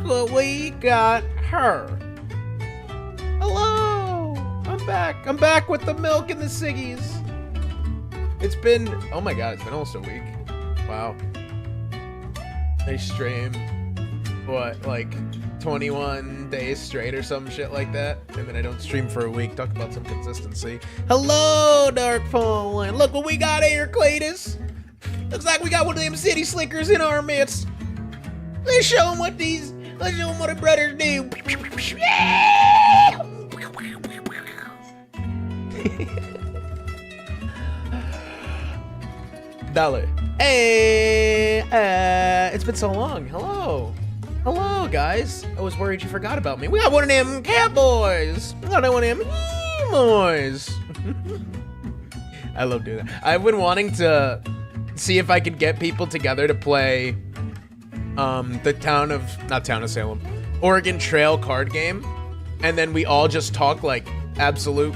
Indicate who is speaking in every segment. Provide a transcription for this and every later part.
Speaker 1: what we got her. Hello, I'm back. I'm back with the milk and the ciggies. It's been, oh my god, it's been almost a week. Wow. I stream, what, like 21 days straight or some shit like that, and then I don't stream for a week. Talk about some consistency. Hello, Dark Poland. Look what we got here, Cletus. Looks like we got one of them city slickers in our midst. Let's show them what the brothers do. Dollar. Hey, it's been so long. Hello, guys. I was worried you forgot about me. We got one of them cat boys. We got one of them boys. I love doing that. I've been wanting to see if I could get people together to play the Salem, Oregon Trail card game, and then we all just talk like absolute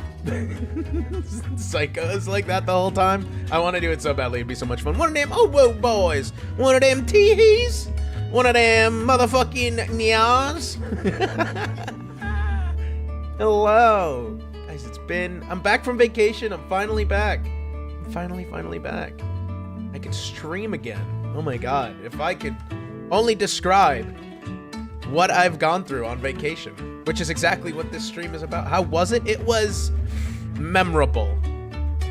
Speaker 1: psychos like that the whole time. I want to do it so badly. It'd be so much fun. One of them whoa boys, one of them teehees, one of them motherfucking nyas. Hello, guys. I'm back from vacation. I'm finally back. I'm finally back. I can stream again. Oh my god, if I could only describe what I've gone through on vacation, which is exactly what this stream is about. How was it? It was memorable.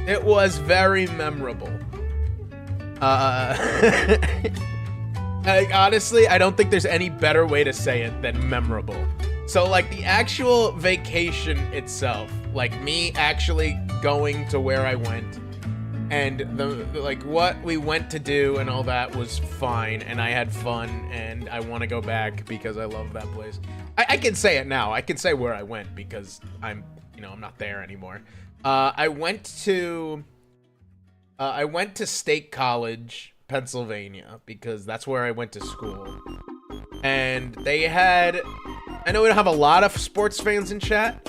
Speaker 1: It was very memorable. Honestly, I don't think there's any better way to say it than memorable. So like the actual vacation itself, like me actually going to where I went, and like what we went to do and all that was fine, and I had fun, and I want to go back because I love that place. I can say it now. I can say where I went because I'm not there anymore. I went to State College, Pennsylvania, because that's where I went to school. And they had, I know we don't have a lot of sports fans in chat,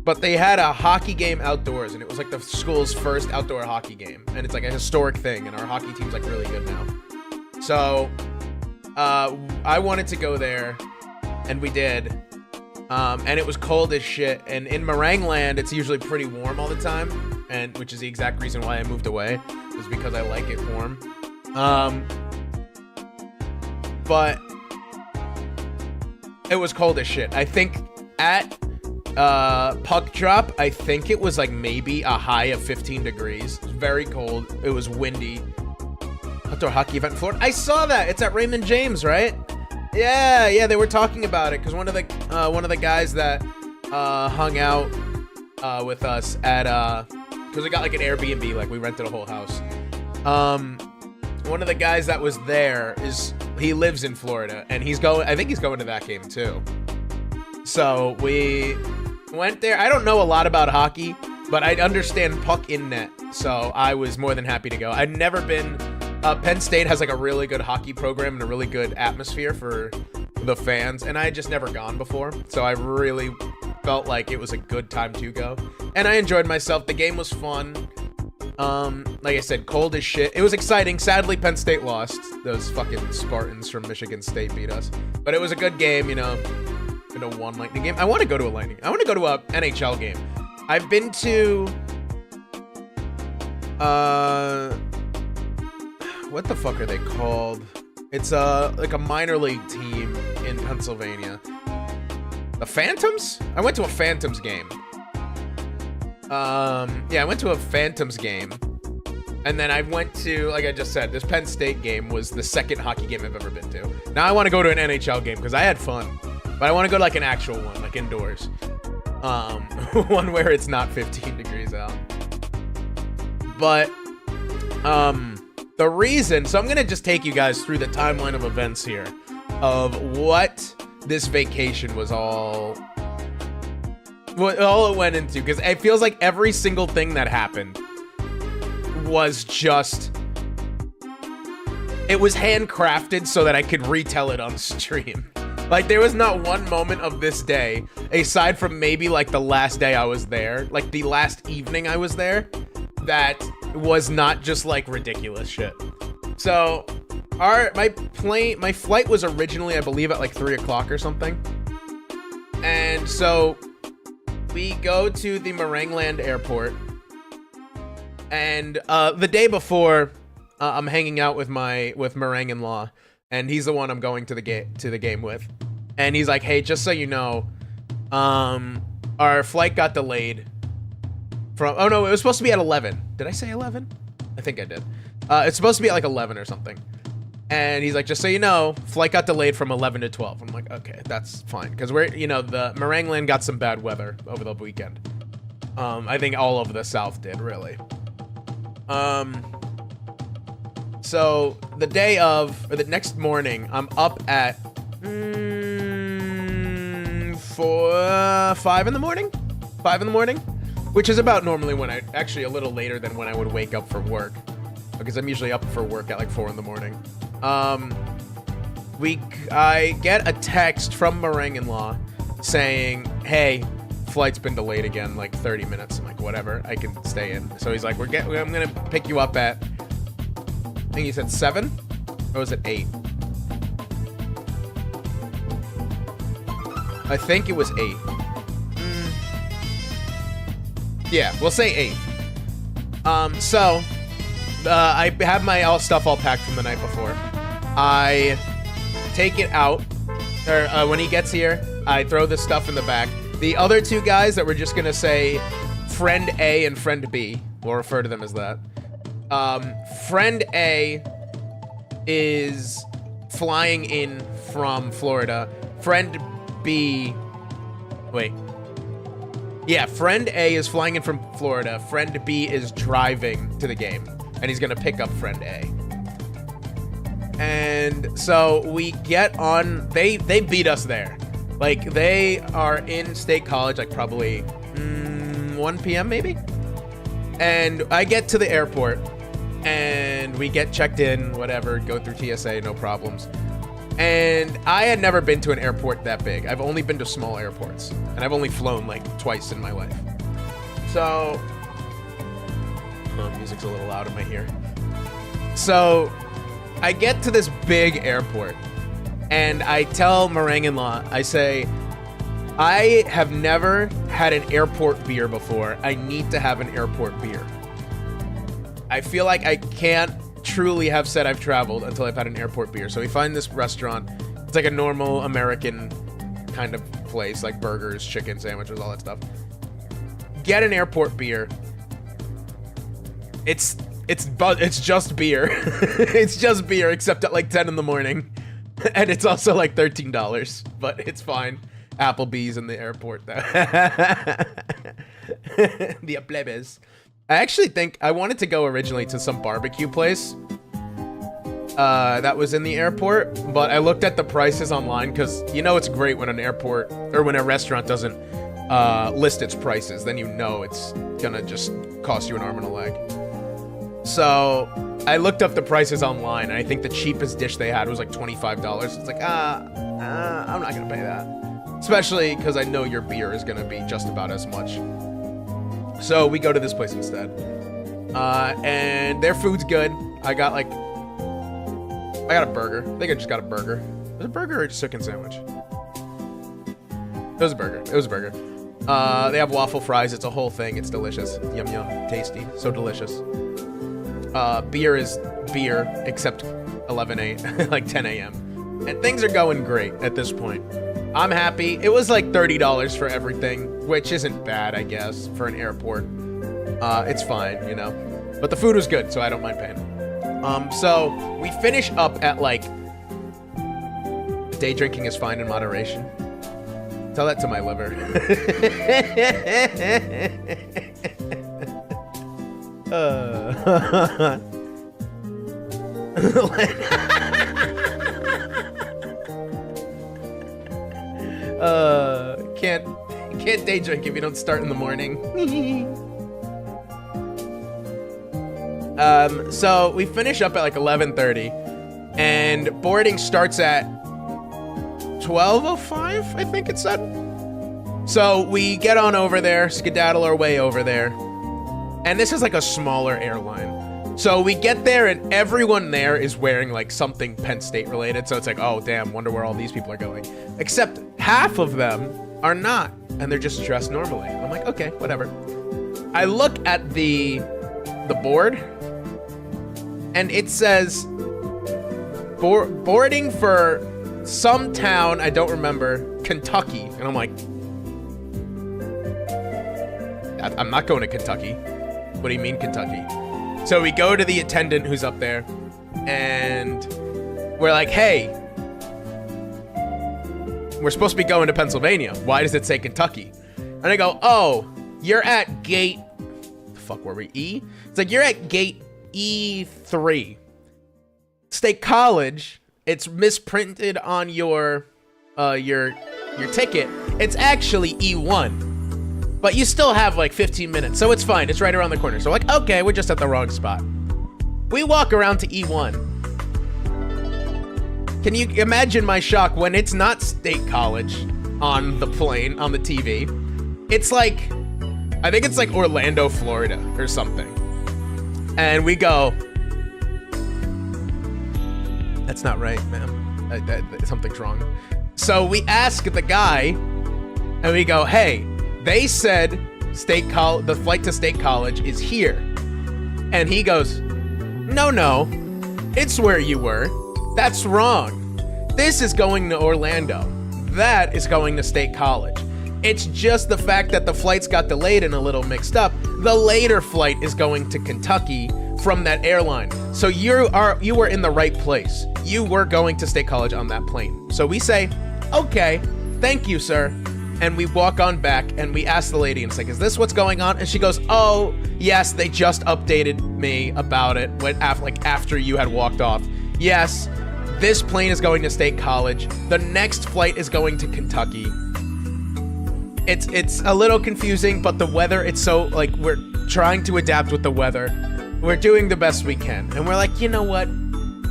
Speaker 1: but they had a hockey game outdoors, and it was like the school's first outdoor hockey game, and it's like a historic thing, and our hockey team's like really good now. So I wanted to go there, and we did, and it was cold as shit. And in Meringueland, it's usually pretty warm all the time, and which is the exact reason why I moved away, was because I like it warm. But it was cold as shit. I think at puck drop, I think it was like maybe a high of 15 degrees. It was very cold. It was windy. Outdoor hockey event in Florida. I saw that. It's at Raymond James, right? Yeah, they were talking about it because one of the guys that hung out with us at because we got like an Airbnb, like we rented a whole house. One of the guys that was there he lives in Florida, and I think he's going to that game too. So we went there. I don't know a lot about hockey, but I understand puck in net, so I was more than happy to go. I'd never been. Penn State has like a really good hockey program and a really good atmosphere for the fans, and I had just never gone before, so I really felt like it was a good time to go, and I enjoyed myself. The game was fun. Like I said, cold as shit. It was exciting. Sadly, Penn State lost. Those fucking Spartans from Michigan State beat us, but it was a good game, in a one Lightning game. I want to go to a Lightning. I want to go to a NHL game. I've been to what the fuck are they called? It's like a minor league team in Pennsylvania. The Phantoms? I went to a Phantoms game. Yeah, I went to a Phantoms game. And then I went to, like I just said, this Penn State game was the second hockey game I've ever been to. Now I want to go to an NHL game because I had fun. But I want to go to like an actual one, like indoors. One where it's not 15 degrees out. But, the reason, so I'm going to just take you guys through the timeline of events here of what this vacation was what all it went into, because it feels like every single thing that happened was just, it was handcrafted so that I could retell it on stream. Like, there was not one moment of this day, aside from maybe like the last day I was there, like the last evening I was there, that was not just like ridiculous shit. So my flight was originally, I believe, at like 3 o'clock or something. And so we go to the Marangland airport. And the day before, I'm hanging out with Marang-in-law, and he's the one I'm going to the game with. And he's like, "Hey, just so you know, our flight got delayed from, oh no, it was supposed to be at 11. Did I say 11? I think I did. It's supposed to be at like 11 or something." And he's like, "Just so you know, flight got delayed from 11 to 12. I'm like, "Okay, that's fine." Because the Marangland got some bad weather over the weekend. I think all over the South did, really. So the day of, or the next morning, I'm up at 5 in the morning? 5 in the morning? Which is about normally when actually a little later than when I would wake up for work. Because I'm usually up for work at like 4 in the morning. I get a text from Marang-in-law saying, "Hey, flight's been delayed again, like 30 minutes. I'm like, "Whatever, I can stay in." So he's like, I'm gonna pick you up at, I think he said 7? Or was it 8? I think it was 8. Yeah, we'll say 8. So I have my stuff all packed from the night before. I take it out, or when he gets here, I throw the stuff in the back. The other two guys that we're just gonna say friend A and friend B, we'll refer to them as that. Friend A is flying in from Florida. Friend B, wait. Yeah, friend A is flying in from Florida. Friend B is driving to the game, and he's gonna pick up friend A. And so we get on, they beat us there. Like, they are in State College, like probably 1 p.m. maybe? And I get to the airport, and we get checked in, whatever, go through TSA, no problems. And I had never been to an airport that big. I've only been to small airports, and I've only flown like twice in my life. So, oh, music's a little loud in my ear. So, I get to this big airport, and I tell Marang-in-law, I say, "I have never had an airport beer before. I need to have an airport beer. I feel like I can't truly have said I've traveled until I've had an airport beer." So we find this restaurant. It's like a normal American kind of place, like burgers, chicken sandwiches, all that stuff. Get an airport beer. It's just beer. It's just beer, except at like 10 in the morning. And it's also like $13, but it's fine. Applebee's in the airport, though. The plebes. I actually think I wanted to go originally to some barbecue place that was in the airport, but I looked at the prices online, because you know it's great when an airport, or when a restaurant doesn't list its prices. Then you know it's gonna just cost you an arm and a leg. So I looked up the prices online, and I think the cheapest dish they had was like $25. It's like, I'm not gonna pay that. Especially because I know your beer is gonna be just about as much. So we go to this place instead. And their food's good. I got a burger. I think I just got a burger. Was it a burger or just a chicken sandwich? It was a burger. It was a burger. They have waffle fries. It's a whole thing. It's delicious. Yum, yum. Tasty. So delicious. Beer is beer, except 11 like 10 a.m. And things are going great at this point. I'm happy. It was like $30 for everything, which isn't bad, I guess, for an airport. It's fine, you know. But the food was good, so I don't mind paying. So we finish up at like, day drinking is fine in moderation. Tell that to my liver. Can't day drink if you don't start in the morning. So we finish up at like 11:30, and boarding starts at 12:05, I think it said. So we get on over there, skedaddle our way over there, and this is like a smaller airline. So we get there and everyone there is wearing like something Penn State related. So it's like, oh damn, wonder where all these people are going. Except half of them are not, and they're just dressed normally. I'm like, okay, whatever. I look at the board, and it says boarding for some town, I don't remember, Kentucky. And I'm like, I'm not going to Kentucky. What do you mean Kentucky? So we go to the attendant who's up there, and we're like, hey, we're supposed to be going to Pennsylvania. Why does it say Kentucky? And I go, oh, you're at gate, the fuck were we, E? It's like, you're at gate E3. State College, it's misprinted on your ticket. It's actually E1. But you still have like 15 minutes, so it's fine. It's right around the corner. So like, okay, we're just at the wrong spot. We walk around to E1. Can you imagine my shock when it's not State College on the plane, on the TV? It's like, I think it's like Orlando, Florida or something. And we go, that's not right, ma'am. Something's wrong. So we ask the guy, and we go, hey, they said the flight to State College is here. And he goes, no, it's where you were. That's wrong. This is going to Orlando. That is going to State College. It's just the fact that the flights got delayed and a little mixed up. The later flight is going to Kentucky from that airline. So you were in the right place. You were going to State College on that plane. So we say, okay, thank you, sir. And we walk on back and we ask the lady, and it's like, is this what's going on? And she goes, oh, yes, they just updated me about it after you had walked off. Yes, this plane is going to State College. The next flight is going to Kentucky. It's a little confusing, but the weather, it's so, like, we're trying to adapt with the weather. We're doing the best we can. And we're like, you know what?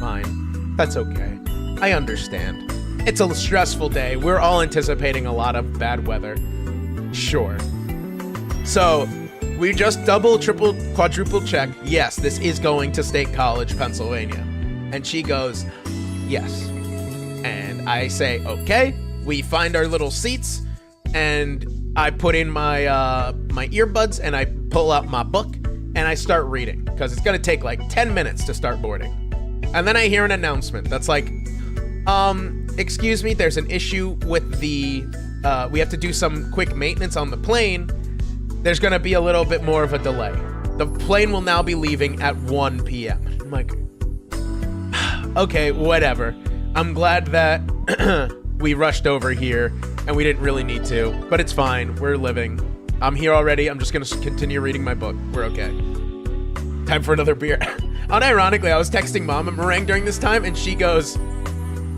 Speaker 1: Fine. That's okay. I understand. It's a stressful day. We're all anticipating a lot of bad weather. Sure. So we just double, triple, quadruple check. Yes, this is going to State College, Pennsylvania. And she goes, yes. And I say, okay. We find our little seats, and I put in my my earbuds, and I pull out my book, and I start reading, because it's going to take like 10 minutes to start boarding. And then I hear an announcement that's like, excuse me, there's an issue with the, we have to do some quick maintenance on the plane. There's gonna be a little bit more of a delay. The plane will now be leaving at 1 p.m. I'm like, okay, whatever. I'm glad that we rushed over here and we didn't really need to, but it's fine, we're living. I'm here already, I'm just gonna continue reading my book. We're okay. Time for another beer. Unironically, I was texting Mama Meringue during this time, and she goes,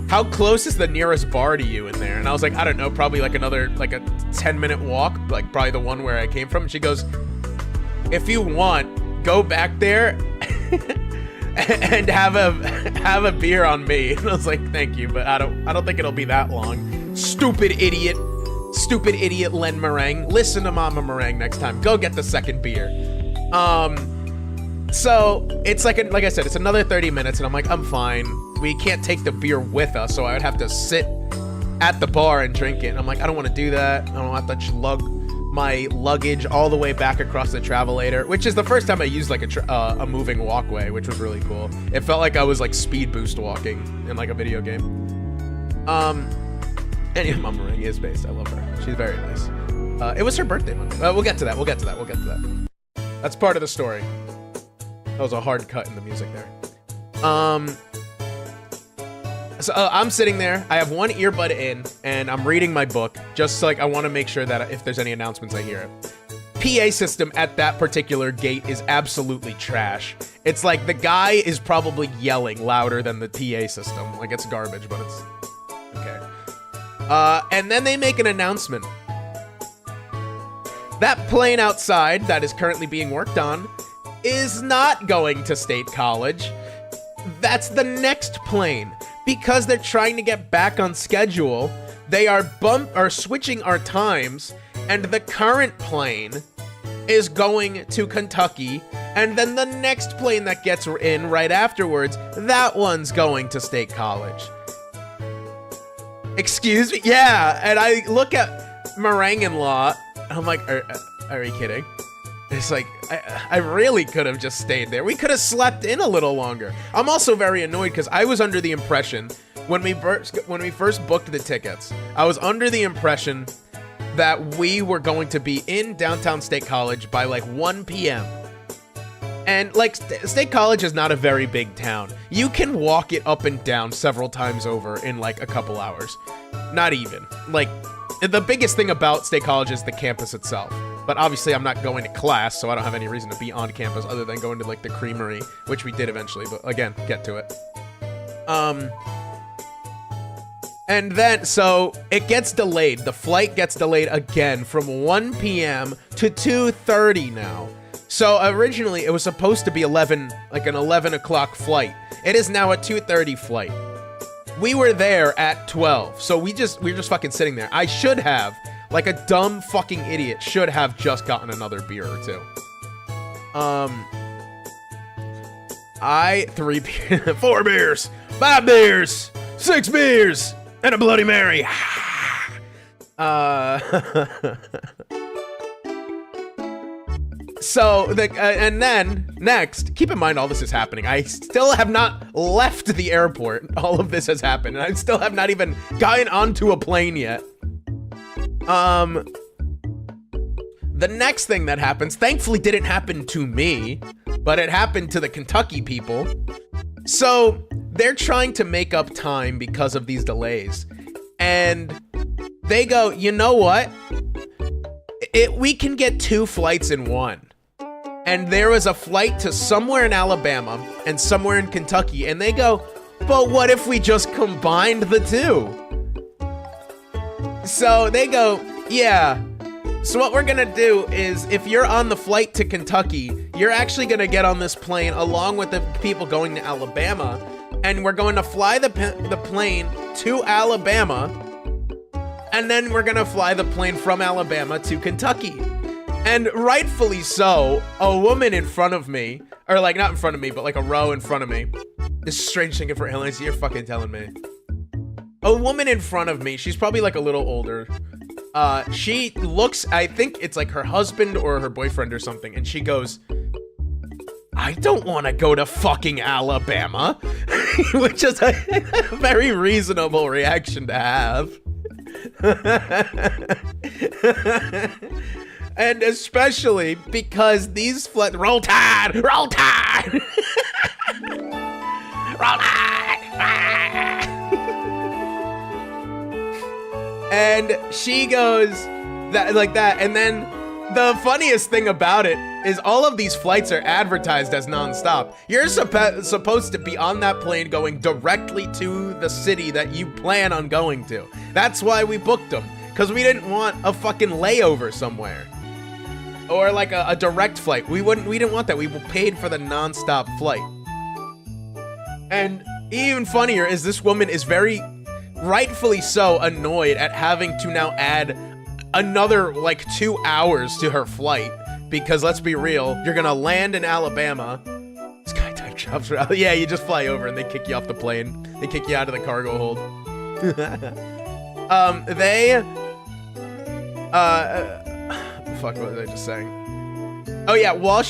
Speaker 1: how close is the nearest bar to you in there? And I was like, I don't know, probably like a 10-minute walk, like probably the one where I came from. And she goes, if you want, go back there and have a beer on me. And I was like, thank you, but I don't think it'll be that long. Stupid idiot Len Meringue. Listen to Mama Meringue next time. Go get the second beer. So it's like I said, it's another 30 minutes, and I'm like, I'm fine. We can't take the beer with us, so I would have to sit at the bar and drink it. And I'm like, I don't want to do that. I don't have to lug my luggage all the way back across the travelator, which is the first time I used like a moving walkway, which was really cool. It felt like I was like speed boost walking in like a video game. And yeah, Mama Ring is based. I love her. She's very nice. It was her birthday Monday. We'll get to that. That's part of the story. That was a hard cut in the music there. So I'm sitting there. I have one earbud in, and I'm reading my book. Just like I want to make sure that if there's any announcements, I hear it. PA system at that particular gate is absolutely trash. It's like the guy is probably yelling louder than the PA system. Like it's garbage, but it's okay. And then they make an announcement. That plane outside that is currently being worked on is not going to State College. That's the next plane. Because they're trying to get back on schedule, they are switching our times, and the current plane is going to Kentucky, and then the next plane that gets in right afterwards, that one's going to State College. Excuse me? Yeah, and I look at meringue-in-law, and I'm like, are you kidding? It's like, I really could have just stayed there. We could have slept in a little longer. I'm also very annoyed because I was under the impression, when we first booked the tickets, I was under the impression that we were going to be in downtown State College by like 1 p.m. And like State College is not a very big town. You can walk it up and down several times over in like a couple hours. Not even. Like the biggest thing about State College is the campus itself. But obviously I'm not going to class, so I don't have any reason to be on campus other than going to like the creamery, which we did eventually, but again, get to it. And then, so it gets delayed. The flight gets delayed again from 1 p.m. to 2:30 now. So originally it was supposed to be an 11 o'clock flight. It is now a 2:30 flight. We were there at 12, so we were just fucking sitting there. I should have, like a dumb fucking idiot, should have just gotten another beer or two. 3 beers, 4 beers, 5 beers, 6 beers. And a Bloody Mary. So, and then, next, keep in mind all this is happening. I still have not left the airport. All of this has happened. And I still have not even gotten onto a plane yet. The next thing that happens, thankfully didn't happen to me, but it happened to the Kentucky people. So, they're trying to make up time because of these delays. And they go, you know what? We can get 2 flights in one. And there was a flight to somewhere in Alabama and somewhere in Kentucky. And they go, but what if we just combined the 2? So they go, yeah. So what we're gonna do is, if you're on the flight to Kentucky, you're actually gonna get on this plane along with the people going to Alabama. And we're going to fly the plane to Alabama, and then we're going to fly the plane from Alabama to Kentucky. And rightfully so, a woman in front of me, or like not in front of me, but like a row in front of me. This is strange thinking for airlines, you're fucking telling me. A woman in front of me, she's probably like a little older. She looks, I think it's like her husband or her boyfriend or something, and she goes, I don't want to go to fucking Alabama, which is a very reasonable reaction to have. And especially because these roll tide, roll tide, roll tide. And she goes that like that, and then the funniest thing about it is all of these flights are advertised as nonstop. You're supposed to be on that plane going directly to the city that you plan on going to. That's why we booked them, because we didn't want a fucking layover somewhere. Or like a direct flight. We didn't want that. We paid for the nonstop flight. And even funnier is this woman is very, rightfully so, annoyed at having to now add another like 2 hours to her flight, because let's be real, you're gonna land in Alabama. Skydive jobs, yeah, you just fly over and they kick you off the plane. They kick you out of the cargo hold. Fuck, what was I just saying? Oh yeah, while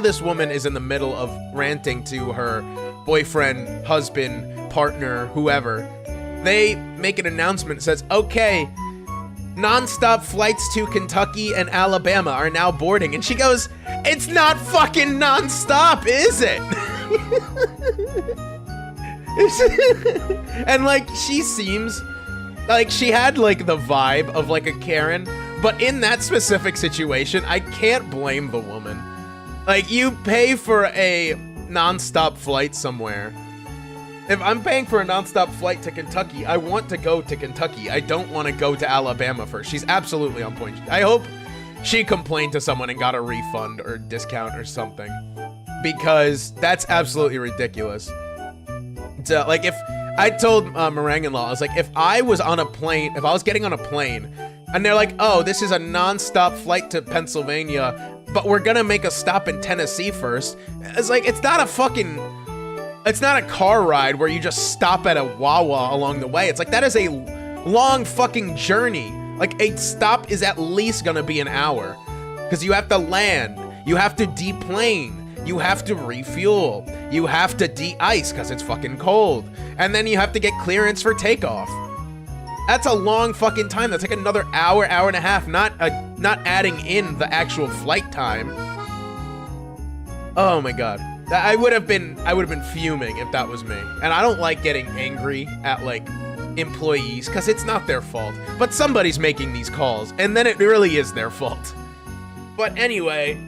Speaker 1: this woman is in the middle of ranting to her boyfriend, husband, partner, whoever, they make an announcement that says, okay, non-stop flights to Kentucky and Alabama are now boarding. And she goes, it's not fucking non-stop, is it? And like, she seems like she had like the vibe of like a Karen, but in that specific situation, I can't blame the woman. Like, you pay for a non-stop flight somewhere. If I'm paying for a non-stop flight to Kentucky, I want to go to Kentucky. I don't want to go to Alabama first. She's absolutely on point. I hope she complained to someone and got a refund or discount or something, because that's absolutely ridiculous. So, like, if I told Meringue-in-law, I was like, if I was getting on a plane And they're like, oh, this is a non-stop flight to Pennsylvania, but we're gonna make a stop in Tennessee first. It's like, it's not a car ride where you just stop at a Wawa along the way. It's like, that is a long fucking journey. Like, a stop is at least gonna be an hour. Because you have to land, you have to deplane, you have to refuel, you have to de-ice because it's fucking cold, and then you have to get clearance for takeoff. That's a long fucking time. That's like another hour, hour and a half, not adding in the actual flight time. Oh my god. I would have been fuming if that was me. And I don't like getting angry at like employees because it's not their fault. But somebody's making these calls, and then it really is their fault. But anyway,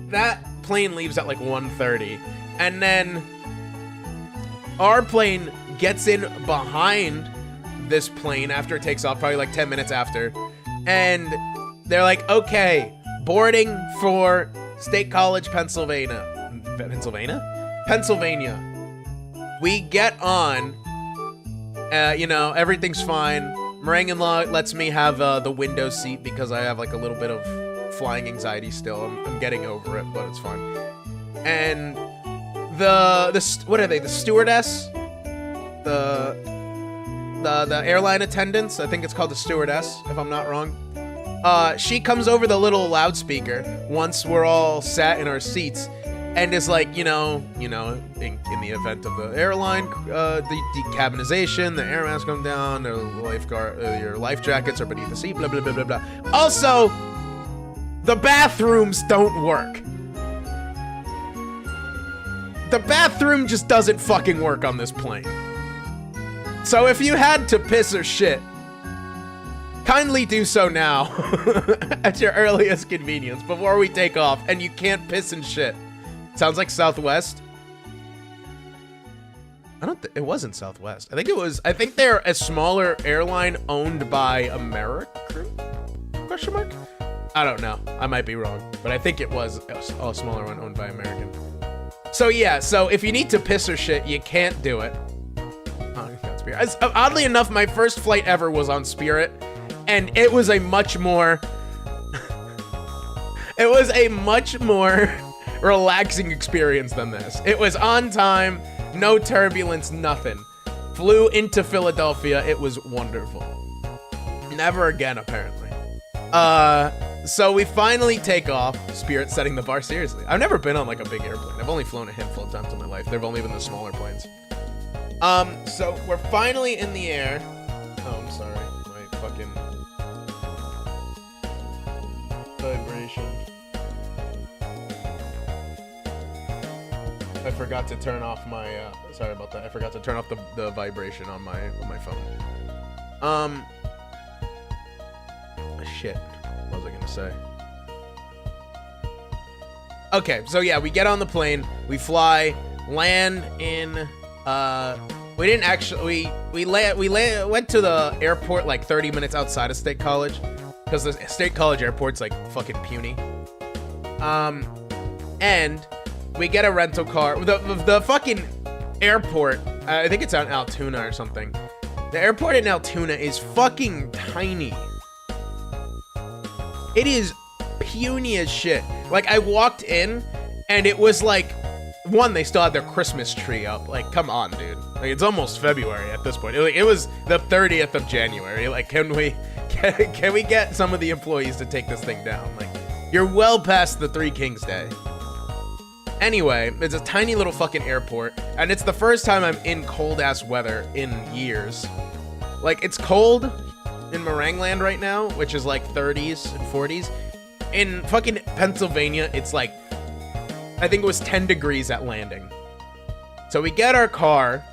Speaker 1: that plane leaves at like 1:30, and then our plane gets in behind this plane after it takes off, probably like 10 minutes after, and they're like, okay, boarding for State College, Pennsylvania. We get on, you know, everything's fine. Meringue Law lets me have the window seat because I have like a little bit of flying anxiety still. I'm getting over it, but it's fine. And what are they? The stewardess? The airline attendants, I think it's called the stewardess, if I'm not wrong. She comes over the little loudspeaker once we're all sat in our seats, and is like, in the event of the airline, the decabinization, the air mask come down, the lifeguard, your life jackets are beneath the seat, blah blah blah blah blah. Also, the bathrooms don't work. The bathroom just doesn't fucking work on this plane. So if you had to piss or shit, kindly do so now at your earliest convenience before we take off, and you can't piss and shit. Sounds like Southwest. It wasn't Southwest. I think they're a smaller airline owned by American? Question mark? I don't know. I might be wrong, but I think it was a smaller one owned by American. So yeah, so if you need to piss or shit, you can't do it. Oddly enough, my first flight ever was on Spirit, and it was a much more relaxing experience than this. It was on time, no turbulence, nothing. Flew into Philadelphia. It was wonderful. Never again, apparently. So we finally take off. Spirit setting the bar seriously. I've never been on like a big airplane. I've only flown a handful of times in my life. They've only been the smaller planes. So we're finally in the air. Oh, I'm sorry. My fucking vibration. I forgot to turn off my, sorry about that. I forgot to turn off the vibration on my phone. Shit. What was I gonna say? Okay, so yeah, we get on the plane, we fly, land in, we didn't actually, we went to the airport like 30 minutes outside of State College, because the State College airport's like fucking puny. And we get a rental car. The fucking airport, I think it's out in Altoona or something. The airport in Altoona is fucking tiny. It is puny as shit. Like, I walked in, and it was like, one, they still had their Christmas tree up. Like, come on, dude. Like, it's almost February at this point. It was the 30th of January. Like, can we get some of the employees to take this thing down? Like, you're well past the Three Kings Day. Anyway, it's a tiny little fucking airport, and it's the first time I'm in cold-ass weather in years. Like, it's cold in Meringue Land right now, which is like 30s and 40s. In fucking Pennsylvania, it's like, I think it was 10 degrees at landing. So we get our car,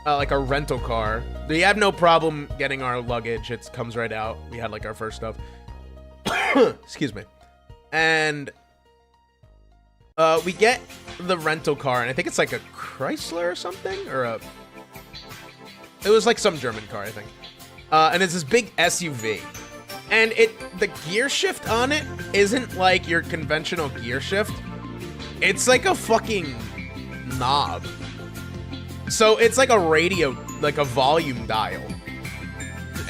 Speaker 1: like a rental car. We have no problem getting our luggage. It comes right out. We had like our first stuff. Excuse me. And we get the rental car, and I think it's like a Chrysler or something, or it was like some German car, I think. And it's this big SUV, and the gear shift on it isn't like your conventional gear shift. It's like a fucking knob. So it's like a radio, like a volume dial.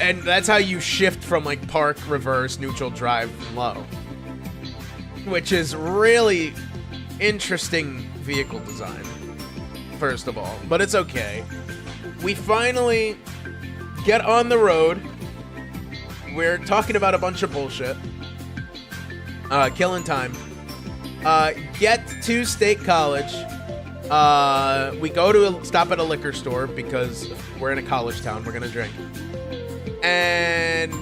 Speaker 1: And that's how you shift from like park, reverse, neutral, drive, low. Which is really interesting vehicle design, first of all. But it's okay. We finally get on the road. We're talking about a bunch of bullshit. Killing time. Get to State College. We go to stop at a liquor store because we're in a college town. We're gonna drink. And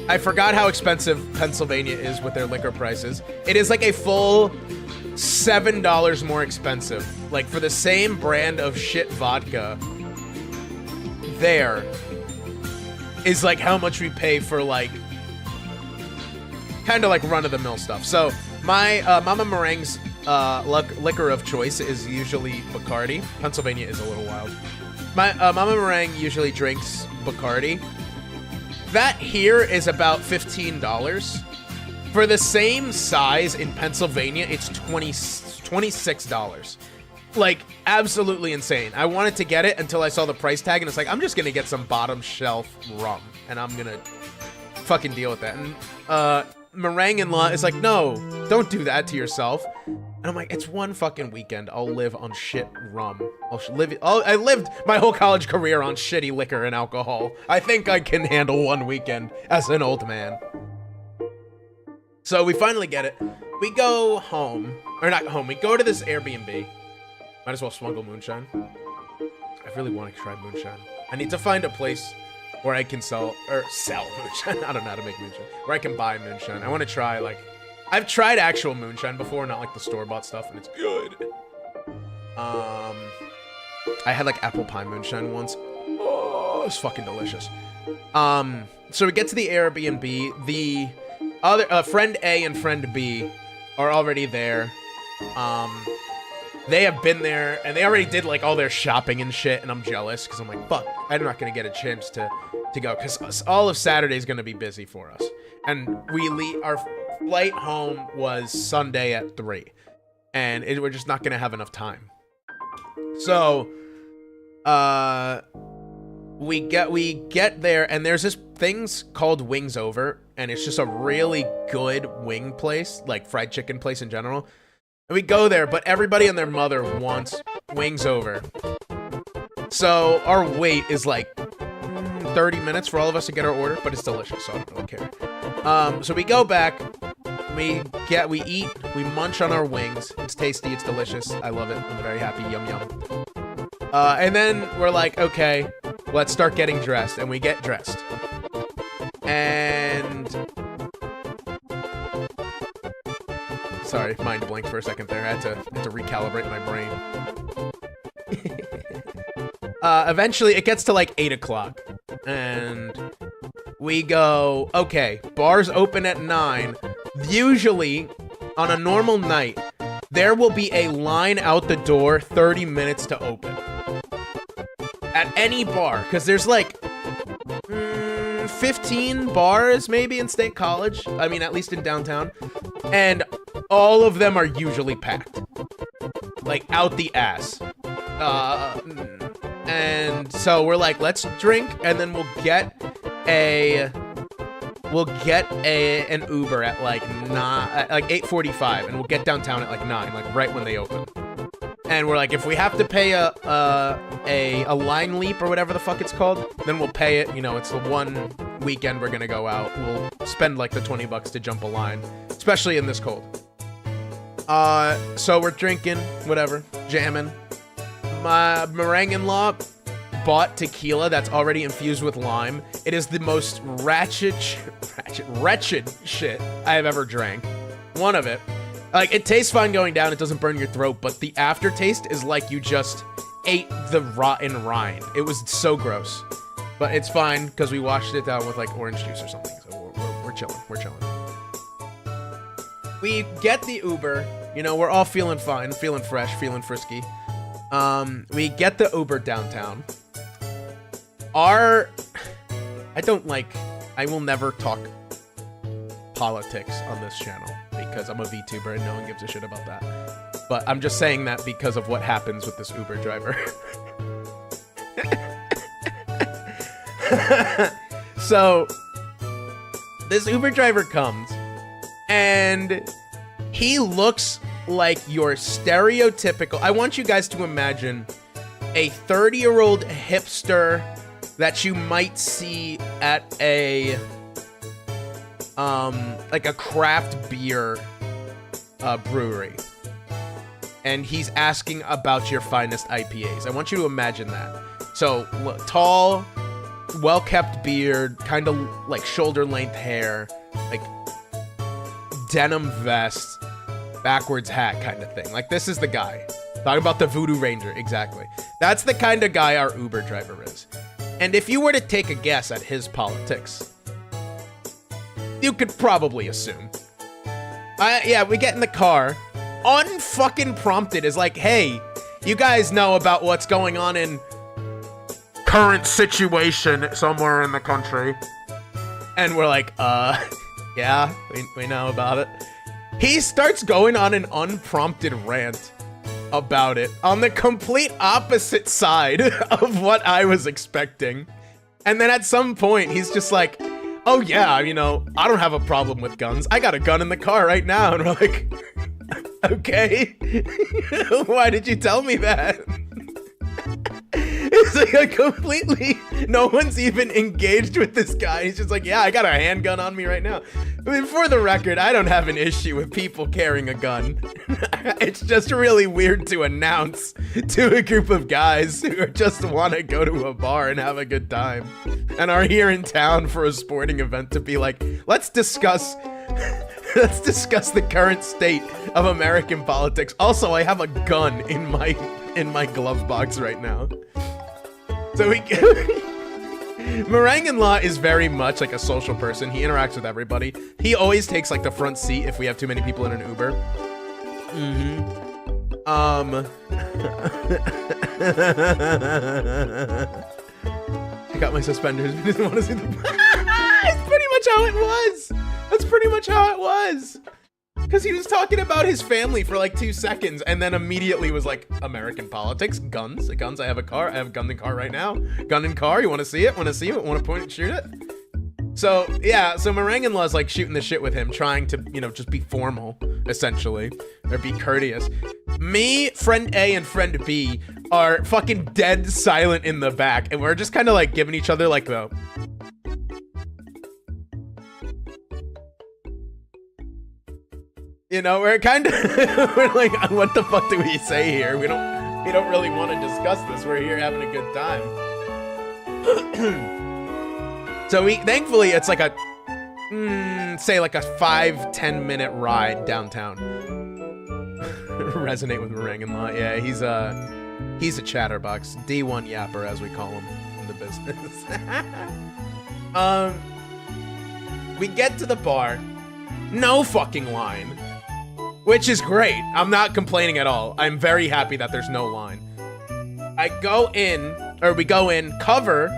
Speaker 1: I forgot how expensive Pennsylvania is with their liquor prices. It is like a full $7 more expensive. Like for the same brand of shit vodka, there is like how much we pay for like kind of like run-of-the-mill stuff. So my Mama Meringue's liquor of choice is usually Bacardi. Pennsylvania is a little wild. My Mama Meringue usually drinks Bacardi. That here is about $15. For the same size in Pennsylvania, it's $26. Like, absolutely insane. I wanted to get it until I saw the price tag, and it's like, I'm just gonna get some bottom shelf rum, and I'm gonna fucking deal with that. And Meringue-in-law is like, no, don't do that to yourself. And I'm like, it's one fucking weekend. I'll live on shit rum. I lived my whole college career on shitty liquor and alcohol. I think I can handle one weekend as an old man. So we finally get it. We go home. Or not home. We go to this Airbnb. Might as well smuggle moonshine. I really want to try moonshine. I need to find a place where I can sell moonshine. I don't know how to make moonshine. Where I can buy moonshine. I want to try, like... I've tried actual moonshine before, not like the store-bought stuff, and it's good. I had like apple pie moonshine once. Oh, it's fucking delicious. So we get to the Airbnb. The other friend A and friend B are already there. They have been there, and they already did like all their shopping and shit, and I'm jealous because I'm like, fuck, I'm not gonna get a chance to go because all of Saturday is gonna be busy for us, and we leave our flight home was Sunday at 3, and we're just not gonna have enough time. So, we get there, and there's this things called Wings Over, and it's just a really good wing place, like fried chicken place in general. And we go there, but everybody and their mother wants Wings Over. So our wait is like 30 minutes for all of us to get our order, but it's delicious, so I don't really care. So we go back. We eat, we munch on our wings. It's tasty, it's delicious. I love it. I'm very happy. Yum, yum. And then we're like, okay, let's start getting dressed. And we get dressed. And... Sorry, mind blinked for a second there. I had to recalibrate my brain. Eventually, it gets to like 8 o'clock. And we go, okay, bars open at 9. Usually, on a normal night, there will be a line out the door 30 minutes to open. At any bar, because there's like 15 bars maybe in State College. I mean, at least in downtown. And all of them are usually packed. Like, out the ass. And so we're like, let's drink, and then we'll get an Uber at like 8:45, and we'll get downtown at like 9, like right when they open. And we're like, if we have to pay a line leap or whatever the fuck it's called, then we'll pay it. You know, it's the one weekend we're gonna go out. We'll spend like the $20 to jump a line, especially in this cold. So we're drinking, whatever, jamming. My meringue-in-law bought tequila that's already infused with lime. It is the most wretched shit I have ever drank. One of it. Like, it tastes fine going down, it doesn't burn your throat, but the aftertaste is like you just ate the rotten rind. It was so gross. But it's fine, because we washed it down with, like, orange juice or something, so we're chilling, We get the Uber, you know, we're all feeling fine, feeling fresh, feeling frisky. We get the Uber downtown. I will never talk politics on this channel because I'm a VTuber and no one gives a shit about that. But I'm just saying that because of what happens with this Uber driver. So this Uber driver comes, and he looks like your stereotypical. I want you guys to imagine a 30-year-old hipster that you might see at a like a craft beer brewery, and he's asking about your finest IPAs. I want you to imagine that. So tall, well-kept beard, kind of like shoulder-length hair, like denim vest, backwards hat kind of thing. Like, this is the guy. Talking about the Voodoo Ranger, exactly. That's the kind of guy our Uber driver is. And if you were to take a guess at his politics, you could probably assume. Yeah, we get in the car. Unfucking prompted is like, hey, you guys know about what's going on in current situation somewhere in the country. And we're like, yeah, we know about it. He starts going on an unprompted rant about it on the complete opposite side of what I was expecting. And then at some point, he's just like, oh yeah, you know, I don't have a problem with guns. I got a gun in the car right now. And we're like, okay, why did you tell me that? It's like a completely, no one's even engaged with this guy. He's just like, yeah, I got a handgun on me right now. I mean, for the record, I don't have an issue with people carrying a gun. It's just really weird to announce to a group of guys who just want to go to a bar and have a good time and are here in town for a sporting event to be like, let's discuss the current state of American politics. Also, I have a gun in my glove box right now. So Meringue-in-Law is very much like a social person. He interacts with everybody. He always takes like the front seat if we have too many people in an Uber. I got my suspenders. I didn't want to see them. That's pretty much how it was. That's pretty much how it was. Because he was talking about his family for like 2 seconds and then immediately was like, American politics, guns, I have a car, I have a gun in the car right now. Gun in car, you want to see it? Want to see it? Want to point and shoot it? So, yeah, so Meringue-in-Law is like shooting the shit with him, trying to, you know, just be formal, essentially, or be courteous. Me, friend A, and friend B are fucking dead silent in the back, and we're just kind of like giving each other like the... You know, we're kind of, we're like, what the fuck do we say here? We don't really want to discuss this. We're here having a good time. So thankfully, it's like a, say like a 5-10 minute ride downtown. Resonate with Meringue-in-Law. Yeah, he's a chatterbox, D1 yapper as we call him in the business. We get to the bar, no fucking line. Which is great. I'm not complaining at all. I'm very happy that there's no line. We go in, cover,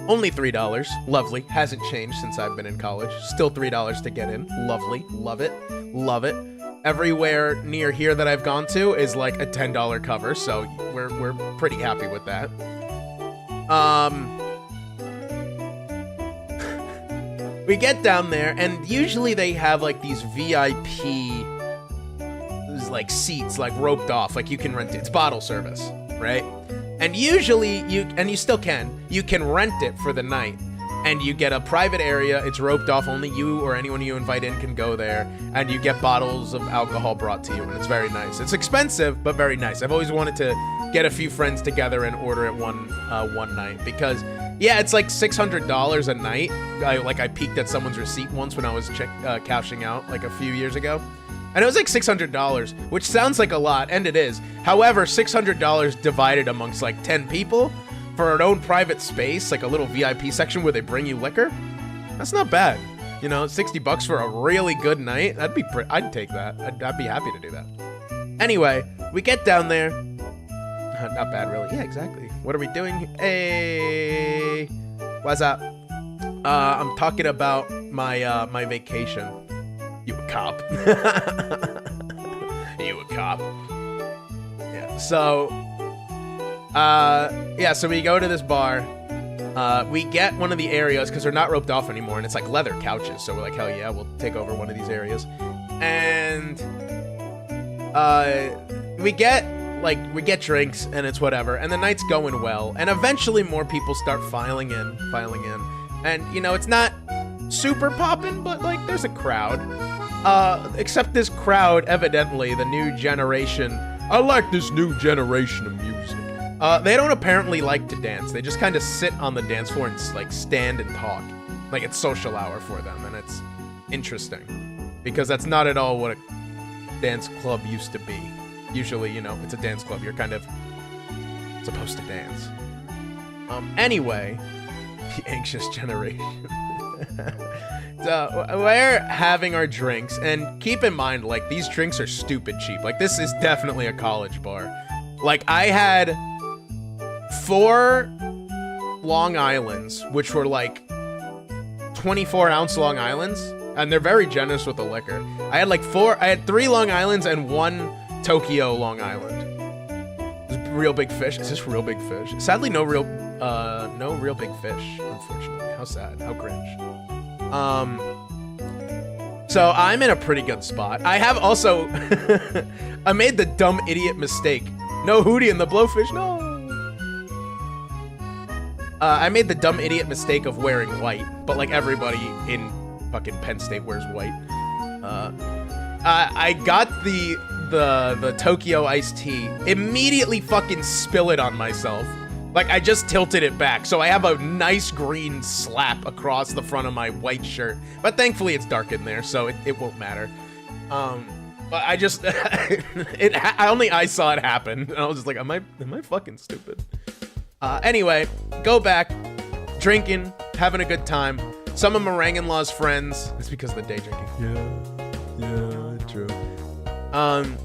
Speaker 1: only $3. Lovely. Hasn't changed since I've been in college. Still $3 to get in. Lovely. Love it. Love it. Everywhere near here that I've gone to is like a $10 cover, so we're pretty happy with that. We get down there, and usually they have like these VIP like seats like roped off, like you can rent it. It's bottle service, right? And usually you still can rent it for the night, and you get a private area. It's roped off. Only you or anyone you invite in can go there, and you get bottles of alcohol brought to you, and it's very nice. It's expensive, but very nice. I've always wanted to get a few friends together and order it one night, because yeah, it's like $600 a night. I peeked at someone's receipt once when I was cashing out like a few years ago. And it was like $600, which sounds like a lot, and it is. However, $600 divided amongst like 10 people for an own private space, like a little VIP section where they bring you liquor, that's not bad. You know, $60 for a really good night, I'd take that. I'd be happy to do that. Anyway, we get down there. Not bad, really. Yeah, exactly. What are we doing? Hey, what's up? I'm talking about my vacation. You a cop. You a cop. Yeah, so we go to this bar, We get one of the areas because they're not roped off anymore, and it's like leather couches. So we're like, hell yeah, we'll take over one of these areas. And we get drinks, and it's whatever. And the night's going well, and eventually more people start filing in. And you know, it's not super poppin', but like there's a crowd. Except this crowd, evidently, the new generation. I like this new generation of music. They don't apparently like to dance. They just kind of sit on the dance floor and like stand and talk. Like it's social hour for them, and it's interesting. Because that's not at all what a dance club used to be. Usually, you know, it's a dance club. You're kind of supposed to dance. Anyway, the anxious generation. So we're having our drinks, and keep in mind, like, these drinks are stupid cheap. Like, this is definitely a college bar. Like, I had 4 Long Islands, which were like 24-ounce Long Islands, and they're very generous with the liquor. I had 3 Long Islands and 1 Tokyo Long Island. This is real big fish. Is this real big fish? Sadly, no real big fish, unfortunately. How sad. How cringe. So I'm in a pretty good spot. I have also, I made the dumb idiot mistake. No Hootie and the Blowfish, no. I made the dumb idiot mistake of wearing white, but like everybody in fucking Penn State wears white. I got the Tokyo iced tea, immediately fucking spill it on myself. Like, I just tilted it back, so I have a nice green slap across the front of my white shirt. But thankfully, it's dark in there, so it won't matter. But I just, only I saw it happen, and I was just like, am I fucking stupid? Anyway, go back, drinking, having a good time. Some of Meringue-in-Law's friends, it's because of the day drinking. Yeah, true.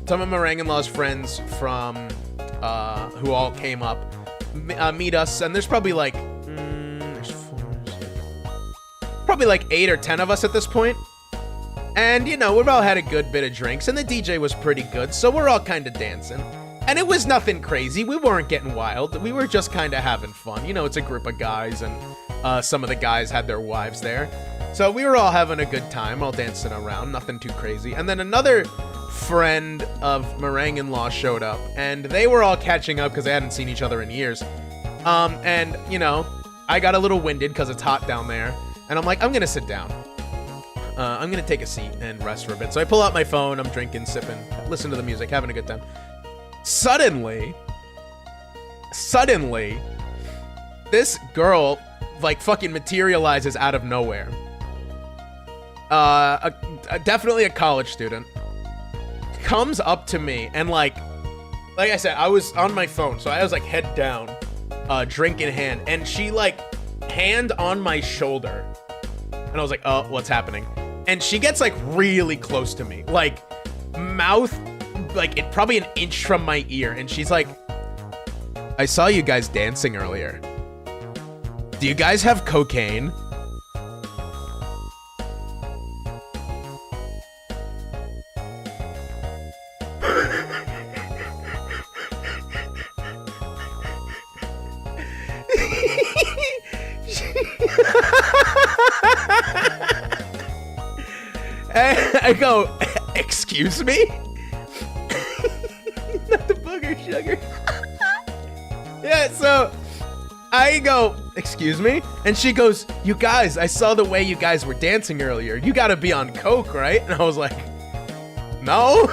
Speaker 1: Some of Meringue-in-Law's friends from, who all came up, meet us, and there's probably like probably like 8 or 10 of us at this point. And you know, we've all had a good bit of drinks, and the DJ was pretty good, so we're all kind of dancing. And it was nothing crazy. We weren't getting wild. We were just kind of having fun. You know, it's a group of guys, and some of the guys had their wives there. So we were all having a good time, all dancing around, nothing too crazy. And then another friend of Meringue-in-Law showed up, and they were all catching up because they hadn't seen each other in years. And you know, I got a little winded because it's hot down there, and I'm like, I'm gonna sit down. I'm gonna take a seat and rest for a bit. So I pull out my phone, I'm drinking, sipping, listen to the music, having a good time. Suddenly, this girl like fucking materializes out of nowhere. Definitely a college student. Comes up to me and like I said, I was on my phone, so I was like head down, drink in hand, and she like hand on my shoulder, and I was like, oh, what's happening? And she gets like really close to me, like mouth, like it probably an inch from my ear, and she's like, I saw you guys dancing earlier. Do you guys have cocaine? I go, excuse me? Not the booger sugar. Yeah, so I go, excuse me? And she goes, you guys, I saw the way you guys were dancing earlier. You gotta be on coke, right? And I was like, no,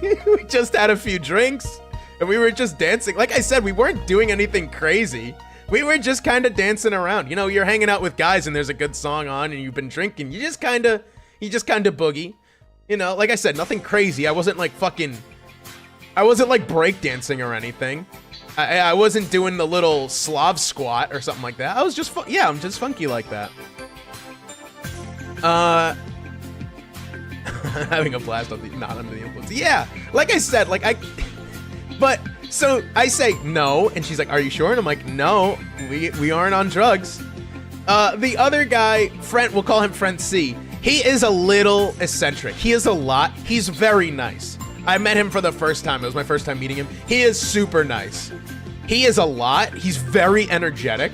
Speaker 1: we just had a few drinks and we were just dancing. Like I said, we weren't doing anything crazy. We were just kind of dancing around. You know, you're hanging out with guys and there's a good song on and you've been drinking. You just kind of boogie. You know, like I said, nothing crazy. I wasn't like breakdancing or anything. I wasn't doing the little Slav squat or something like that. I was just, I'm just funky like that. Having a blast on the, not under the influence. Yeah, like I said, but so I say no, and she's like, are you sure? And I'm like, no, we aren't on drugs. The other guy, we'll call him friend C. He is a little eccentric. He is a lot. He's very nice. I met him for the first time. It was my first time meeting him. He is super nice. He is a lot. He's very energetic.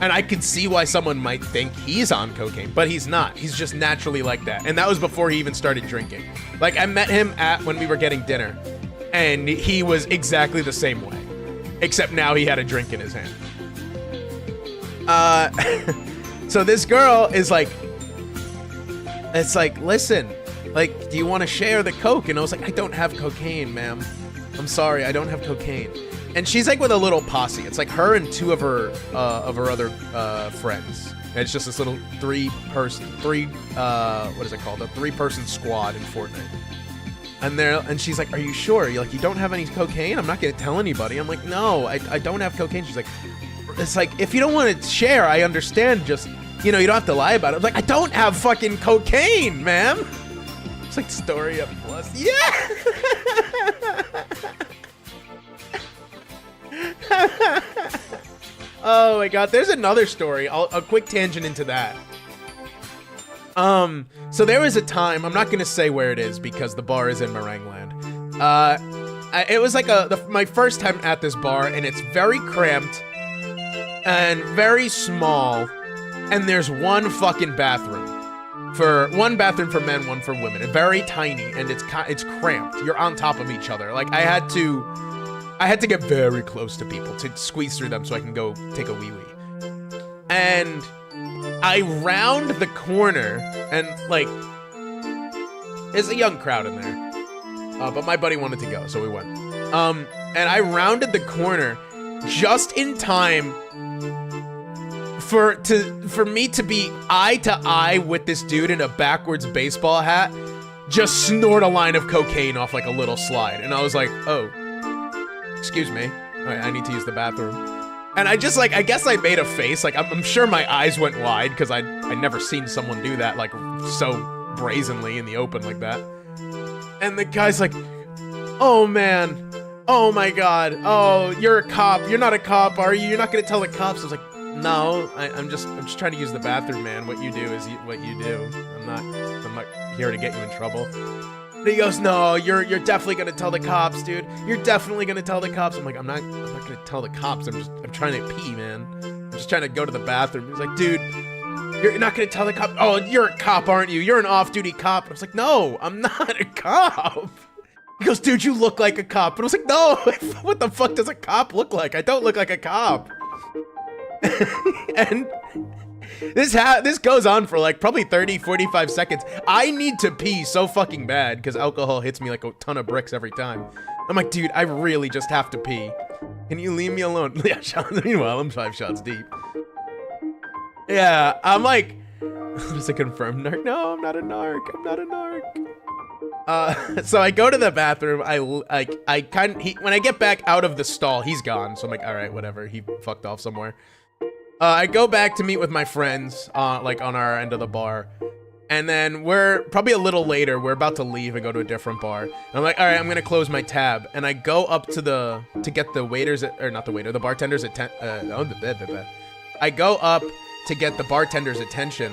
Speaker 1: And I could see why someone might think he's on cocaine, but he's not. He's just naturally like that. And that was before he even started drinking. Like, I met him when we were getting dinner, and he was exactly the same way, except now he had a drink in his hand. So this girl is like, it's like, listen, like, do you want to share the coke? And I was like, I don't have cocaine, ma'am. I'm sorry, I don't have cocaine. And she's like with a little posse. It's like her and two of her other friends. And it's just this little what is it called? A 3-person squad in Fortnite. And she's like, are you sure? You're like, you don't have any cocaine? I'm not gonna tell anybody. I'm like, no, I don't have cocaine. She's like, it's like, if you don't want to share, I understand. Just, you know, you don't have to lie about it. I'm like, I don't have fucking cocaine, ma'am. It's like story up plus. Yeah. Oh my god, there's another story. A quick tangent into that. So there was a time, I'm not gonna say where it is because the bar is in Meringueland. It was like my first time at this bar, and it's very cramped and very small, and there's one fucking bathroom. One bathroom for men, one for women. It's very tiny, and it's cramped. You're on top of each other. Like, I had to get very close to people to squeeze through them so I can go take a wee-wee. And I round the corner, and, like, there's a young crowd in there. But my buddy wanted to go, so we went. And I rounded the corner just in time for me to be eye to eye with this dude in a backwards baseball hat just snort a line of cocaine off like a little slide. And I was like, oh, excuse me. All right, I need to use the bathroom. And I just, like, I guess I made a face. Like, I'm sure my eyes went wide because I never seen someone do that, like, so brazenly in the open like that. And the guy's like, oh, man. Oh, my God. Oh, you're a cop. You're not a cop, are you? You're not going to tell the cops. I was like, no, I'm just trying to use the bathroom, man. What you do is what you do. I'm not here to get you in trouble. And he goes, no, you're definitely gonna tell the cops, dude. You're definitely gonna tell the cops. I'm like, I'm not gonna tell the cops. I'm trying to pee, man. I'm just trying to go to the bathroom. He's like, dude, you're not gonna tell the cop. Oh, you're a cop, aren't you? You're an off-duty cop. And I was like, no, I'm not a cop. He goes, dude, you look like a cop. And I was like, no, what the fuck does a cop look like? I don't look like a cop. And this goes on for like probably 30-45 seconds. I need to pee so fucking bad because alcohol hits me like a ton of bricks every time. I'm like, dude, I really just have to pee. Can you leave me alone? Yeah, meanwhile, I'm 5 shots deep. Yeah, I'm like, just a confirmed narc. No, I'm not a narc. I'm not a narc. So I go to the bathroom. When I get back out of the stall, he's gone. So I'm like, all right, whatever. He fucked off somewhere. I go back to meet with my friends, like on our end of the bar. And then we're probably a little later, we're about to leave and go to a different bar. And I'm like, all right, I'm gonna close my tab. And I go up to get the waiters, the bartenders I go up to get the bartender's attention.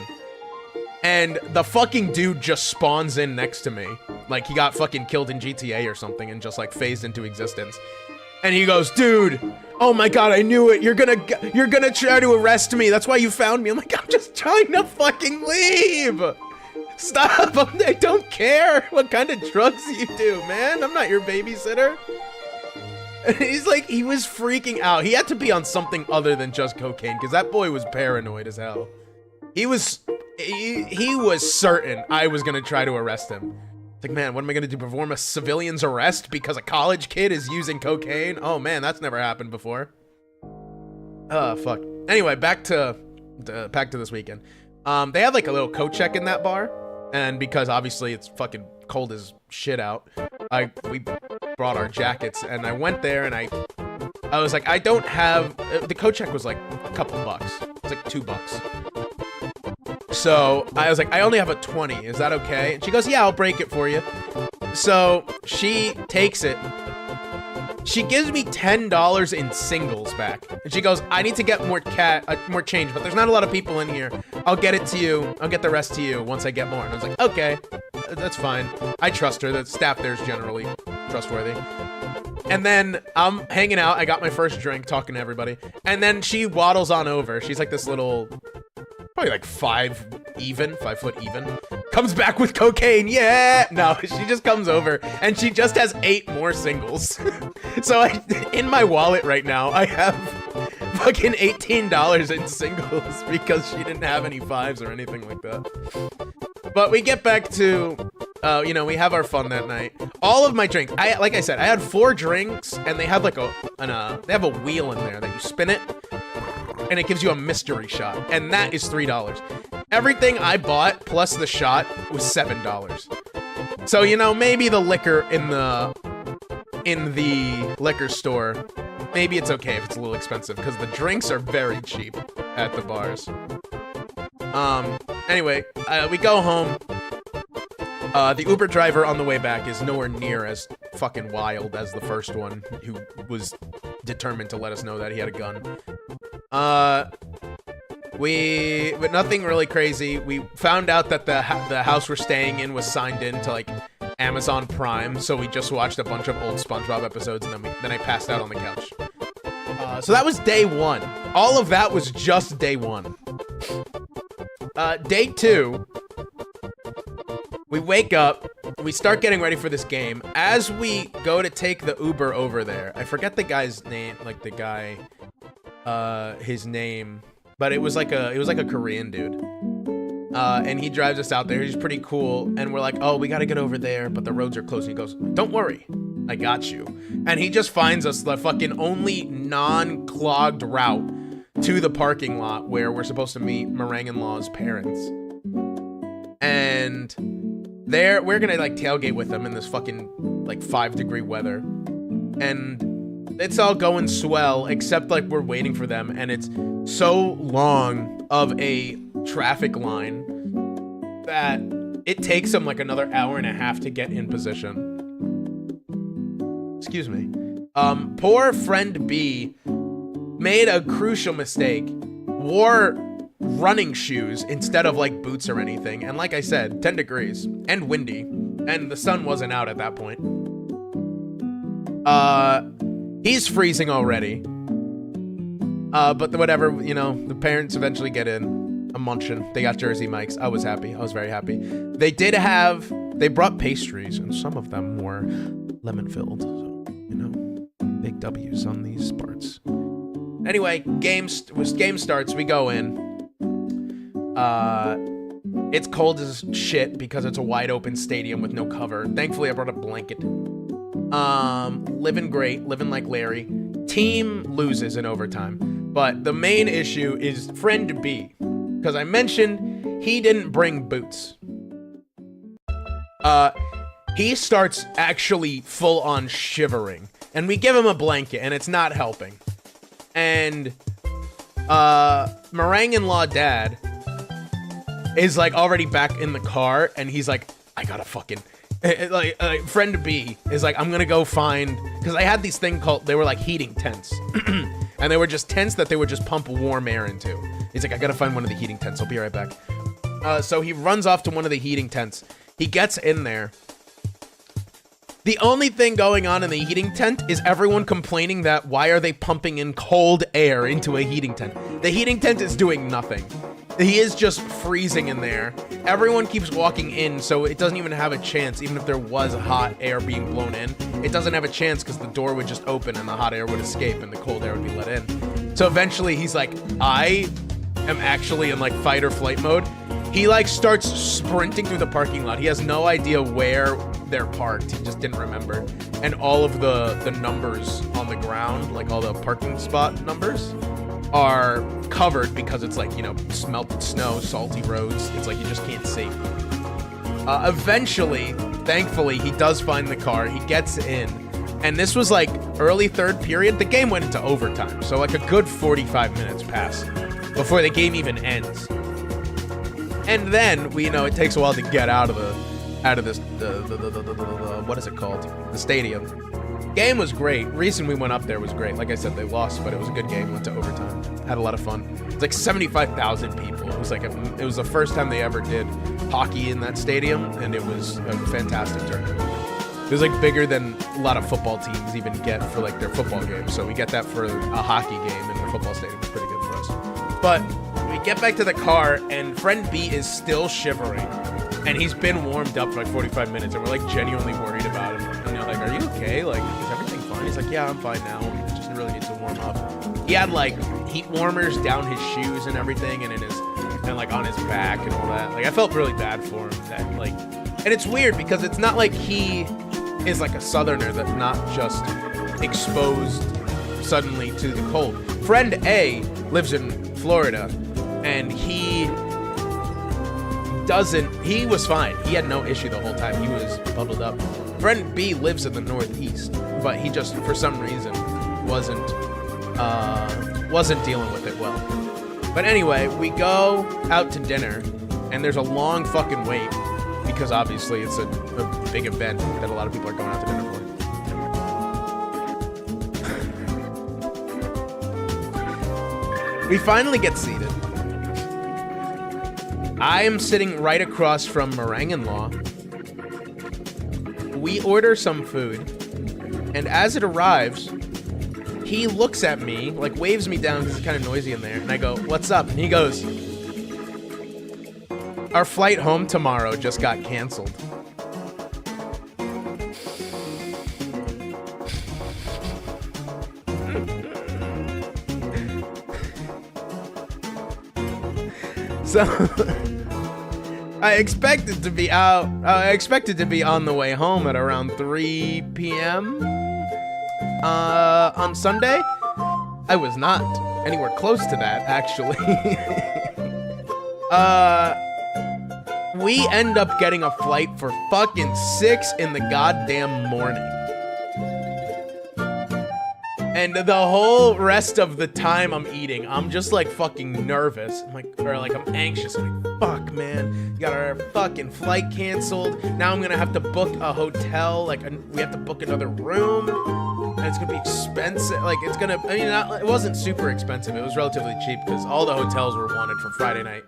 Speaker 1: And the fucking dude just spawns in next to me. Like he got fucking killed in GTA or something and just like phased into existence. And he goes, dude, oh my god, I knew it. You're gonna try to arrest me. That's why you found me. I'm like, I'm just trying to fucking leave. Stop. I don't care what kind of drugs you do, man. I'm not your babysitter. And he's like, he was freaking out. He had to be on something other than just cocaine because that boy was paranoid as hell. He was certain I was gonna try to arrest him. Like, man, what am I gonna do? Perform a civilian's arrest because a college kid is using cocaine? Oh man, that's never happened before. Fuck. Anyway, back to this weekend. They had like a little coat check in that bar, and because obviously it's fucking cold as shit out, we brought our jackets, and I went there, and I was like, I don't have the coat check was like a couple bucks. It was like $2. So I was like, I only have a 20. Is that okay? And she goes, yeah, I'll break it for you. So she takes it. She gives me $10 in singles back. And she goes, I need to get more change, but there's not a lot of people in here. I'll get it to you. I'll get the rest to you once I get more. And I was like, okay, that's fine. I trust her. The staff there is generally trustworthy. And then I'm hanging out. I got my first drink, talking to everybody. And then she waddles on over. She's like this little, probably like 5 foot even. Comes back with cocaine, yeah! No, she just comes over and she just has 8 more singles. So in my wallet right now, I have fucking $18 in singles because she didn't have any 5s or anything like that. But we get back to, we have our fun that night. All of my drinks, like I said, I had 4 drinks and they have like they have a wheel in there that you spin it and it gives you a mystery shot. And that is $3. Everything I bought plus the shot was $7. So, maybe the liquor in the liquor store, maybe it's okay if it's a little expensive because the drinks are very cheap at the bars. Anyway, we go home. The Uber driver on the way back is nowhere near as fucking wild as the first one, who was determined to let us know that he had a gun. But nothing really crazy. We found out that the house we're staying in was signed in to like Amazon Prime, so we just watched a bunch of old SpongeBob episodes, and then I passed out on the couch. So that was day 1. All of that was just day 1. Day 2, we wake up, we start getting ready for this game. As we go to take the Uber over there, I forget the guy's name, like the guy, his name, but it was like a Korean dude. And he drives us out there. He's pretty cool. And we're like, oh, we got to get over there, but the roads are closed. And he goes, don't worry, I got you. And he just finds us the fucking only non-clogged route to the parking lot where we're supposed to meet Meringue-in-Law's parents. And there, we're gonna like tailgate with them in this fucking like 5-degree weather. And it's all going swell, except like we're waiting for them. And it's so long of a traffic line that it takes them like another hour and a half to get in position. Excuse me. Poor friend B made a crucial mistake, wore running shoes instead of like boots or anything, and like I said, 10 degrees and windy, and the sun wasn't out at that point. He's freezing already, but whatever, the parents eventually get in. I'm munching. They got Jersey Mike's. I was happy. I was very happy. They brought pastries, and some of them were lemon filled, so big W's on these parts. Anyway, game starts. We go in. It's cold as shit because it's a wide open stadium with no cover. Thankfully, I brought a blanket. Living great, living like Larry. Team loses in overtime. But the main issue is friend B, because I mentioned he didn't bring boots. He starts actually full on shivering, and we give him a blanket, and it's not helping. And Meringue-in-Law dad is like already back in the car, and he's like, I gotta fucking friend B is like, I'm gonna go find, because I had these thing called, they were like heating tents. And they were just tents that they would just pump warm air into. He's like, I gotta find one of the heating tents, I'll be right back. So he runs off to one of the heating tents. He gets in there. The only thing going on in the heating tent is everyone complaining that why are they pumping in cold air into a heating tent? The heating tent is doing nothing. He is just freezing in there. Everyone keeps walking in, so it doesn't even have a chance. Even if there was hot air being blown in, it doesn't have a chance because the door would just open and the hot air would escape and the cold air would be let in. So eventually he's like, I am actually in like fight or flight mode. He like starts sprinting through the parking lot. He has no idea where they're parked. He just didn't remember. And all of the numbers on the ground, like all the parking spot numbers, are covered because it's like, melted snow, salty roads. It's like you just can't see. Eventually, thankfully, he does find the car. He gets in. And this was like early third period. The game went into overtime. So like a good 45 minutes pass before the game even ends. And then it takes a while to get out of this what is it called? The stadium. Game was great. Reason we went up there was great. Like I said, they lost, but it was a good game. Went to overtime. Had a lot of fun. It's like 75,000 people. It was like it was the first time they ever did hockey in that stadium, and it was a fantastic tournament. It was like bigger than a lot of football teams even get for like their football games. So we get that for a hockey game in their football stadium. It's pretty good for us. But we get back to the car and friend B is still shivering. And he's been warmed up for like 45 minutes and we're like genuinely worried about him. And they're like, are you okay? Like, is everything fine? He's like, yeah, I'm fine now. I just really need to warm up. He had like heat warmers down his shoes and everything and like on his back and all that. Like I felt really bad for him that like, and it's weird because it's not like he is like a southerner that's not just exposed suddenly to the cold. Friend A lives in Florida and he was fine. He had no issue the whole time. He was bundled up. Friend B lives in the Northeast, but he just for some reason wasn't dealing with it well. But anyway, we go out to dinner and there's a long fucking wait because obviously it's a big event that a lot of people are going out to dinner for. We finally get seated. I am sitting right across from Meringue-in-Law. We order some food, and as it arrives, he looks at me, like waves me down because it's kind of noisy in there, and I go, what's up? And he goes, our flight home tomorrow just got canceled. So I expected to be on the way home at around 3 p.m. On Sunday. I was not anywhere close to that, actually. We end up getting a flight for fucking 6 in the goddamn morning. And the whole rest of the time I'm eating, I'm just like fucking nervous. I'm anxious. I'm like, fuck, man. You got our fucking flight canceled. Now I'm gonna have to book a hotel. We have to book another room. And it's gonna be expensive. It wasn't super expensive. It was relatively cheap because all the hotels were wanted for Friday night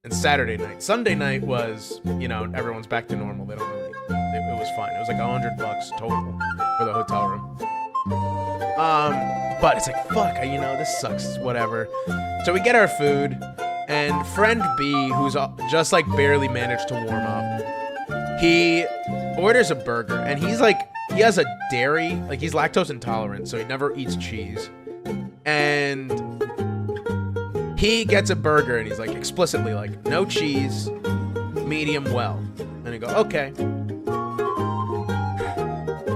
Speaker 1: and Saturday night. Sunday night was, everyone's back to normal. It was fine. It was like $100 total for the hotel room. But it's like, fuck, this sucks, whatever. So we get our food, and friend B, who's just like barely managed to warm up, he orders a burger, and he has a dairy, like he's lactose intolerant, so he never eats cheese. And he gets a burger, and he's like explicitly like, no cheese, medium well. And I go, okay.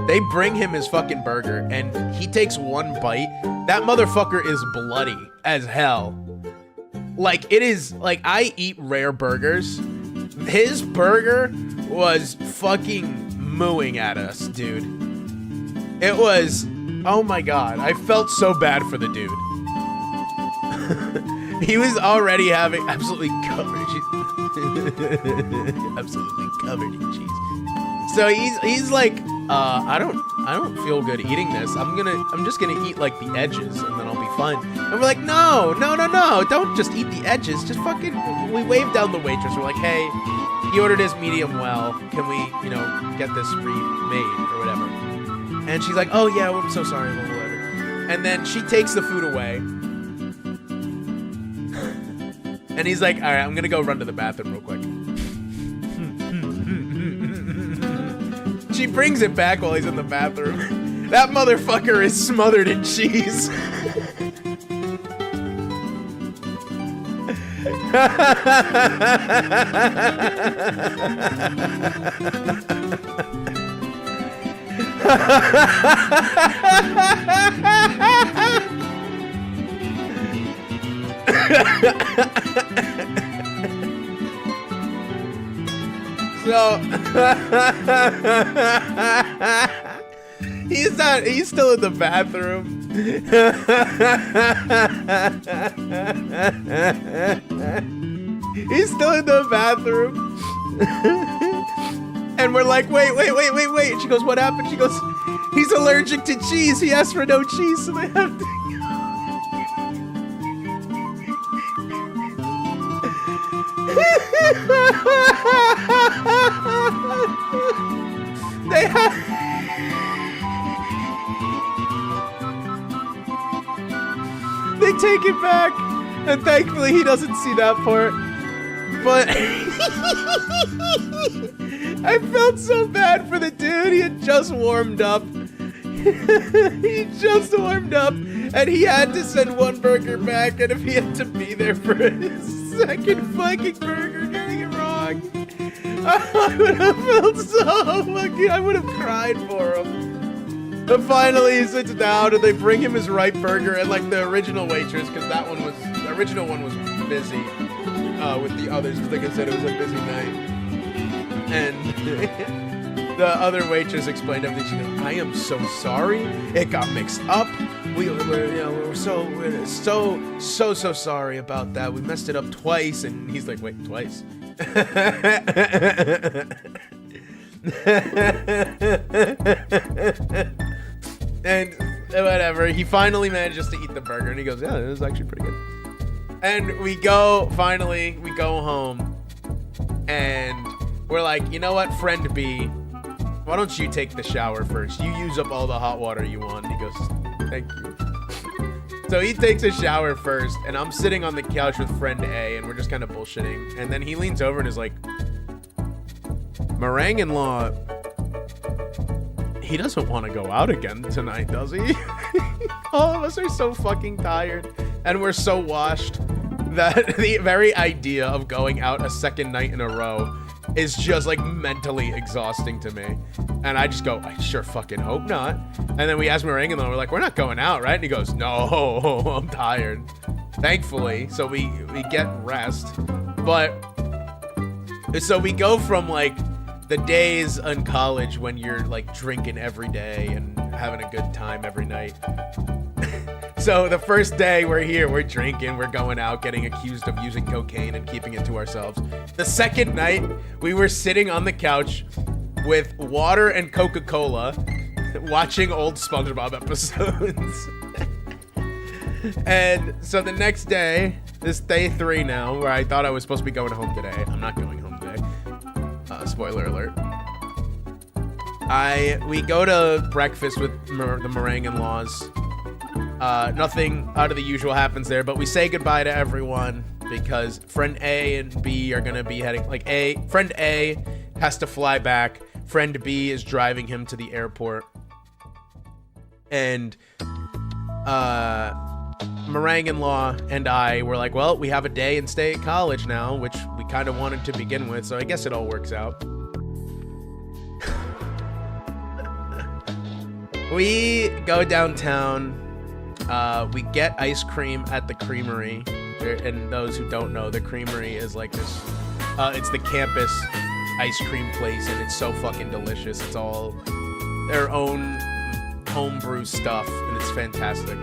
Speaker 1: They bring him his fucking burger, and he takes one bite. That motherfucker is bloody as hell. Like, it is, like, I eat rare burgers. His burger was fucking mooing at us, dude. It was, oh my god, I felt so bad for the dude. He was already having absolutely covered in cheese. So he's like, I don't feel good eating this. I'm just gonna eat like the edges and then I'll be fine. And we're like, no, don't just eat the edges. Just fucking, we waved down the waitress. We're like, hey, he ordered his medium well. Can we, get this remade or whatever? And she's like, oh yeah, I'm so sorry, whatever. And then she takes the food away. And he's like, all right, I'm gonna go run to the bathroom real quick. She brings it back while he's in the bathroom. That motherfucker is smothered in cheese. So he's still in the bathroom. He's still in the bathroom. And we're like, wait. And she goes, what happened? She goes, he's allergic to cheese. He asked for no cheese, so they have to. take it back. And thankfully he doesn't see that part. But I felt so bad for the dude. He had just warmed up. He just warmed up, and he had to send one burger back, and if he had to be there for his second fucking burger getting it wrong, I would have felt so lucky. I would have cried for him. But finally he sits down, and they bring him his right burger, and like the original waitress, because the original one was busy with the others, because like I said, it was a busy night. And the other waitress explained everything. She goes, I am so sorry. It got mixed up. We were so sorry about that. We messed it up twice. And he's like, wait, twice? And whatever. He finally manages to eat the burger. And he goes, yeah, it was actually pretty good. And we go home. And we're like, you know what, friend B, why don't you take the shower first? You use up all the hot water you want. And he goes, thank you. So he takes a shower first, and I'm sitting on the couch with friend A, and we're just kind of bullshitting. And then he leans over and is like, Meringue-in-law, he doesn't want to go out again tonight, does he? All of us are so fucking tired, and we're so washed that the very idea of going out a second night in a row is just like mentally exhausting to me. And I just go, I sure fucking hope not. And then we ask Meringue-in-law, we're like, we're not going out, right? And he goes, no, I'm tired. Thankfully, so we get rest. But so we go from like the days in college when you're like drinking every day and having a good time every night. So the first day we're here, we're drinking, we're going out, getting accused of using cocaine and keeping it to ourselves. The second night, we were sitting on the couch with water and Coca-Cola, watching old SpongeBob episodes. And so the next day, this day 3 now, where I thought I was supposed to be going home today. I'm not going home today. Spoiler alert. We go to breakfast with the Meringue-in-laws. Nothing out of the usual happens there, but we say goodbye to everyone because friend A and B are gonna be heading, like friend A has to fly back. Friend B is driving him to the airport. And Meringue-in-law and I were like, well, we have a day and stay at college now, which we kind of wanted to begin with, so I guess it all works out. We go downtown. We get ice cream at the Creamery. And those who don't know, the Creamery is like this, it's the campus ice cream place, and it's so fucking delicious. It's all their own homebrew stuff, and it's fantastic.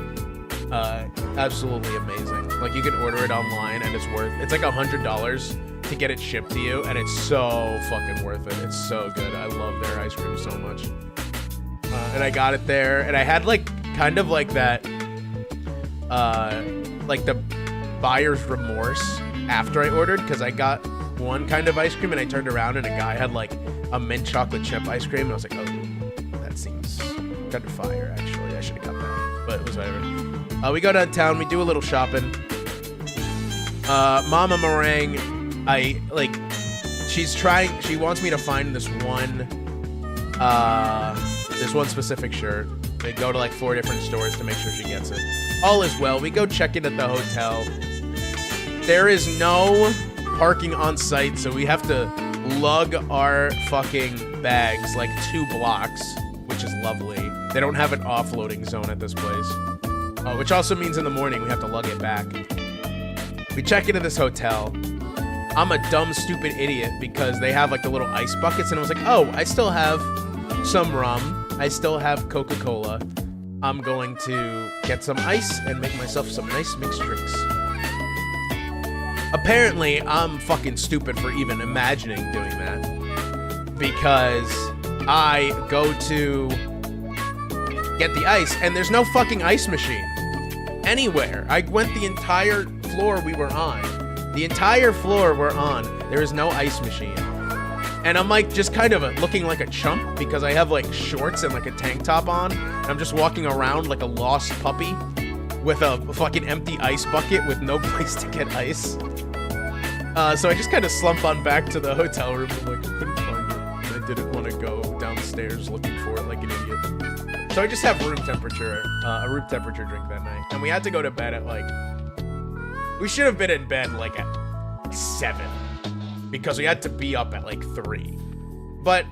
Speaker 1: Absolutely amazing. Like, you can order it online, and it's like $100 to get it shipped to you, and it's so fucking worth it. It's so good. I love their ice cream so much. And I got it there, and I had like kind of like that, like the buyer's remorse after I ordered, because I got one kind of ice cream and I turned around and a guy had like a mint chocolate chip ice cream, and I was like, oh, that seems kind of fire. Actually, I should have got that, but it was whatever. We go downtown, we do a little shopping. Mama Meringue, she wants me to find this one specific shirt. They go to like 4 different stores to make sure she gets it. All is well. We go check in at the hotel. There is no parking on site, so we have to lug our fucking bags like 2 blocks, which is lovely. They don't have an offloading zone at this place, which also means in the morning we have to lug it back. We check into this hotel. I'm a dumb, stupid idiot because they have like the little ice buckets, and I was like, oh, I still have some rum. I still have Coca-Cola. I'm going to get some ice and make myself some nice mixed drinks. Apparently, I'm fucking stupid for even imagining doing that, because I go to get the ice and there's no fucking ice machine anywhere. I went the entire floor we were on. The entire floor we're on, there is no ice machine. And I'm like just kind of looking like a chump because I have like shorts and like a tank top on. I'm just walking around like a lost puppy. with a fucking empty ice bucket with no place to get ice. So I just kind of slump on back to the hotel room. I'm like, I couldn't find it. I didn't want to go downstairs looking for it like an idiot. So I just have a room temperature drink that night. And we had to go to bed at like, we should have been in bed like at 7 because we had to be up at like 3. But,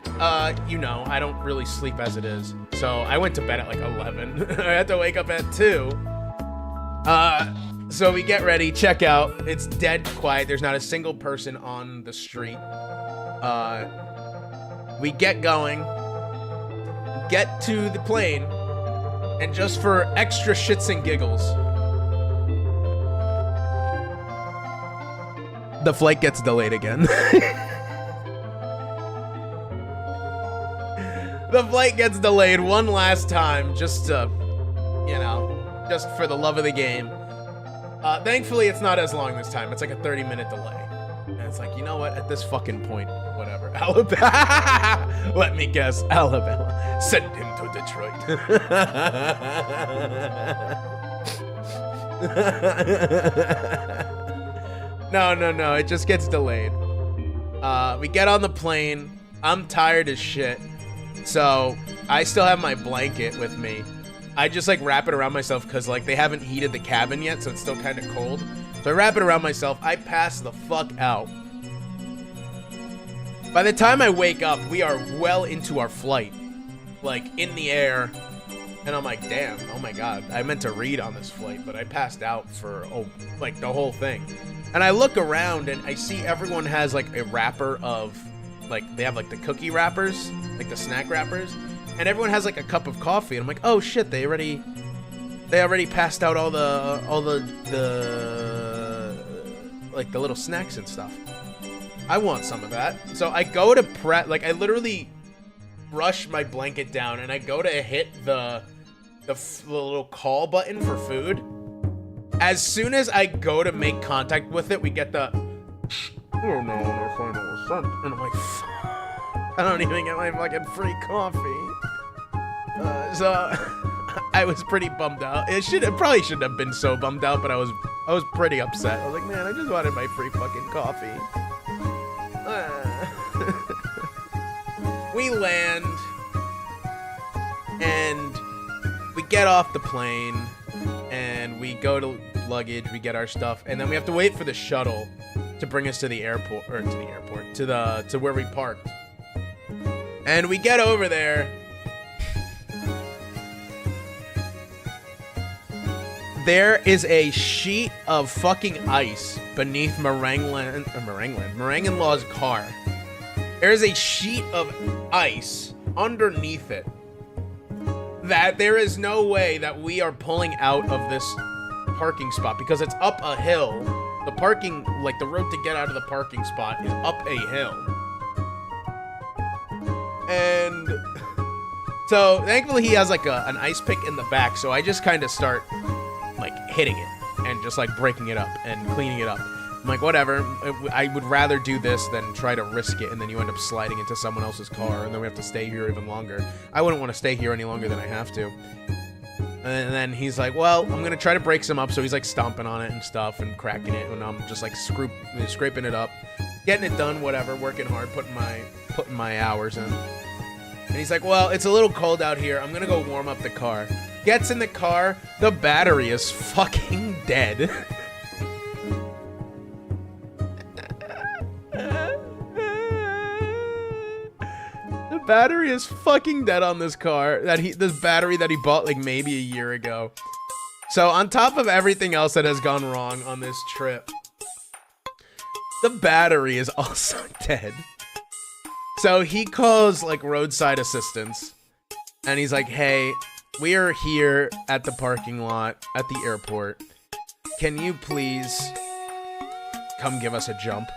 Speaker 1: you know, I don't really sleep as it is. So I went to bed at like 11. I had to wake up at 2. So we get ready, check out. It's dead quiet. There's not a single person on the street. We get going, get to the plane, and just for extra shits and giggles, the flight gets delayed again. The flight gets delayed one last time, just to, you know, just for the love of the game. Thankfully, it's not as long this time. It's like a 30-minute delay. And it's like, you know what? At this fucking point, whatever. Alabama. Let me guess. Alabama. Send him to Detroit. No. It just gets delayed. We get on the plane. I'm tired as shit. So I still have my blanket with me. I just like wrap it around myself because like they haven't heated the cabin yet, so it's still kind of cold. So I wrap it around myself. I pass the fuck out. By the time I wake up, we are well into our flight, like in the air. And I'm like, damn, oh my God. I meant to read on this flight, but I passed out for like the whole thing. And I look around and I see everyone has like a wrapper of, like they have like the cookie wrappers, like the snack wrappers. And everyone has like a cup of coffee, and I'm like, oh shit, they already passed out all the like the little snacks and stuff. I want some of that. So I go to like I literally brush my blanket down and I go to hit the little call button for food. As soon as I go to make contact with it, we get the oh no, our final ascent, and I'm like, I don't even get my fucking free coffee. So I was pretty bummed out. It probably shouldn't have been so bummed out, but I was pretty upset. I was like, man, I just wanted my free fucking coffee. We land and we get off the plane and we go to luggage, we get our stuff, and then we have to wait for the shuttle to bring us to the airport, or to where we parked. And we get over there. There is a sheet of fucking ice beneath Meringue Law's car. There is a sheet of ice underneath it that there is no way that we are pulling out of this parking spot because it's up a hill. The parking, like the road to get out of the parking spot is up a hill. And so thankfully he has like an ice pick in the back. So I just kind of start like hitting it and just like breaking it up and cleaning it up. I'm like, whatever. I would rather do this than try to risk it and then you end up sliding into someone else's car and then we have to stay here even longer. I wouldn't want to stay here any longer than I have to. And then he's like, well, I'm going to try to break some up. So he's like stomping on it and stuff and cracking it. And I'm just like scraping it up, getting it done, whatever, working hard, putting my hours in. And he's like, well, it's a little cold out here. I'm going to go warm up the car. Gets in the car. The battery is fucking dead. The battery is fucking dead on this car. This battery that he bought like maybe a year ago. So on top of everything else that has gone wrong on this trip, the battery is also dead. So he calls like roadside assistance and he's like, hey, we are here at the parking lot at the airport. Can you please come give us a jump?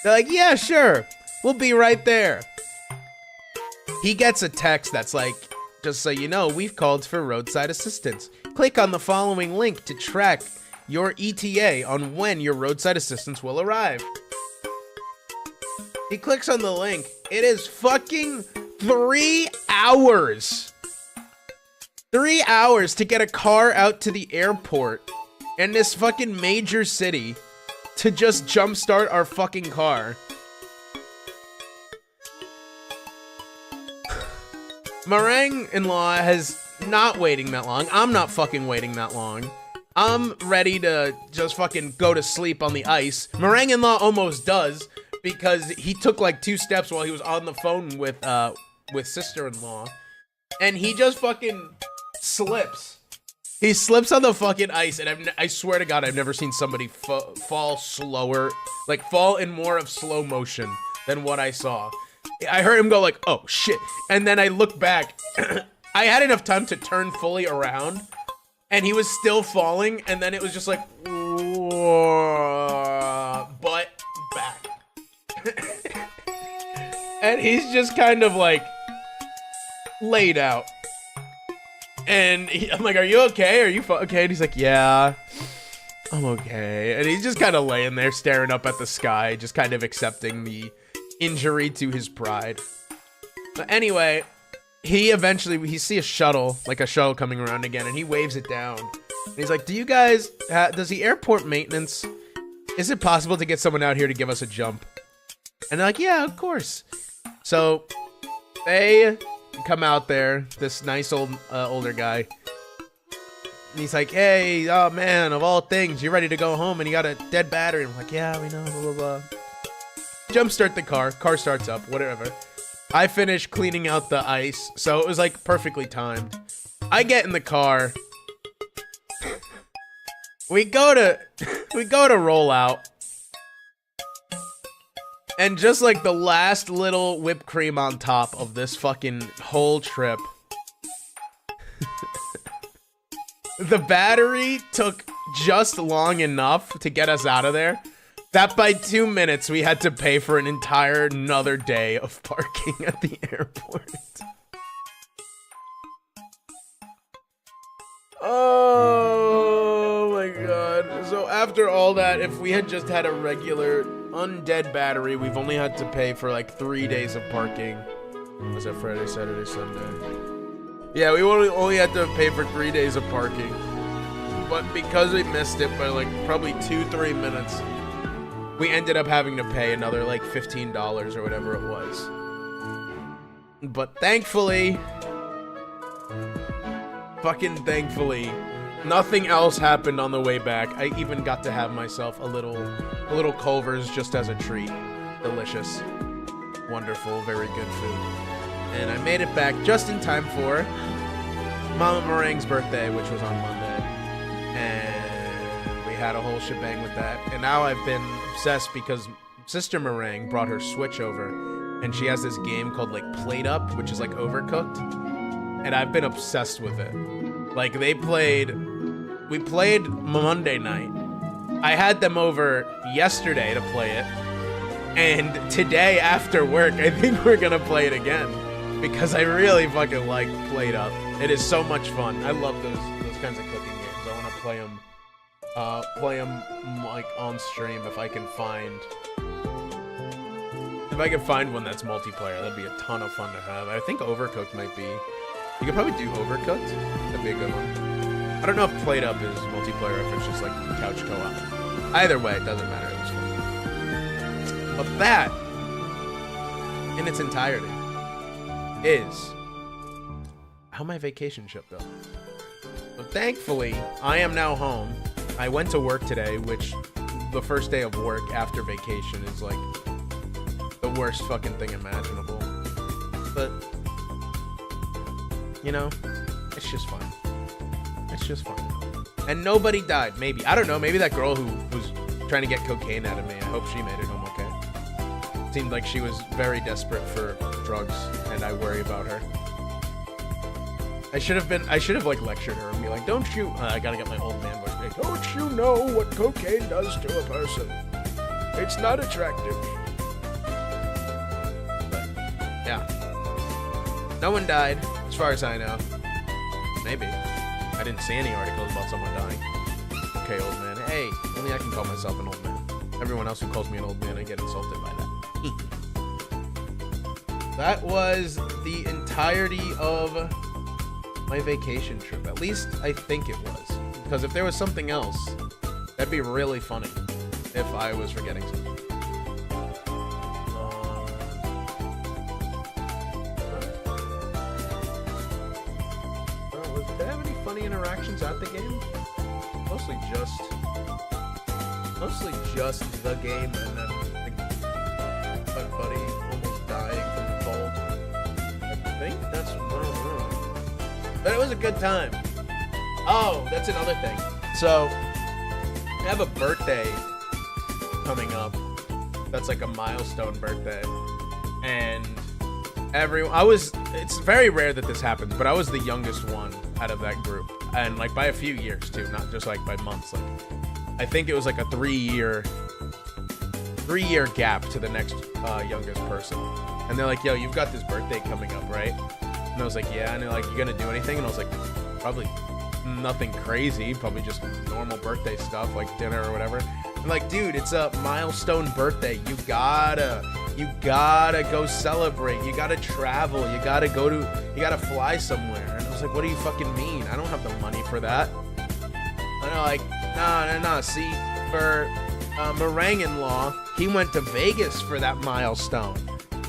Speaker 1: They're like, yeah, sure. We'll be right there. He gets a text that's like, just so you know, we've called for roadside assistance. Click on the following link to track your ETA on when your roadside assistance will arrive. He clicks on the link. It is fucking 3 hours 3 hours to get a car out to the airport in this fucking major city to just jumpstart our fucking car. Meringue-in-law has not waiting that long. I'm not fucking waiting that long. I'm ready to just fucking go to sleep on the ice. Meringue-in-law almost does because he took like 2 steps while he was on the phone with sister-in-law, and he just fucking slips. He slips on the fucking ice, and I swear to God, I've never seen somebody fall slower, like fall in more of slow motion than what I saw. I heard him go like, oh shit, and then I looked back. I had enough time to turn fully around, and he was still falling, and then it was just like, butt back. And he's just kind of like laid out. And I'm like, are you okay? Are you okay? And he's like, yeah, I'm okay. And he's just kind of laying there staring up at the sky, just kind of accepting the injury to his pride. But anyway, he sees a shuttle coming around again, and he waves it down. And he's like, do you guys, does the airport maintenance, is it possible to get someone out here to give us a jump? And they're like, yeah, of course. So they come out there, this nice older guy. And he's like, hey, oh man, of all things, you ready to go home and you got a dead battery? I'm like, yeah, we know, blah, blah, blah. Jumpstart the car starts up, whatever. I finish cleaning out the ice, so it was like perfectly timed. I get in the car. We go to roll out. And just like the last little whipped cream on top of this fucking whole trip, the battery took just long enough to get us out of there that by 2 minutes we had to pay for an entire another day of parking at the airport. Oh my god. So after all that, if we had just had a regular undead battery, we've only had to pay for like 3 days of parking. Was that Friday, Saturday, Sunday? Yeah, we only had to pay for 3 days of parking. But because we missed it by like probably 2-3 minutes, we ended up having to pay another like $15 or whatever it was. But thankfully, fucking thankfully, nothing else happened on the way back. I even got to have myself a little Culver's just as a treat. Delicious. Wonderful, very good food. And I made it back just in time for Mama Meringue's birthday, which was on Monday. And we had a whole shebang with that. And now I've been obsessed because Sister Meringue brought her Switch over, and she has this game called like Plate Up, which is like Overcooked. And I've been obsessed with it. Like we played Monday night. I had them over yesterday to play it. And today after work, I think we're gonna play it again. Because I really fucking like Plate Up. It is so much fun. I love those kinds of cooking games. I wanna play them like on stream if I can find one that's multiplayer. That'd be a ton of fun to have. I think Overcooked might be. You could probably do Overcooked. That'd be a good one. I don't know if Plate Up is multiplayer or if it's just like couch co-op. Either way, it doesn't matter. It was fun. But that, in its entirety, is how my vacation trip though. So thankfully, I am now home. I went to work today, which the first day of work after vacation is like the worst fucking thing imaginable. But you know, it's just fun. It's just fun. And nobody died, maybe. I don't know, maybe that girl who was trying to get cocaine out of me, I hope she made it home okay. Seemed like she was very desperate for drugs, and I worry about her. I should have like lectured her and be like, don't you, I gotta get my old man voice, like, don't you know what cocaine does to a person? It's not attractive. But, yeah. No one died, as far as I know. Maybe. I didn't see any articles about someone dying. Okay, old man. Hey, only I can call myself an old man. Everyone else who calls me an old man, I get insulted by that. That was the entirety of My vacation trip. At least I think it was. Because if there was something else, that'd be really funny if I was forgetting something. Did I have any funny interactions at the game? Mostly just the game, and then my buddy almost dying from the cold. I think that's one of them. But it was a good time. Oh, that's another thing. So, I have a birthday coming up. That's like a milestone birthday. And it's very rare that this happens, but I was the youngest one out of that group. And like by a few years too, not just like by months. Like, I think it was like a 3-year gap to the next youngest person. And they're like, yo, you've got this birthday coming up, right? And I was like, yeah. And they're like, you gonna do anything? And I was like, probably nothing crazy, probably just normal birthday stuff like dinner or whatever. I'm like, dude, it's a milestone birthday. You gotta go celebrate. You gotta travel. You gotta fly somewhere. And I was like, what do you fucking mean? I don't have the money for that. And they're like, no. See, for Meringue-in-Law, he went to Vegas for that milestone.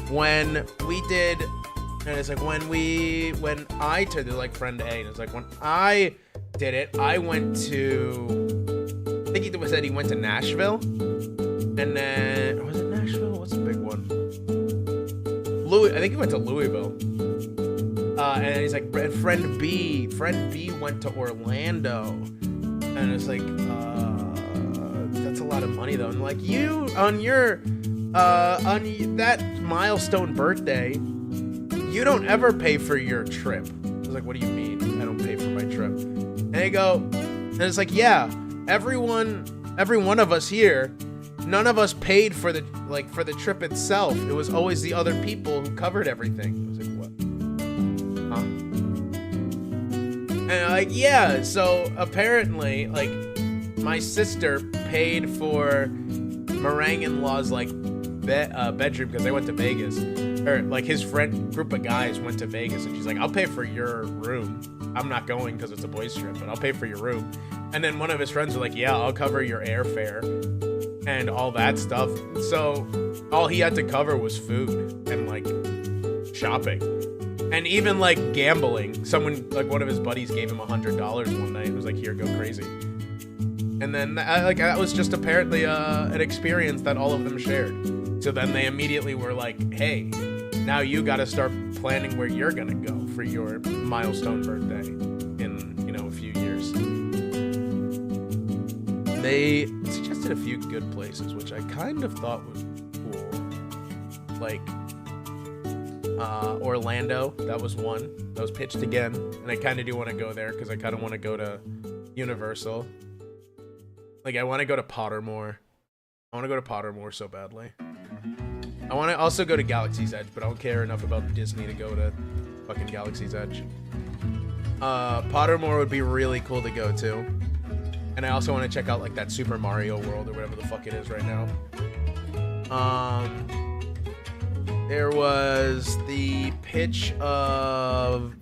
Speaker 1: When we did, and it's like when I took, they're like friend A, and it's like when I did it, I went to, I think he said he went to Nashville, and then, was it Nashville? What's the big one? I think he went to Louisville. And he's like, friend B went to Orlando, and it's like, that's a lot of money though. And like, you on that milestone birthday, you don't ever pay for your trip. I was like, what do you mean I don't pay for my trip? And they go, and it's like, yeah, every one of us here, none of us paid for the trip itself. It was always the other people who covered everything. I was like, what? Huh? And I'm like, yeah, so apparently, like, my sister paid for Meringue-in-Law's like bedroom because they went to Vegas, or like his group of guys went to Vegas, and she's like, I'll pay for your room. I'm not going because it's a boys trip, but I'll pay for your room. And then one of his friends was like, yeah, I'll cover your airfare and all that stuff. So all he had to cover was food and like shopping, and even like gambling. Someone, like one of his buddies, gave him $100 one night and was like, here, go crazy. And then that was just apparently an experience that all of them shared. So then they immediately were like, hey, now you got to start planning where you're going to go for your milestone birthday in, a few years. They suggested a few good places, which I kind of thought was cool. Like Orlando, that was one. That was pitched again. And I kind of do want to go there because I kind of want to go to Universal. Like, I want to go to Pottermore. I want to go to Pottermore so badly. I want to also go to Galaxy's Edge, but I don't care enough about Disney to go to fucking Galaxy's Edge. Pottermore would be really cool to go to. And I also want to check out, like, that Super Mario World or whatever the fuck it is right now. There was the pitch of...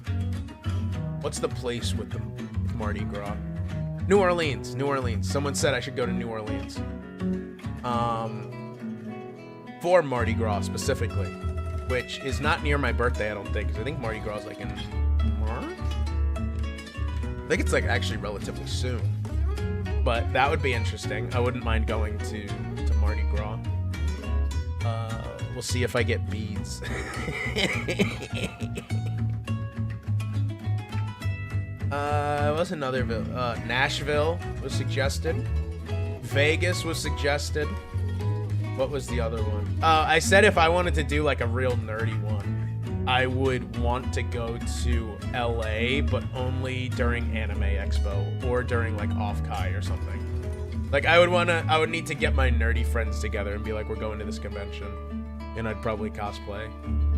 Speaker 1: What's the place with the Mardi Gras? New Orleans. Someone said I should go to New Orleans. For Mardi Gras specifically, which is not near my birthday, I don't think, because I think Mardi Gras is like in March? I think it's like actually relatively soon. But that would be interesting. I wouldn't mind going to Mardi Gras. We'll see if I get beads. What's another Nashville was suggested. Vegas was suggested. What was the other one? I said if I wanted to do like a real nerdy one, I would want to go to LA, but only during Anime Expo or during like Off-Kai or something. Like I would need to get my nerdy friends together and be like, we're going to this convention, and I'd probably cosplay.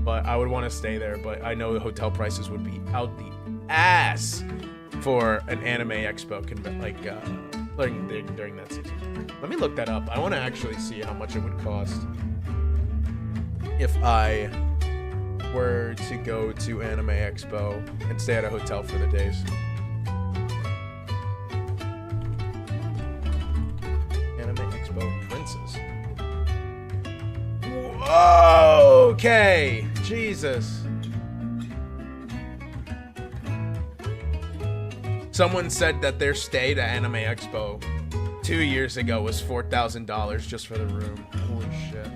Speaker 1: But I would want to stay there, but I know the hotel prices would be out the ass for an Anime Expo during that season. Let me look that up. I want to actually see how much it would cost if I were to go to Anime Expo and stay at a hotel for the days. Anime Expo Princess. Whoa, okay. Jesus. Someone said that their stay to Anime Expo 2 years ago was $4,000 just for the room. Holy shit.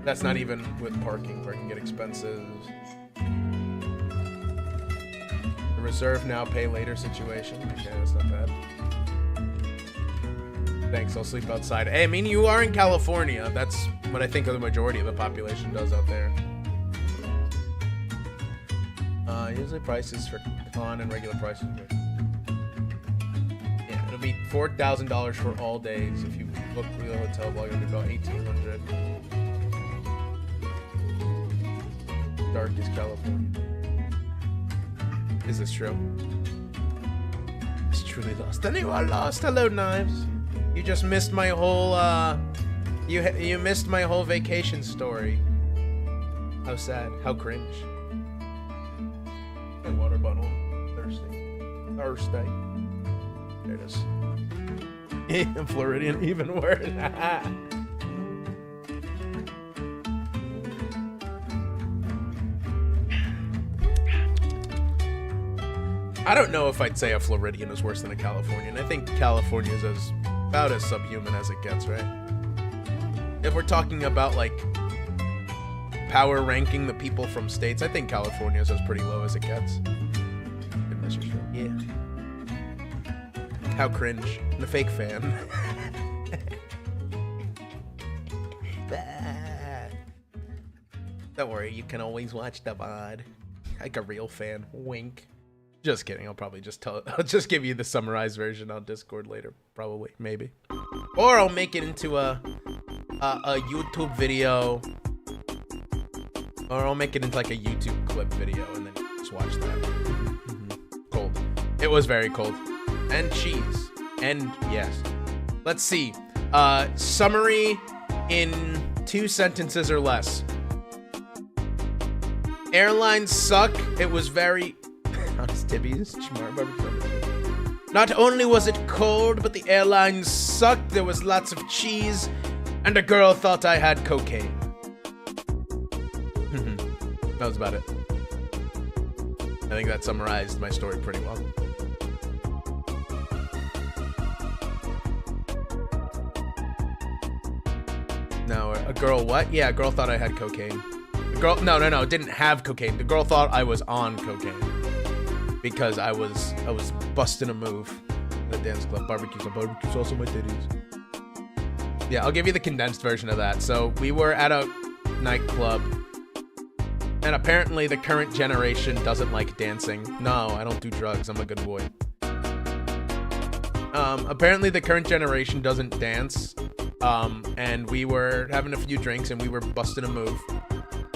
Speaker 1: That's not even with parking. Parking get expensive. The reserve now, pay later situation. Okay, that's not bad. Thanks, I'll sleep outside. Hey, I mean, you are in California. That's what I think the majority of the population does out there. Usually prices for con and regular prices. Yeah, it'll be $4,000 for all days. If you book the hotel blog, it'll be about $1,800. Dark is California. Is this true? It's truly lost. Anyone lost? Hello, Knives. You just missed my whole, you missed my whole vacation story. How sad. How cringe. My water bottle. Thursday. There it is. Floridian, even worse. I don't know if I'd say a Floridian is worse than a Californian. I think California is about as subhuman as it gets, right? If we're talking about, like, power ranking the people from states, I think California is as pretty low as it gets. Yeah. How cringe. The fake fan. Don't worry, you can always watch the VOD. Like a real fan. Wink. Just kidding. I'll probably just I'll just give you the summarized version on Discord later. Probably. Maybe. Or I'll make it into a YouTube video. Or I'll make it into like a YouTube clip video and then just watch that. Cold. It was very cold. And cheese. And yes. Let's see. Summary in 2 sentences or less. Airlines suck. It was very... Not only was it cold, but the airlines sucked. There was lots of cheese. And a girl thought I had cocaine. That was about it. I think that summarized my story pretty well. No, a girl what? Yeah, a girl thought I had cocaine. The girl, no, didn't have cocaine. The girl thought I was on cocaine because I was busting a move at a dance club. Barbecues also my titties. Yeah, I'll give you the condensed version of that. So we were at a nightclub, and apparently the current generation doesn't like dancing. No, I don't do drugs. I'm a good boy. Apparently the current generation doesn't dance. And we were having a few drinks and we were busting a move.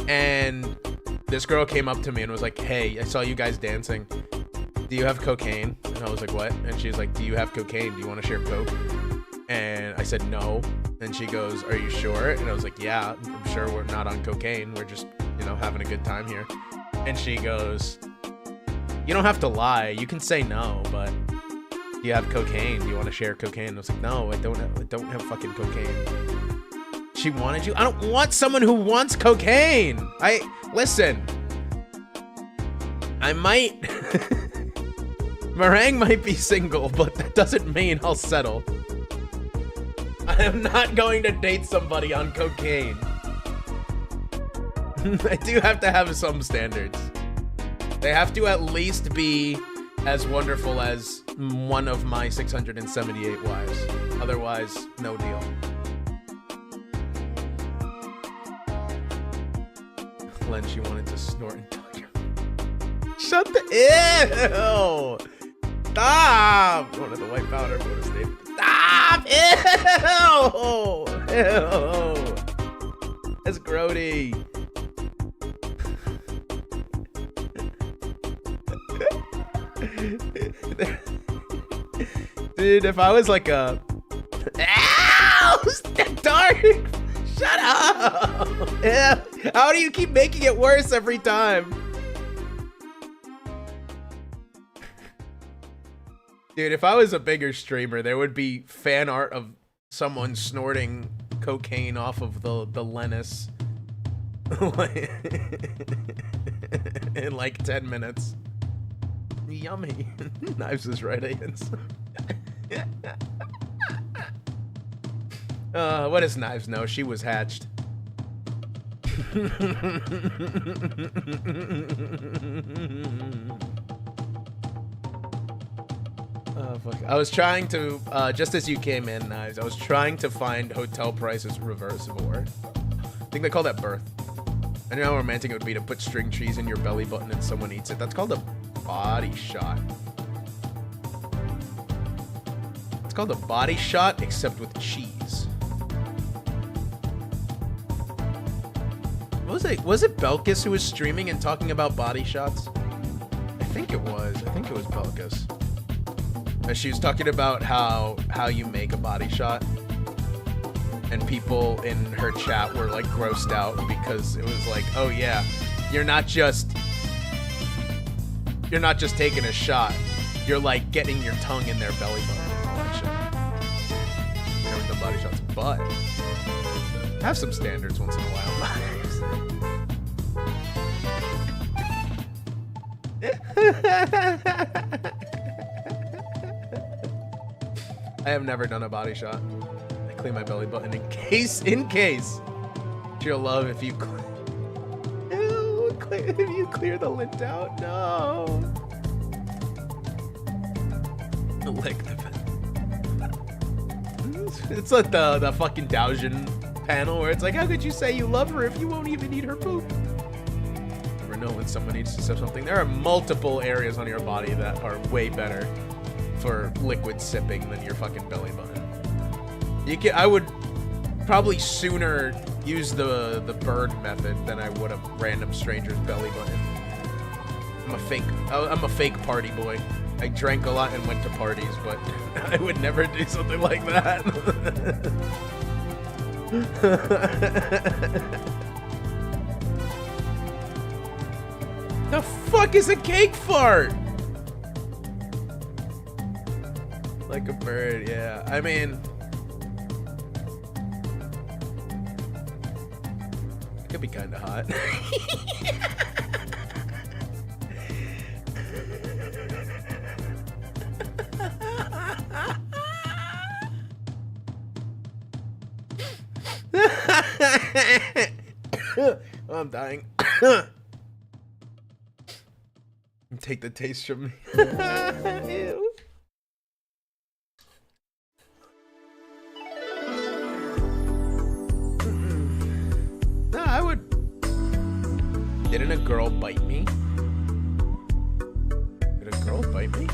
Speaker 1: And this girl came up to me and was like, hey, I saw you guys dancing. Do you have cocaine? And I was like, what? And she was like, do you have cocaine? Do you want to share coke? And I said, no. And she goes, are you sure? And I was like, yeah, I'm sure we're not on cocaine. We're just, you know, having a good time here. And she goes, you don't have to lie. You can say no, but do you have cocaine? Do you want to share cocaine? And I was like, no, I don't have fucking cocaine. She wanted you? I don't want someone who wants cocaine. Listen. I might... Meringue might be single, but that doesn't mean I'll settle. I am not going to date somebody on cocaine. I do have to have some standards. They have to at least be as wonderful as one of my 678 wives. Otherwise, no deal. Len, she wanted to snort and touch her. Shut the... Ew! Stop! One of the white powder. Stop! Ew! Ew! That's grody. Dude, if I was like a... Ow! Dark! Yeah. How do you keep making it worse every time? Dude, if I was a bigger streamer, there would be fan art of someone snorting cocaine off of the Lennis in like 10 minutes. Yummy. Knives is right, Ains. What does Knives know? She was hatched. Oh, fuck. I was trying to, just as you came in, Knives, I was trying to find hotel prices reversible. I think they call that birth. I know how romantic it would be to put string cheese in your belly button and someone eats it. That's called a body shot. It's called a body shot, except with cheese. Was it Belkis who was streaming and talking about body shots? I think it was Belkis. She was talking about how you make a body shot, and people in her chat were like grossed out because it was like, oh yeah, you're not just taking a shot, you're like getting your tongue in their belly button and all that shit. Never done body shots, but have some standards once in a while. I have never done a body shot. I clean my belly button in case. She'll love if you clear the lint out. No. Lick the It's like the fucking Daojin panel where it's like, how could you say you love her if you won't even eat her poop? Never know when someone needs to sip something. There are multiple areas on your body that are way better for liquid sipping than your fucking belly button. I would probably sooner use the bird method than I would a random stranger's belly button. I'm a fake party boy. I drank a lot and went to parties, but I would never do something like that. The fuck is a cake fart? Like a bird, yeah. I mean, it could be kind of hot. Oh, I'm dying. Take the taste from me. Ew. No, I would. Didn't a girl bite me? Did a girl bite me?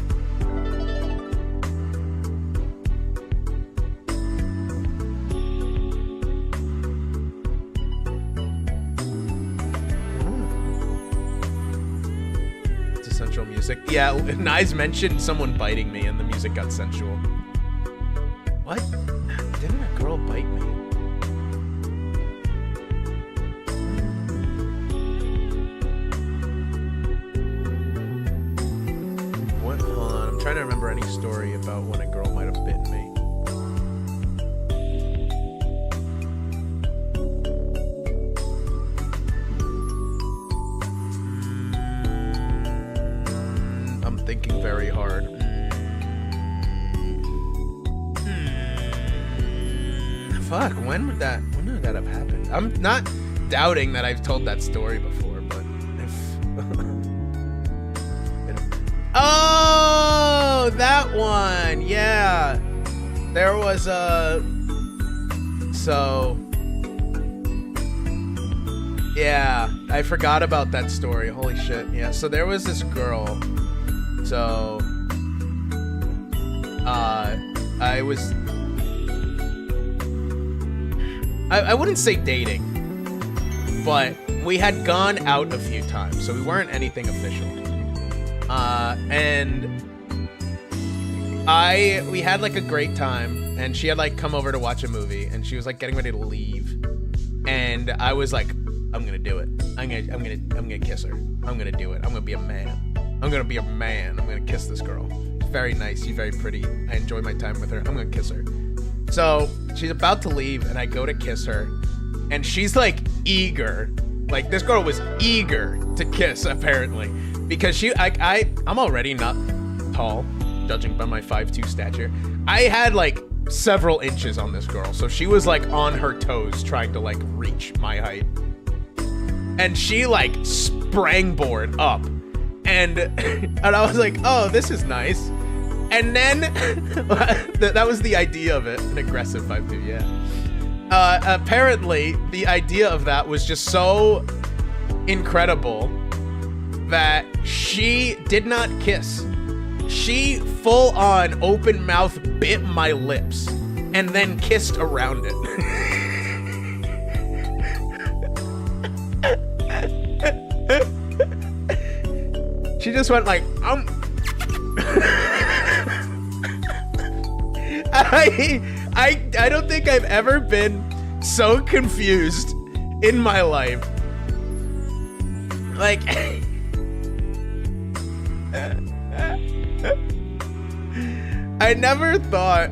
Speaker 1: Sensual music. Yeah, Nyes mentioned someone biting me and the music got sensual. What? Didn't a girl bite me? What? Hold on. I'm trying to remember any story about when a girl might have bitten me. Thinking very hard. Fuck, when would that have happened? I'm not doubting that I've told that story before, but if oh, that one. Yeah. There was yeah, I forgot about that story. Holy shit. Yeah, so there was this girl. So, I wouldn't say dating, but we had gone out a few times, so we weren't anything official. And we had like a great time, and she had like come over to watch a movie, and she was like getting ready to leave. And I was like, I'm gonna do it. I'm gonna kiss her. I'm gonna do it. I'm gonna be a man. I'm gonna be a man. I'm gonna kiss this girl. She's very nice. She's very pretty. I enjoy my time with her. I'm gonna kiss her. So she's about to leave, and I go to kiss her, and she's like eager. Like, this girl was eager to kiss, apparently, because I'm already not tall, judging by my 5'2" stature. I had like several inches on this girl, so she was like on her toes trying to like reach my height, and she like sprangboard up, and I was like, oh, this is nice. And then that was the idea of it. An aggressive 5'2", yeah. Apparently the idea of that was just so incredible that she did not kiss. She full on open mouth bit my lips and then kissed around it. She just went like, I don't think I've ever been so confused in my life. Like, I never thought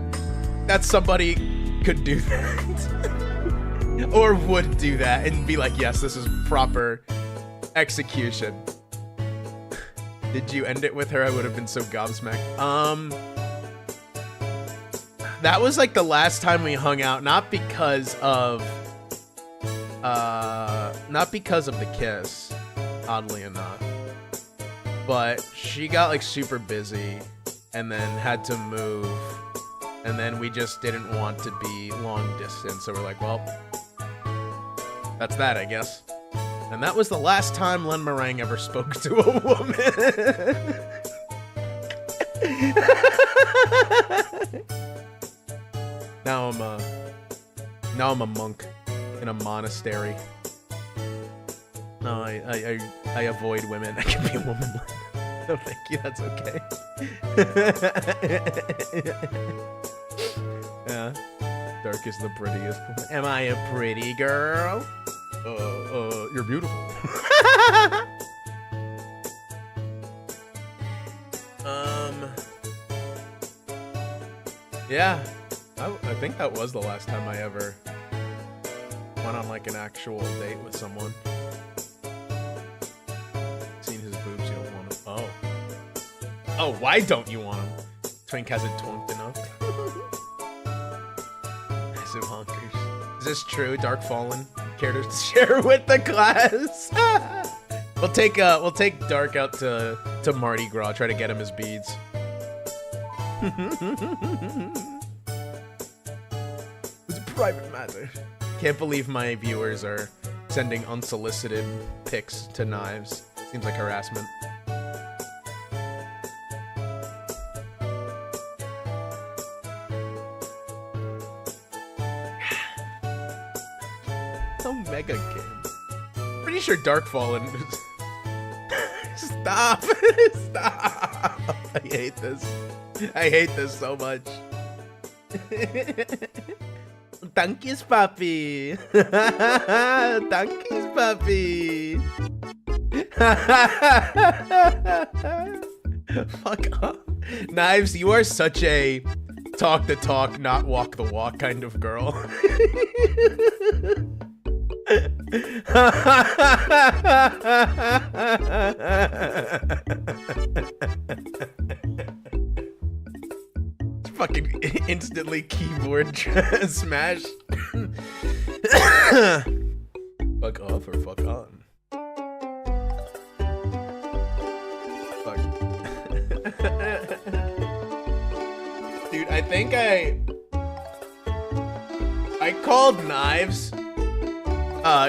Speaker 1: that somebody could do that or would do that and be like, yes, this is proper execution. Did you end it with her? I would have been so gobsmacked. That was like the last time we hung out, not because of the kiss, oddly enough, but she got like super busy and then had to move, and then we just didn't want to be long distance, so we're like, well, that's that, I guess. And that was the last time Len Meringue ever spoke to a woman. Now I'm a monk in a monastery. No, I avoid women. I can be a woman. No, thank you. That's okay. Yeah. Dark is the prettiest. Am I a pretty girl? You're beautiful. Yeah. I think that was the last time I ever went on like an actual date with someone. Seen his boobs, you don't want them. Oh, why don't you want them? Twink hasn't twinked enough. Massive honkers. Is this true, Dark Fallen? Care to share with the class? We'll take Dark out to Mardi Gras. Try to get him his beads. It's a private matter. Can't believe my viewers are sending unsolicited pics to Knives. Seems like harassment. Omega King. Pretty sure Dark Fallen. Stop! Stop! I hate this. I hate this so much. Donkeys, puppy. Donkeys, puppy. Fuck off. Knives, you are such a talk the talk, not walk the walk kind of girl. Fucking instantly keyboard smash. Fuck off or fuck on. Fuck. Dude, I think I called Knives.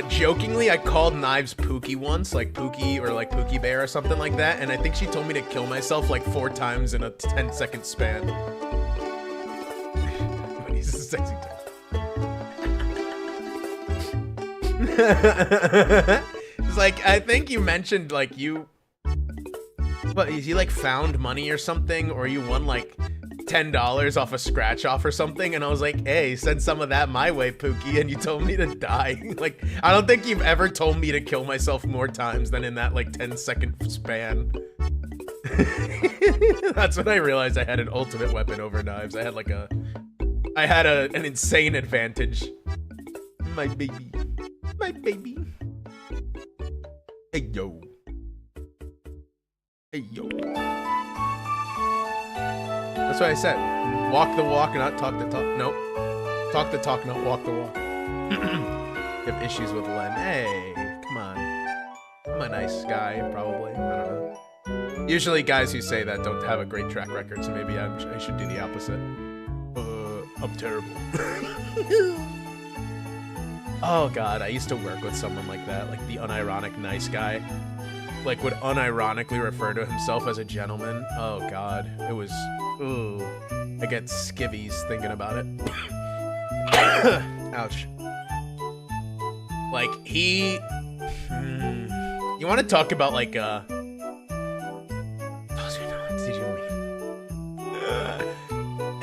Speaker 1: Jokingly, I called Knives Pookie once, like Pookie or like Pookie Bear or something like that, and I think she told me to kill myself like 4 times in a 10-second span. But he's a sexy type. It's like, I think you mentioned like you like found money or something, or you won like $10 off a scratch off or something, and I was like, hey, send some of that my way, Pookie, and you told me to die. Like, I don't think you've ever told me to kill myself more times than in that, like, 10-second span. That's when I realized I had an ultimate weapon over knives. I had an insane advantage. My baby. My baby. Hey, yo. Hey, yo. That's what I said. Walk the walk, not talk the talk. Nope. Talk the talk, not walk the walk. You have issues with Len. Hey, come on. I'm a nice guy, probably. I don't know. Usually guys who say that don't have a great track record, so maybe I should do the opposite. I'm terrible. Oh god, I used to work with someone like that, like the unironic nice guy. Like, would unironically refer to himself as a gentleman. Oh god, it was, ooh. I get skivvies thinking about it. Ouch. Like, he... You want to talk about, like, those are not, did you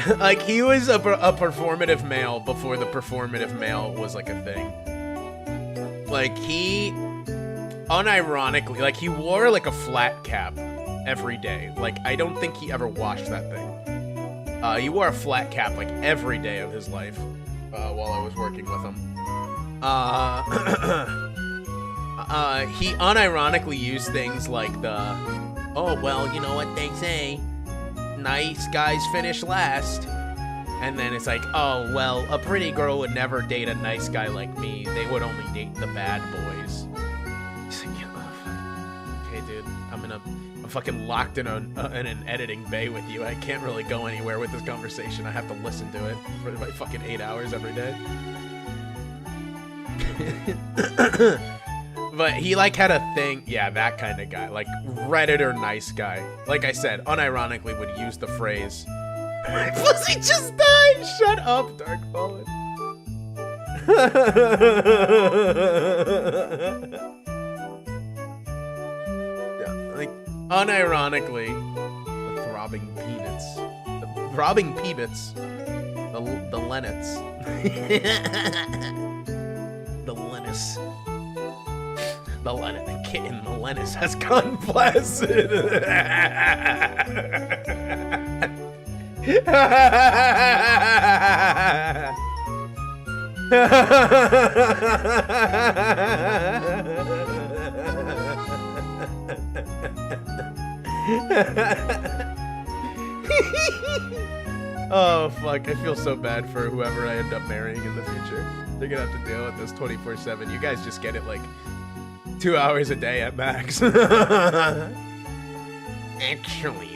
Speaker 1: mean? Like, he was a performative male before the performative male was, like, a thing. Like, he... Unironically, like, he wore, like, a flat cap every day. Like, I don't think he ever washed that thing. He wore a flat cap, like, every day of his life while I was working with him. He unironically used things like the, oh, well, you know what they say, nice guys finish last. And then it's like, oh, well, a pretty girl would never date a nice guy like me. They would only date the bad boys. Okay, dude, I'm fucking locked in an editing bay with you. I can't really go anywhere with this conversation. I have to listen to it for like fucking 8 hours every day. But he like had a thing, yeah, that kind of guy, like Redditor nice guy. Like I said, unironically would use the phrase, "My pussy just died." Shut up, Dark Fallen. Like, unironically, the throbbing peanuts. The throbbing peebits. The Lennets. The Lennis. The Lennis, the kitten, the Lennis has gone placid. Oh fuck, I feel so bad for whoever I end up marrying in the future. They're gonna have to deal with this 24/7. You guys just get it like 2 hours a day at max. Actually,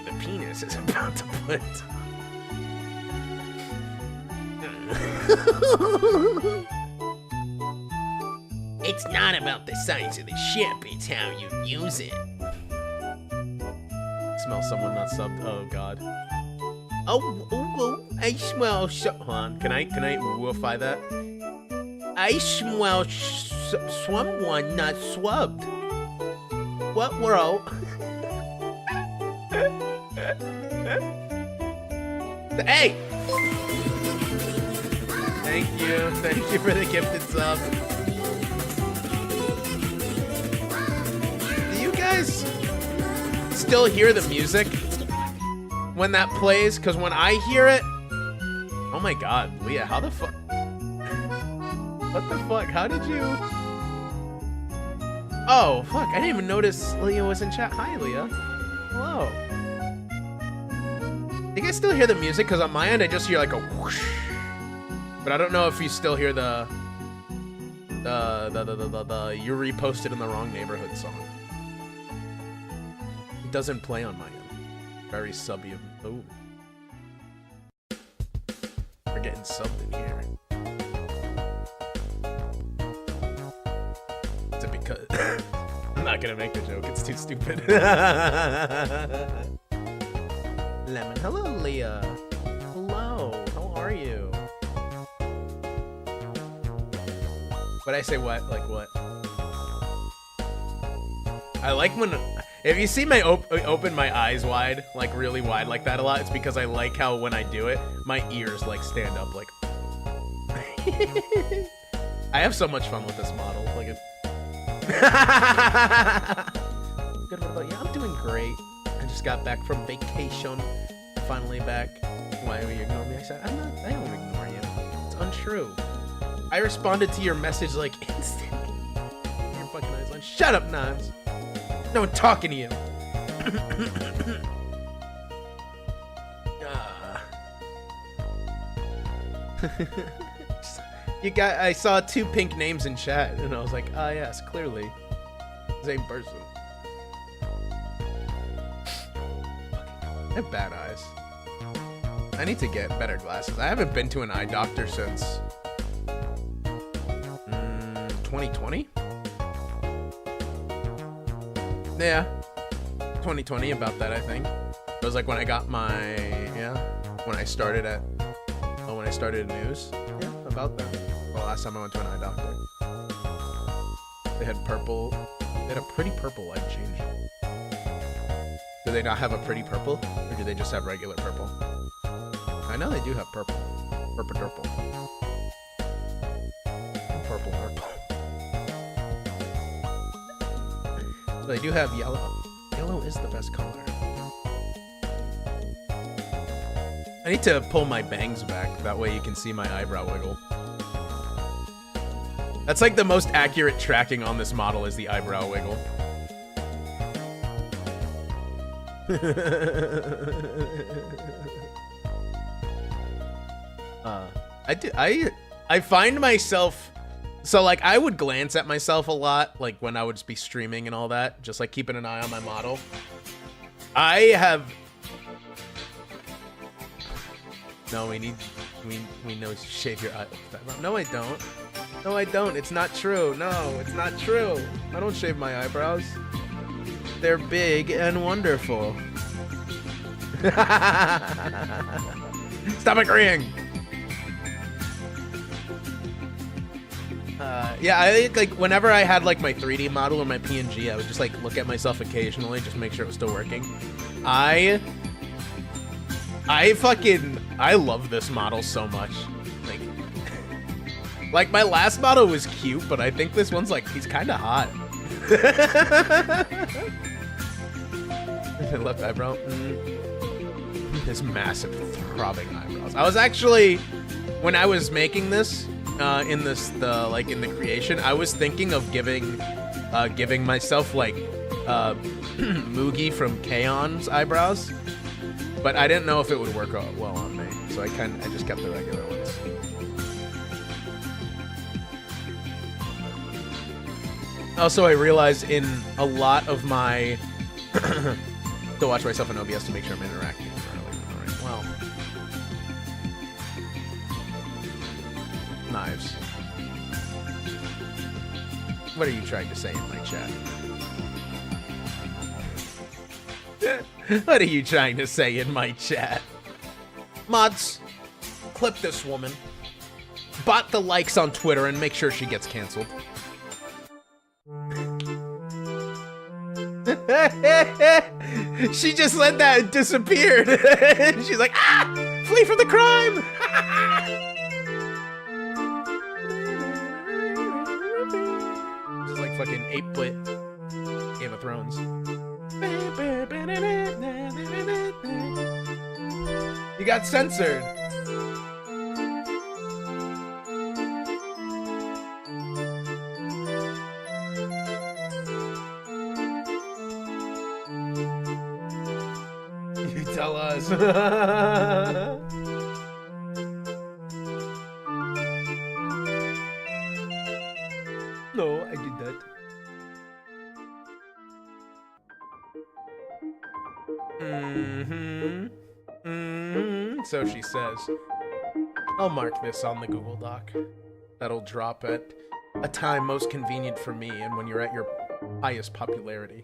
Speaker 1: the penis is about to put... It's not about the size of the ship, it's how you use it. Smell someone not subbed. Oh god. Oh, I smell hold on, can I woofy that? I smell someone not swabbed. What world? Hey! Thank you for the gifted sub. Do you guys still hear the music when that plays? Because when I hear it, oh my god, Leah, how the fuck? What the fuck? How did you? Oh fuck! I didn't even notice Leah was in chat. Hi, Leah. Hello. You guys still hear the music? Because on my end, I just hear like a whoosh. But I don't know if you still hear the you reposted in the wrong neighborhood song. It doesn't play on my end. Very subby of oh. We're getting subbed in here. Is it because I'm not gonna make the joke, it's too stupid. Lemon. Hello, Leah. Hello. How are you? What'd I say? What? Like what? I like when If you see me open my eyes wide, like really wide like that a lot, it's because I like how when I do it, my ears like stand up like. I have so much fun with this model. Like it. Good. What about you? I'm doing great. I just got back from vacation. Finally back. Why will you ignore me? I said, I don't ignore you. It's untrue. I responded to your message like instantly. Your fucking eyes on. Shut up, Nons. No one talking to you. I saw 2 pink names in chat, and I was like, ah, yes, clearly. Same person. I have bad eyes. I need to get better glasses. I haven't been to an eye doctor since 2020? Yeah, 2020, about that, I think. It was like when I got my, when I started at news. Yeah, about that. The last time I went to an eye doctor. They had purple, they had a pretty purple light change. Do they not have a pretty purple? Or do they just have regular purple? I know they do have purple. Purple. Purple. They do have yellow. Yellow is the best color. I need to pull my bangs back. That way you can see my eyebrow wiggle. That's like the most accurate tracking on this model is the eyebrow wiggle. I find myself, so like I would glance at myself a lot, like when I would just be streaming and all that, just like keeping an eye on my model. No, we know shave your eye. No, I don't. No, I don't. It's not true. No, it's not true. I don't shave my eyebrows. They're big and wonderful. Stop agreeing. Yeah, I think like whenever I had like my 3D model or my PNG, I would just like look at myself occasionally, just make sure it was still working. I love this model so much. Like my last model was cute, but I think this one's like, he's kind of hot. Left eyebrow. His massive throbbing eyebrows. I was actually, when I was making this, in the creation, I was thinking of giving myself like Moogie from K-on's eyebrows, but I didn't know if it would work out well on me, so I just kept the regular ones. Also, I realized in a lot of my to watch myself in OBS to make sure I'm interacting. Alright, well. Knives. What are you trying to say in my chat? What are you trying to say in my chat? Mods, clip this woman. Bot the likes on Twitter and make sure she gets canceled. She just let that and disappeared. She's like, ah! Flee from the crime! This is like fucking 8-bit Game of Thrones. You got censored. You tell us. No, I did that. So she says. I'll mark this on the Google Doc. That'll drop at a time most convenient for me and when you're at your highest popularity.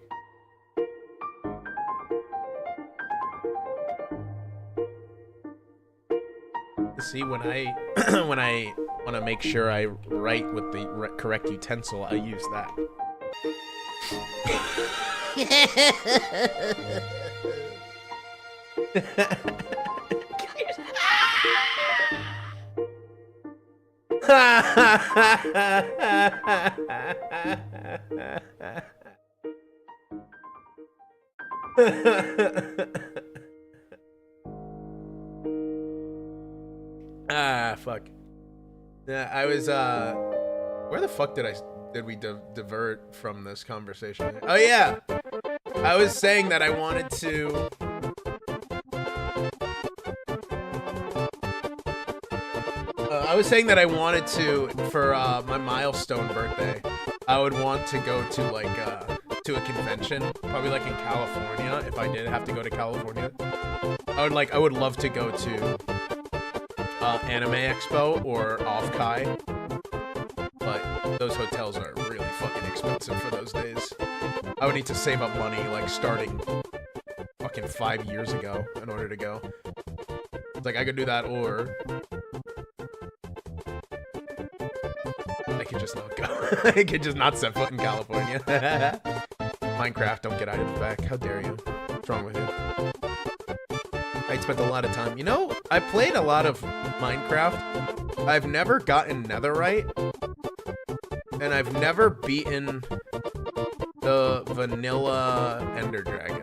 Speaker 1: See, when I want to make sure I write with the correct utensil, I use that. Ah, fuck. Yeah, I was, where the fuck did we divert from this conversation? Oh, yeah. I was saying that I wanted to... for my milestone birthday, I would want to go to, like, to a convention, probably, like, in California, if I did have to go to California. I would love to go to Anime Expo or Off-Kai, but those hotels are really fucking expensive for those days. I would need to save up money, like, starting fucking 5 years ago in order to go. It's like, I could do that, or I could just not go. I could just not set foot in California. Minecraft, don't get items back. How dare you? What's wrong with you? I spent a lot of time. You know, I played a lot of Minecraft. I've never gotten netherite. And I've never beaten the vanilla ender dragon.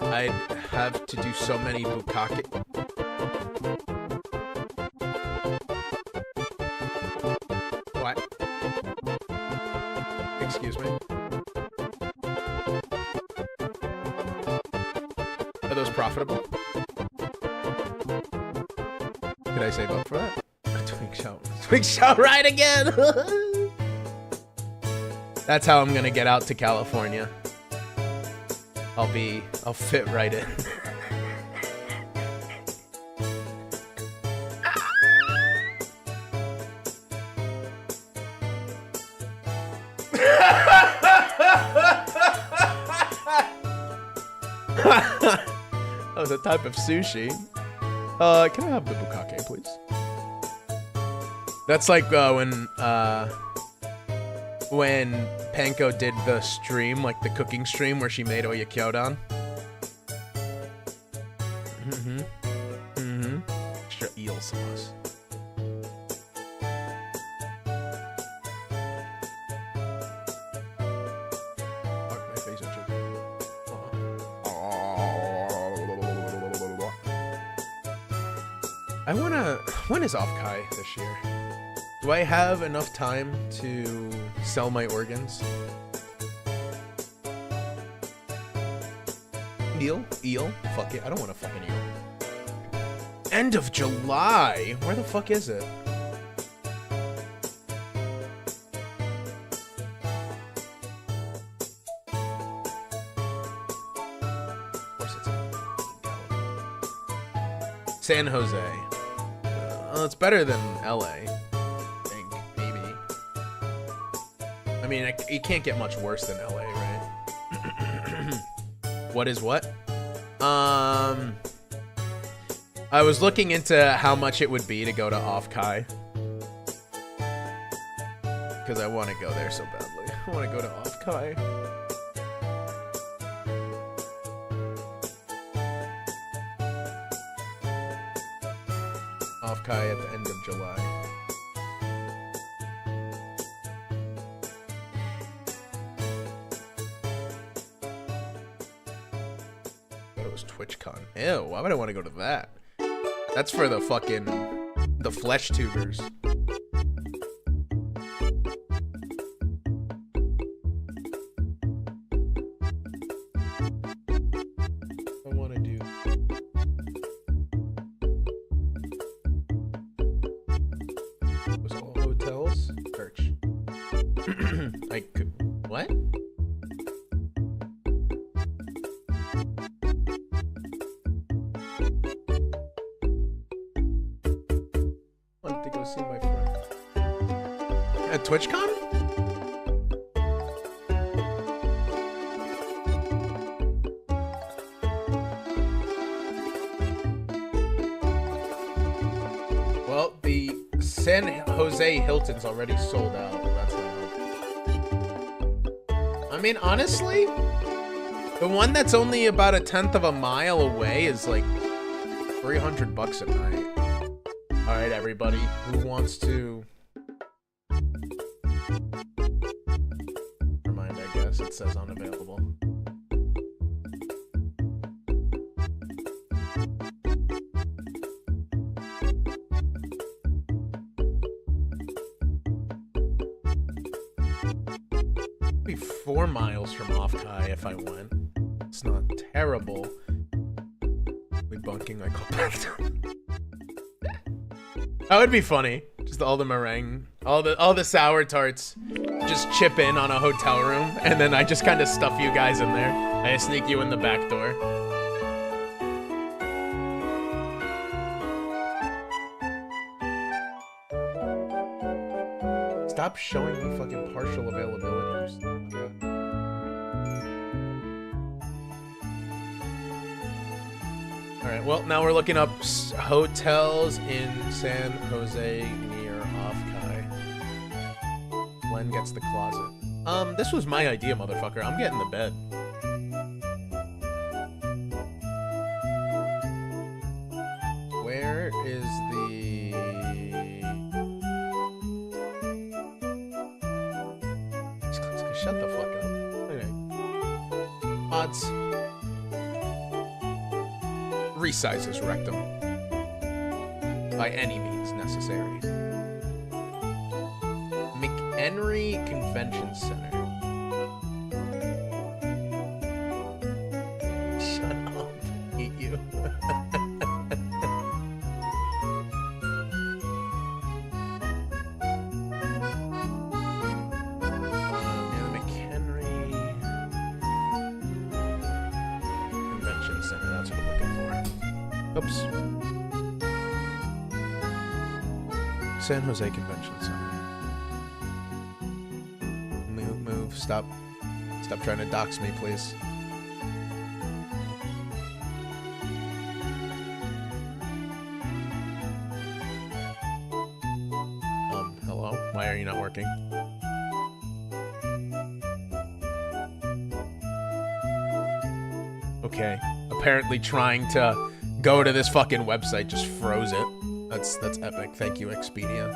Speaker 1: I'd have to do so many bukkake. What? Excuse me? Are those profitable? Could I save up for that? Twig shout right again! That's how I'm gonna get out to California. I'll fit right in. Oh, the type of sushi. Can I have the bukkake, please? That's like when Panko did the stream, like the cooking stream where she made oyakyodon. Extra eel sauce. Fuck, my face itches. I wanna... When is Off-Kai this year? Do I have enough time to sell my organs? Eel? Eel? Fuck it. I don't want a fucking eel. End of July? Where the fuck is it? Of course it's in California. San Jose. Well, it's better than LA. I think, maybe. I mean, it can't get much worse than LA, right? What is what? I was looking into how much it would be to go to Off-Kai. Because I want to go there so badly. I want to go to Off-Kai. Off-Kai at the end of July. Thought it was TwitchCon. Ew, why would I want to go to that? That's for the fucking... the flesh tubers. I want to do... Was all hotels? Church. I could... What? Wanted to go see my friend. At TwitchCon? Well, the San Jose Hilton's already sold out. That's not helpful. I mean, honestly, the one that's only about a 1/10 of a mile away is like $300 a night. All right, everybody, who wants to? Never mind, I guess it says unavailable. Be 4 miles from Off-Kai if I went. It's not terrible. We bunking like that would be funny. Just all the meringue, all the sour tarts, just chip in on a hotel room, and then I just kind of stuff you guys in there. I sneak you in the back door. Stop showing me fucking partial availability. Alright, well, now we're looking up hotels in San Jose near Off-Kai. Glenn gets the closet. This was my idea, motherfucker. I'm getting the bed. Where is the... Shut the fuck up. Okay. Odds. Resize his rectum. By any means necessary. McHenry Convention Center. Shut up. I hate you. Oops. San Jose Convention Center. Move. Stop trying to dox me, please. Hello? Why are you not working? Okay. Apparently trying to go to this fucking website just froze it. That's epic. Thank you, Expedia.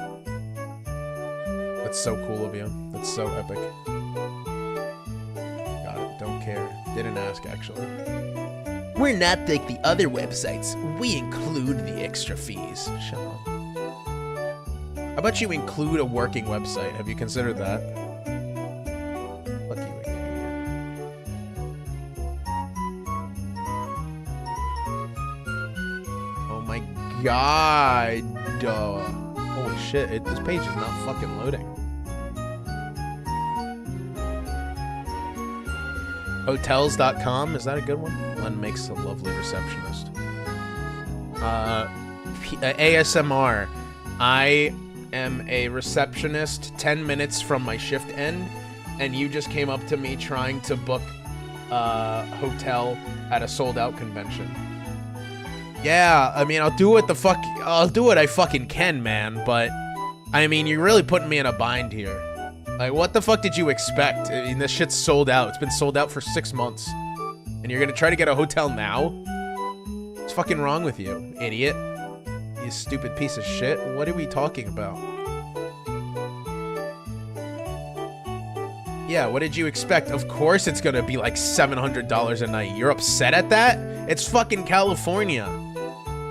Speaker 1: That's so cool of you. That's so epic. Got it. Don't care. Didn't ask, actually. We're not like the other websites. We include the extra fees. Shut up. How about you include a working website? Have you considered that? Fuck you, God. Holy shit, this page is not fucking loading. Hotels.com, is that a good one? Len makes a lovely receptionist. ASMR. I am a receptionist 10 minutes from my shift end, and you just came up to me trying to book a hotel at a sold-out convention. Yeah, I mean, I'll do what I fucking can, man, but, I mean, you're really putting me in a bind here. Like, what the fuck did you expect? I mean, this shit's sold out. It's been sold out for 6 months. And you're gonna try to get a hotel now? What's fucking wrong with you, idiot? You stupid piece of shit. What are we talking about? Yeah, what did you expect? Of course it's gonna be like $700 a night. You're upset at that? It's fucking California.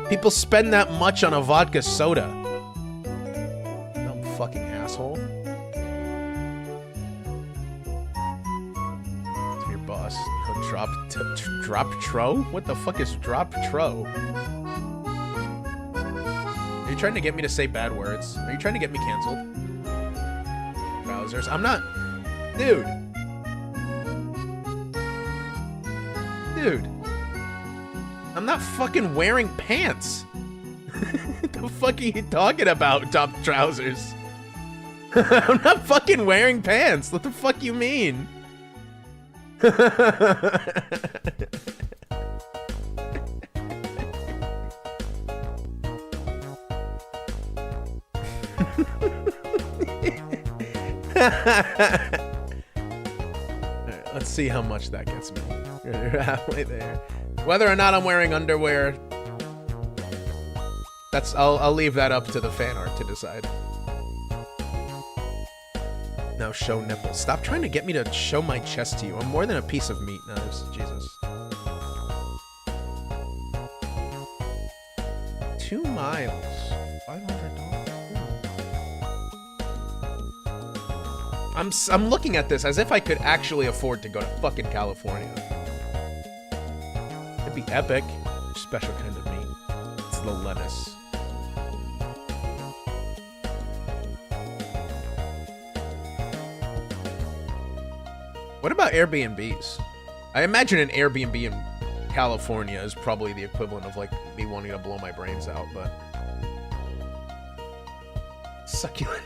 Speaker 1: People spend that much on a vodka soda. Dumb fucking asshole. To your boss. Drop tro? What the fuck is drop tro? Are you trying to get me to say bad words? Are you trying to get me canceled? Browsers. I'm not... Dude. I'm not fucking wearing pants. What the fuck are you talking about, top trousers? I'm not fucking wearing pants. What the fuck you mean? Let's see how much that gets me. You're halfway there. Whether or not I'm wearing underwear, I'll leave that up to the fan art to decide. Now show nipples. Stop trying to get me to show my chest to you. I'm more than a piece of meat, Knives. Jesus. 2 miles. $500. I'm looking at this as if I could actually afford to go to fucking California. It'd be epic. Special kind of meat. It's the lettuce. What about Airbnbs? I imagine an Airbnb in California is probably the equivalent of like me wanting to blow my brains out, but succulent.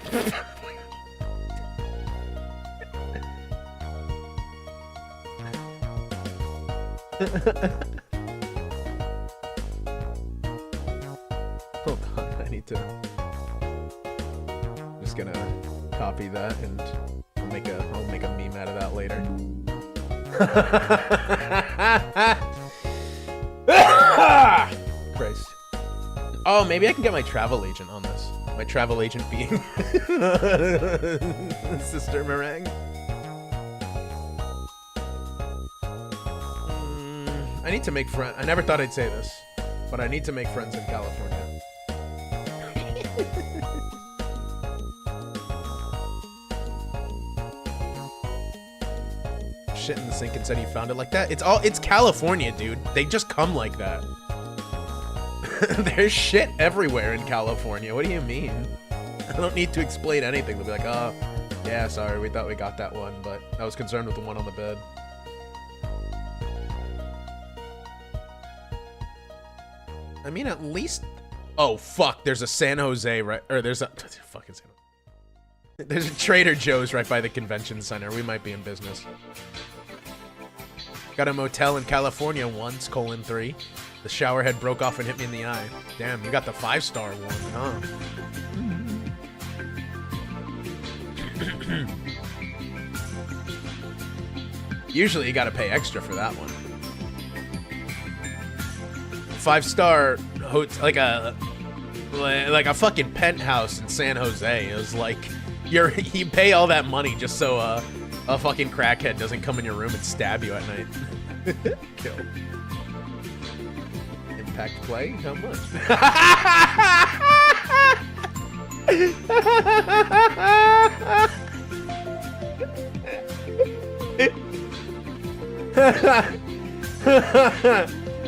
Speaker 1: Hold on, I need to. I'm just gonna copy that and I'll make a meme out of that later. Christ. Oh, maybe I can get my travel agent on this. My travel agent being Sister Meringue. I need to make friends. I never thought I'd say this, but I need to make friends in California. Shit in the sink and said he found it like that. It's California, dude. They just come like that. There's shit everywhere in California. What do you mean? I don't need to explain anything. They'll be like, oh, yeah, sorry, we thought we got that one, but I was concerned with the one on the bed. I mean, at least... Oh, fuck, there's a San Jose, right? Or there's a... Fucking San Jose. There's a Trader Joe's right by the convention center. We might be in business. Got a motel in California once, :3. The shower head broke off and hit me in the eye. Damn, you got the 5-star one, huh? Usually you gotta pay extra for that one. 5-star hotel, like a fucking penthouse in San Jose. It was like you pay all that money just so a fucking crackhead doesn't come in your room and stab you at night. Kill. Impact play? How much?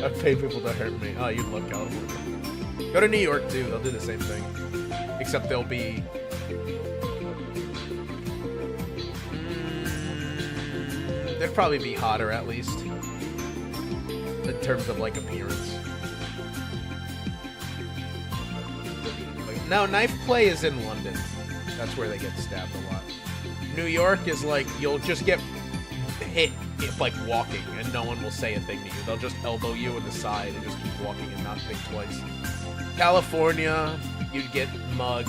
Speaker 1: I pay people to hurt me. Oh, you love California. Go to New York too. They'll do the same thing, except they'll be. They'd probably be hotter at least, in terms of like appearance. No, knife play is in London. That's where they get stabbed a lot. New York is like you'll just get hit like walking and no one will say a thing to you. They'll just elbow you in the side and just keep walking and not think twice. California, you'd get mugged,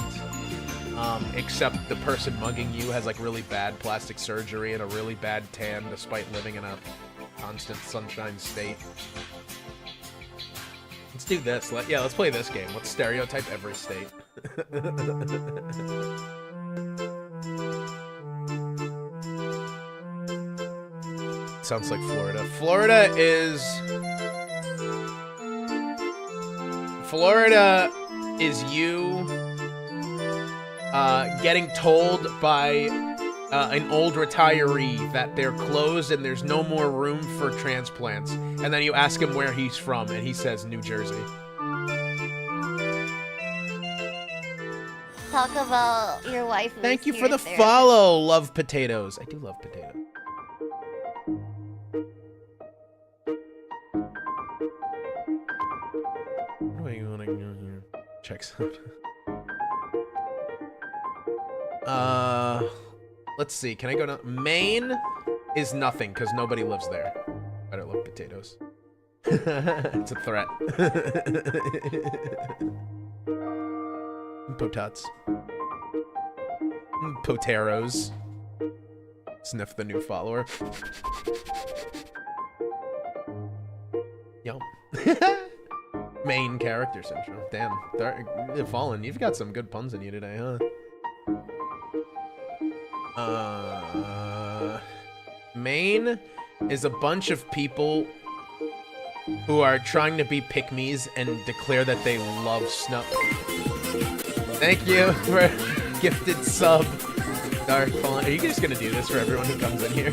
Speaker 1: except the person mugging you has like really bad plastic surgery and a really bad tan despite living in a constant sunshine state. Let's do this. Let's play this game. Let's stereotype every state. Sounds like Florida. Florida is you getting told by an old retiree that they're closed and there's no more room for transplants. And then you ask him where he's from and he says New Jersey.
Speaker 2: Talk about your wife.
Speaker 1: Thank you for the follow, Love Potatoes. I do love potatoes. What do you want to do here? Check out. Let's see. Can I go down? Maine is nothing because nobody lives there. I don't love potatoes. It's a threat. Potats. Poteros. Sniff the new follower. Yo. Main character syndrome. Damn. Fallen, you've got some good puns in you today, huh? Main is a bunch of people who are trying to be pick-me's and declare that they love snuff. Thank you for gifted sub, Dark Fallen. Are you just gonna do this for everyone who comes in here?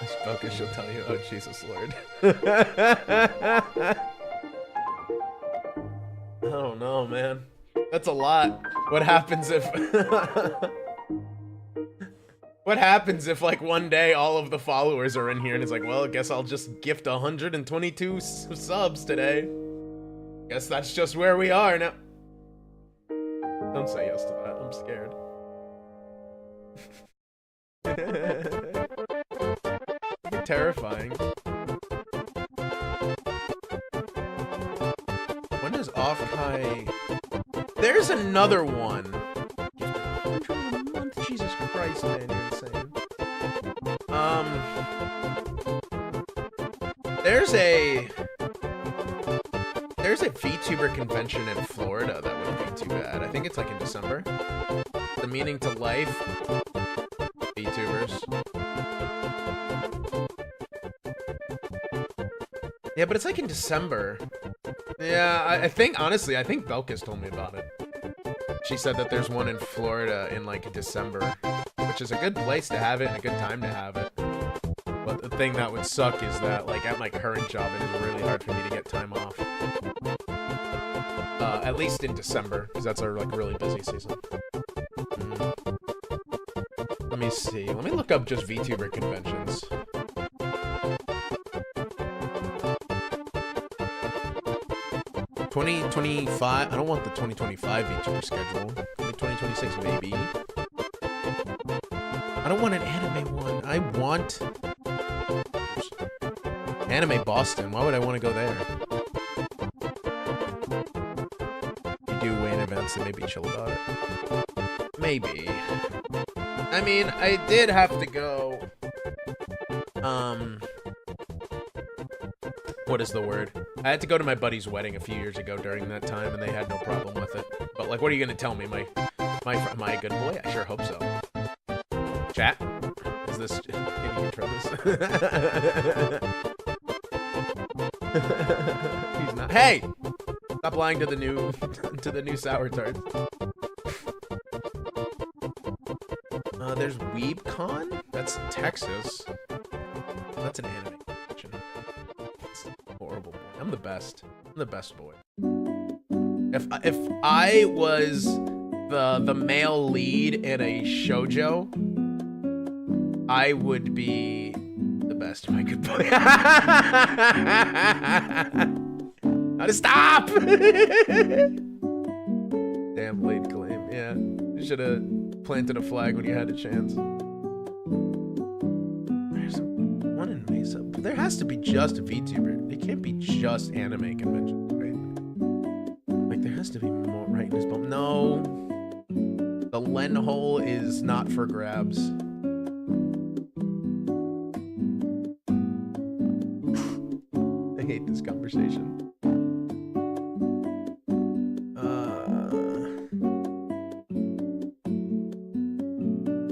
Speaker 1: This focus, she'll tell you, oh Jesus Lord. I don't know, man. That's a lot. What happens if... What happens if, like, one day all of the followers are in here and it's like, well, I guess I'll just gift 122 subs today. Guess that's just where we are now. Don't say yes to that. I'm scared. Terrifying. When does Off-Kai... There's another one. Jesus Christ, man, you're insane. There's a VTuber convention in Florida that wouldn't be too bad. I think it's like in December. The Meaning to Life VTubers. Yeah, but it's like in December. Yeah, I think, honestly, I think Belkis told me about it. She said that there's one in Florida in like December, which is a good place to have it and a good time to have it. But the thing that would suck is that, like, at my current job, it is really hard for me to get time off. At least in December, because that's our, like, really busy season. Let me see. Let me look up just VTuber conventions. $2025. I don't want the 2025 VTuber schedule. 2026 maybe. I don't want an anime one. I want Anime Boston. Why would I want to go there? You do Wayne events and maybe chill about it. Maybe. I mean, I did have to go. What is the word? I had to go to my buddy's wedding a few years ago during that time, and they had no problem with it. But, like, what are you gonna tell me? Am I a good boy? I sure hope so. Chat? Is this... Can you control this? He's not... Hey! Stop lying to the new... to the new sour tarts. There's WeebCon? That's Texas. That's an anime convention. Horrible boy. I'm the best. I'm the best boy. If I was the male lead in a shoujo, I would be the best. My good boy. How to stop? Damn lead claim. Yeah, you should have planted a flag when you had a chance. One in Mesa. There has to be just a VTuber. It can't be just anime conventions, right? Like, there has to be more right in his bum. No. The Len hole is not for grabs. I hate this conversation.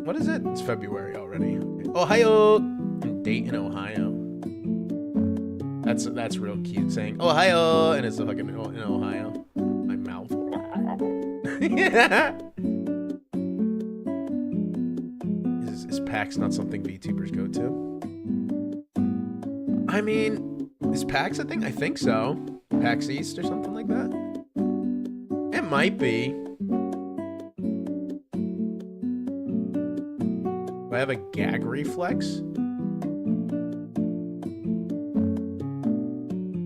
Speaker 1: What is it? It's February already. Okay. Ohio! In Dayton, Ohio. That's real cute, saying Ohio, and it's fucking in Ohio. My mouth. Yeah. Is PAX not something VTubers go to? I mean, is PAX a thing? I think so. PAX East or something like that? It might be. Do I have a gag reflex?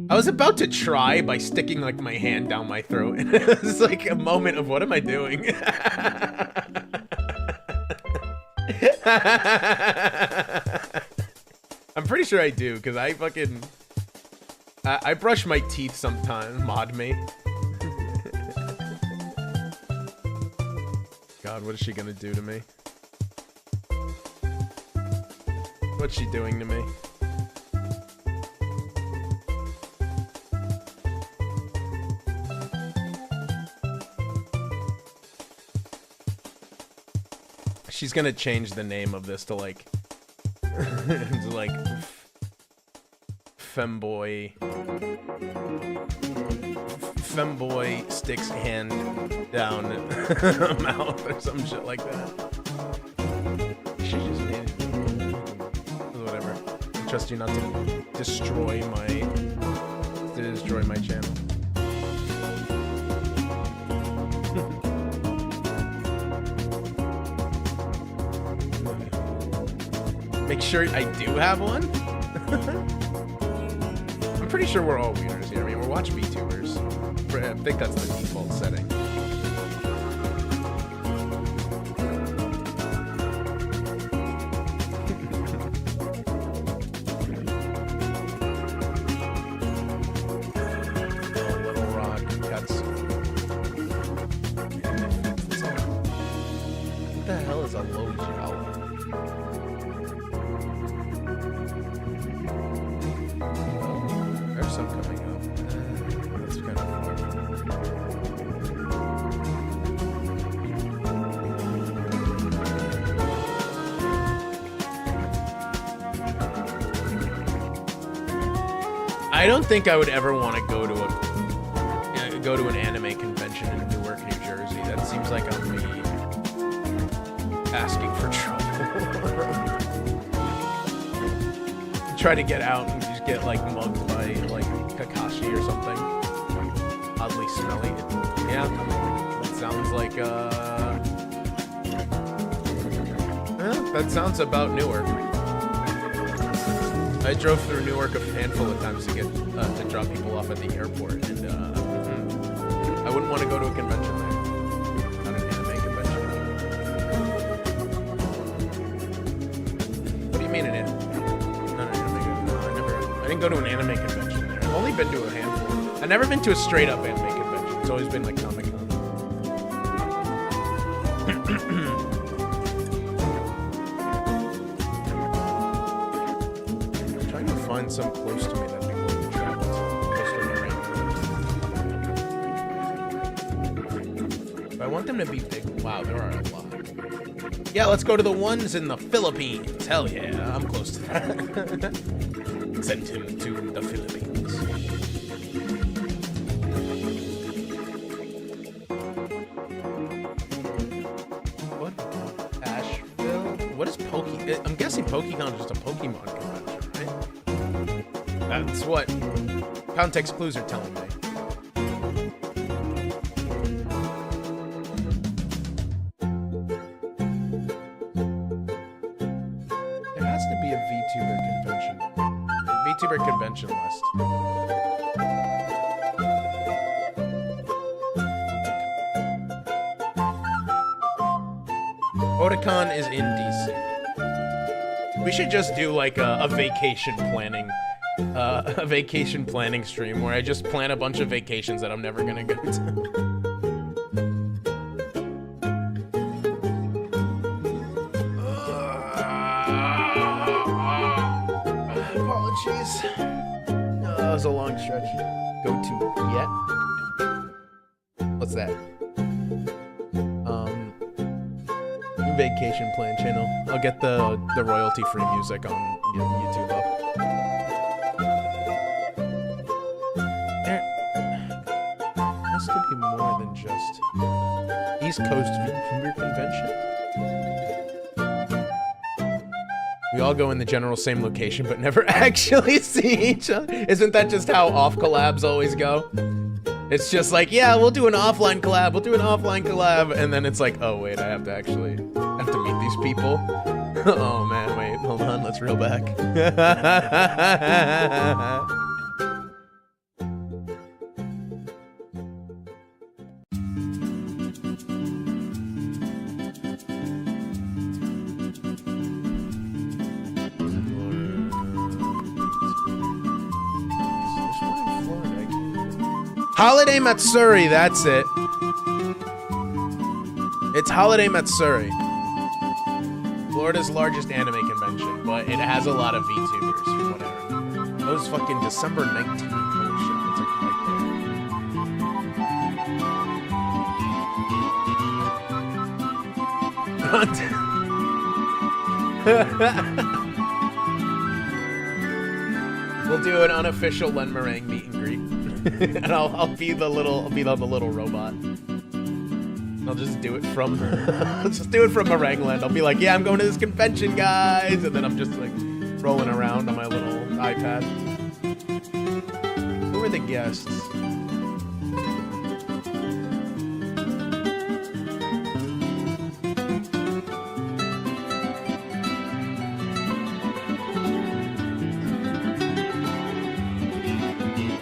Speaker 1: I was about to try by sticking, like, my hand down my throat, and it was like a moment of, what am I doing? I'm pretty sure I do, because I fucking... I brush my teeth sometimes. Mod me. God, what is she gonna do to me? What's she doing to me? She's gonna change the name of this to like... to like... Femboy... Femboy sticks hand down mouth or some shit like that. She just made it. Whatever. I trust you not to destroy my channel. Make sure I do have one? I'm pretty sure we're all wieners here. I mean, we're watch VTubers. I think that's the default setting. Oh, Little Rock cuts. What the hell is a low giallo? There's some coming up. That's kind of far. I don't think I would ever want to go to an anime convention in Newark, New Jersey. That seems like I'm asking for trouble. Try to get out and just get like mugged by like Kakashi or something. Oddly smelly. Yeah, that sounds like that sounds about Newark. I drove through Newark a handful of times to get to drop people off at the airport, and I wouldn't want to go to a convention there. Not an anime convention. What do you mean an anime? Not an anime convention. No, I didn't go to an anime convention there. I've only been to a handful. I've never been to a straight up anime convention. It's always been like Comic-Con. Find some close to me that'd be willing to travel to. If I want them to be big. Wow, there are a lot. Yeah, let's go to the ones in the Philippines. Hell yeah, I'm close to that. Send him to the Philippines. What? Asheville? What is I'm guessing Pokemon is just a Pokemon convention, right? That's what context clues are telling me. There has to be a VTuber convention. VTuber convention list. Otakon is in DC. We should just do like a vacation planning stream where I just plan a bunch of vacations that I'm never gonna go to. Apologies. That was a long stretch. Go to yet? What's that? Vacation plan channel. I'll get the royalty-free music on YouTube up. To be more than just East Coast VTuber convention. We all go in the general same location, but never actually see each other. Isn't that just how off collabs always go? It's just like, yeah, we'll do an offline collab, and then it's like, oh wait, I have to meet these people. Oh man, wait, hold on, let's reel back. Holiday Matsuri, that's it. It's Holiday Matsuri. Florida's largest anime convention, but it has a lot of VTubers from what I remember. That was fucking December 19th. Holy shit, that's like right there. We'll do an unofficial Len Meringue meet and greet. And I'll be the little robot. I'll just do it from Meringueland. I'll be like, yeah, I'm going to this convention, guys, and then I'm just like rolling around on my little iPad. Who are the guests?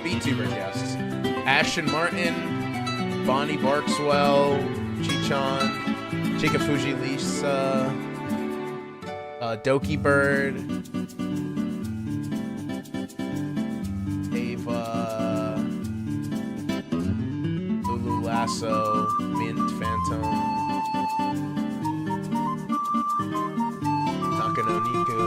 Speaker 1: VTuber guests: Ashton Martin, Bonnie Barkswell, Chi-chan, Chikafuji Lisa, Doki Bird, Ava, Lulu Lasso, Mint Phantom, Nakano Niku,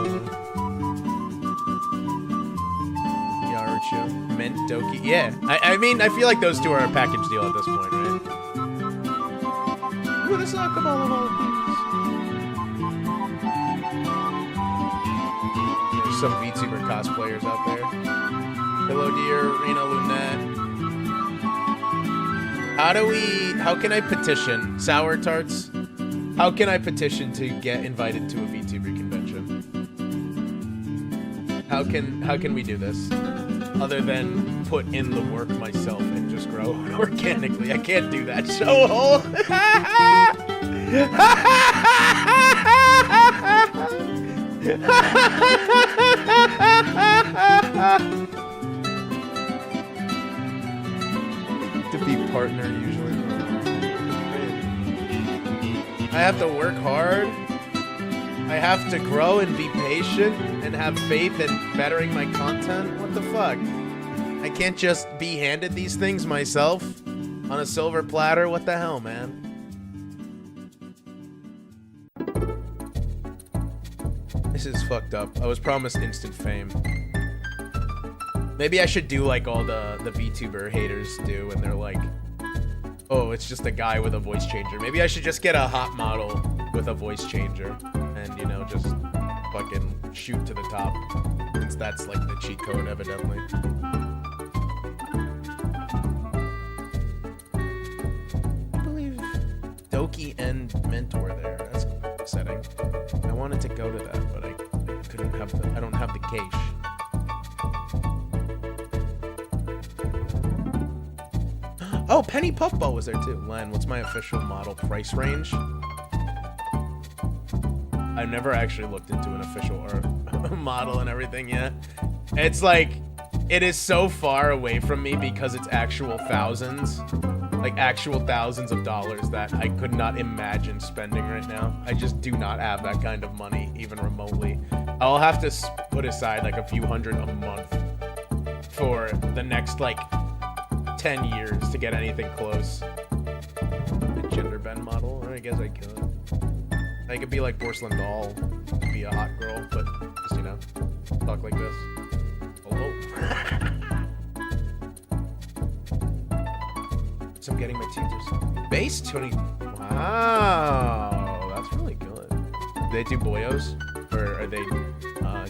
Speaker 1: Yaruchu, Mint Doki. Yeah, I mean, I feel like those two are a package deal at this point, right? Ooh, this Akabala of all things. There's some VTuber cosplayers out there. Hello, dear Rena Lunette. How can I petition Sour Tarts? How can I petition to get invited to a VTuber convention? How can we do this? Other than put in the work myself and just grow organically. I can't do that. So to be partner usually. I have to work hard. I have to grow and be patient and have faith in bettering my content. What the fuck? I can't just be handed these things myself on a silver platter. What the hell, man? This is fucked up. I was promised instant fame. Maybe I should do like all the VTuber haters do, and they're like, oh, it's just a guy with a voice changer. Maybe I should just get a hot model with a voice changer and, you know, just fucking shoot to the top, since that's like the cheat code, evidently. I believe Doki and Mentor there. That's upsetting. I wanted to go to that, but I couldn't have I don't have the cash. Oh, Penny Puffball was there too. Len, what's my official model price range? I've never actually looked into an official model and everything yet. It's like, it is so far away from me because it's actual thousands. Like actual thousands of dollars that I could not imagine spending right now. I just do not have that kind of money, even remotely. I'll have to put aside like a few hundred a month for the next like 10 years to get anything close. A gender bend model? I guess I could. I could be like Porcelain Doll, be a hot girl, but just, you know, talk like this. Hello. So I'm getting my teachers. Base 20. Wow, that's really good. Do they do boyos, or are they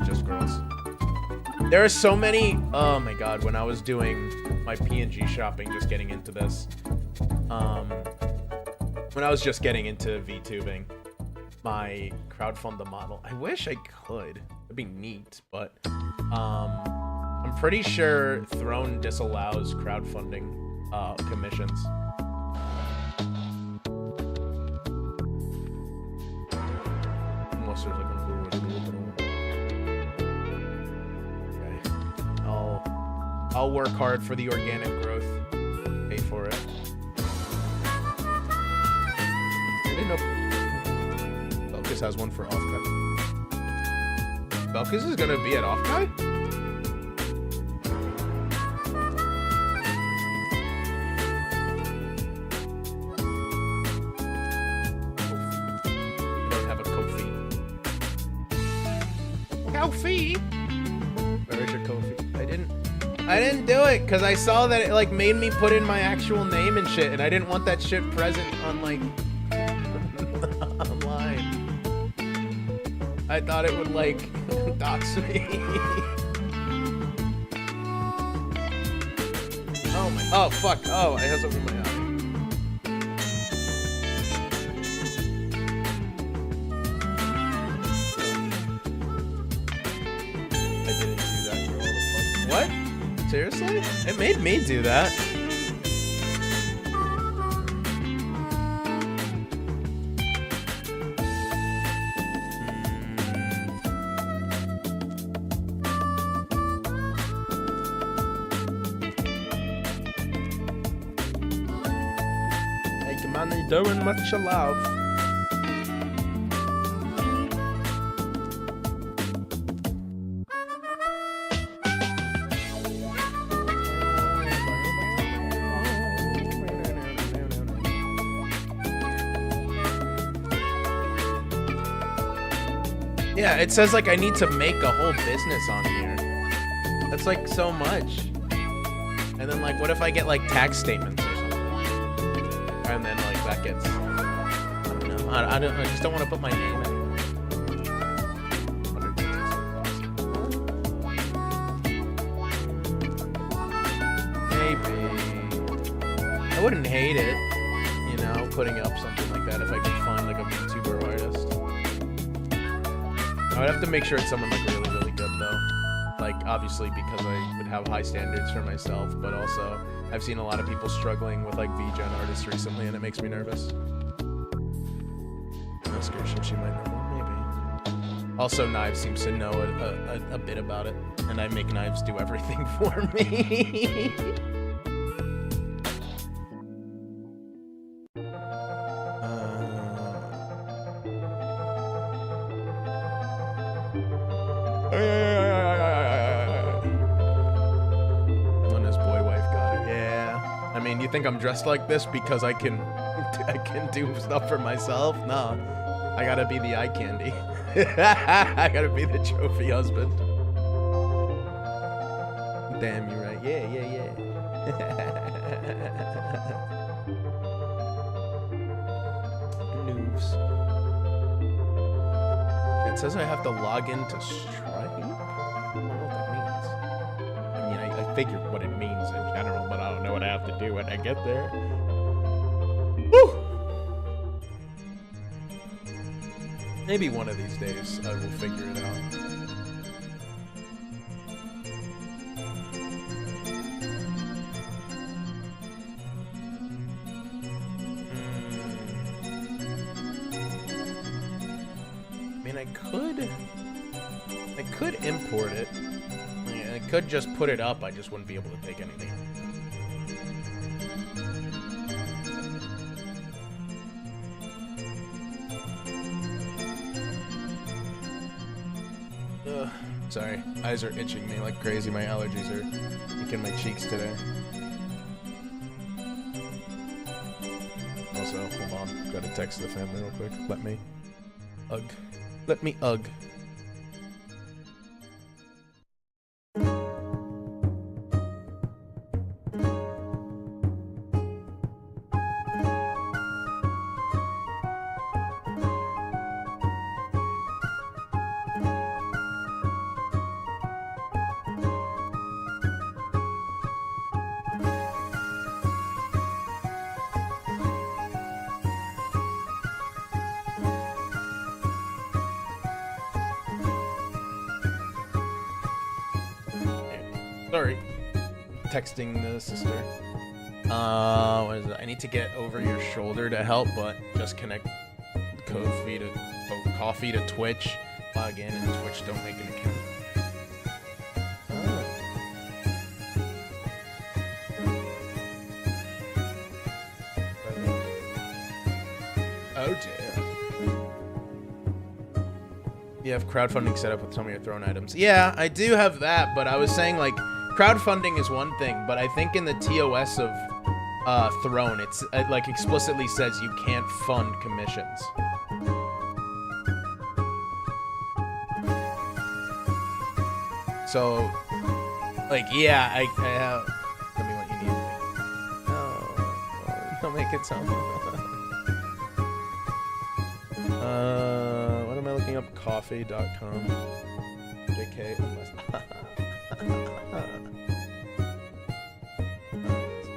Speaker 1: just girls? There are so many. Oh my god, when I was doing my PNG shopping, just getting into this. When I was just getting into VTubing, my crowdfund the model. I wish I could. It'd be neat, but I'm pretty sure Throne disallows crowdfunding commissions. Unless there's like a cool way to do it. Okay. I'll work hard for the organic growth. Pay for it. I didn't know Belkis has one for Offcut. Belkis is gonna be at Offcut? Kofi. Where's your Kofi? I didn't do it because I saw that it like made me put in my actual name and shit, and I didn't want that shit present on like online. I thought it would like dox me. Oh my! Oh fuck! Oh, I have something in my eye. I didn't do that for all the fun. What? Seriously? It made me do that. Hey, come on, you're doing much love. Yeah, it says like I need to make a whole business on here. That's like so much. And then like, what if I get like tax statements or something? And then like that gets, I don't know. I just don't want to put my name anywhere. Maybe. I wouldn't hate it, you know, putting up something like that if I could find like a VTuber artist. I would have to make sure it's someone like really, really good though. Like obviously because I would have high standards for myself, but also I've seen a lot of people struggling with like VGen artists recently, and it makes me nervous. Ask her if she might know more, maybe. Also, Knives seems to know a bit about it, and I make Knives do everything for me. When his boy wife got it. Yeah. I mean, you think I'm dressed like this because I can do stuff for myself? No. I gotta be the eye candy. I gotta be the trophy husband. Damn, you're right. Yeah. News. It says I have to log into Stripe. I don't know what that means. I mean, I figure what it means in general, but I don't know what I have to do when I get there. Woo! Maybe one of these days I will figure it out. I mean, I could import it. I could just put it up, I just wouldn't be able to take anything. Ugh, sorry, eyes are itching me like crazy. My allergies are making my cheeks today. Also, hold on, gotta text the family real quick. Let me ugh. Sorry. Texting the sister. What is it? I need to get over your shoulder to help, but just connect Coffee to Twitch. Log in and Twitch don't make an account. Oh dear. You have crowdfunding set up with some of your Throne items. Yeah, I do have that, but I was saying like crowdfunding is one thing, but I think in the TOS of Throne, it like explicitly says you can't fund commissions. So, like, yeah, I have. Tell me what you need. No, don't make it sound. What am I looking up? Coffee.com. JK.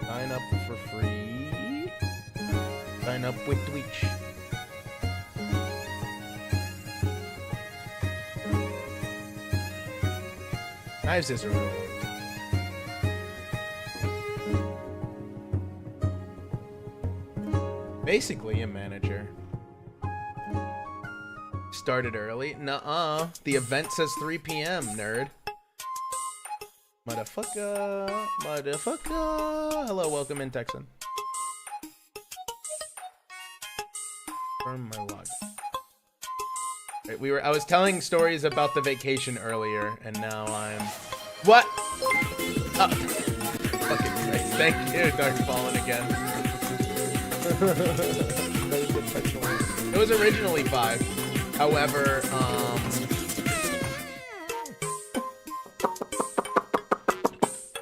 Speaker 1: Sign up for free. Sign up with Twitch. Knives is a real one. Basically a manager. Started early? Nuh-uh. The event says 3 p.m., nerd. Motherfucker. Motherfucker. Hello, welcome in, Texan. Confirm my log. Right, I was telling stories about the vacation earlier, and now I'm... What? Oh. Fucking Christ. Thank you, Dark Fallen again. It was originally 5. However,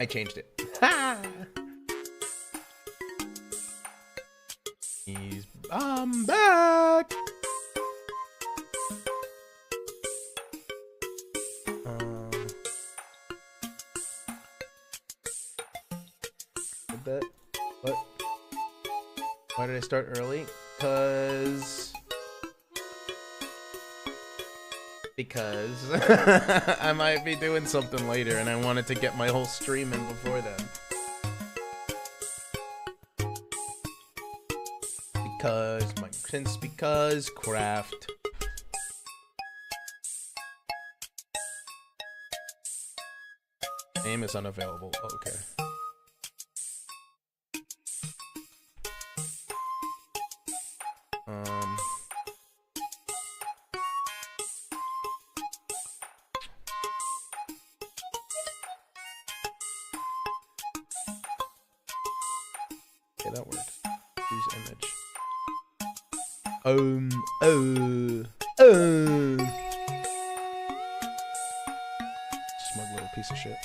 Speaker 1: I changed it. I'm back! What? Why did I start early? Because I might be doing something later and I wanted to get my whole stream in before then. Because craft. Name is unavailable. Oh, okay. Okay, that works. Use image. Smug little piece of shit.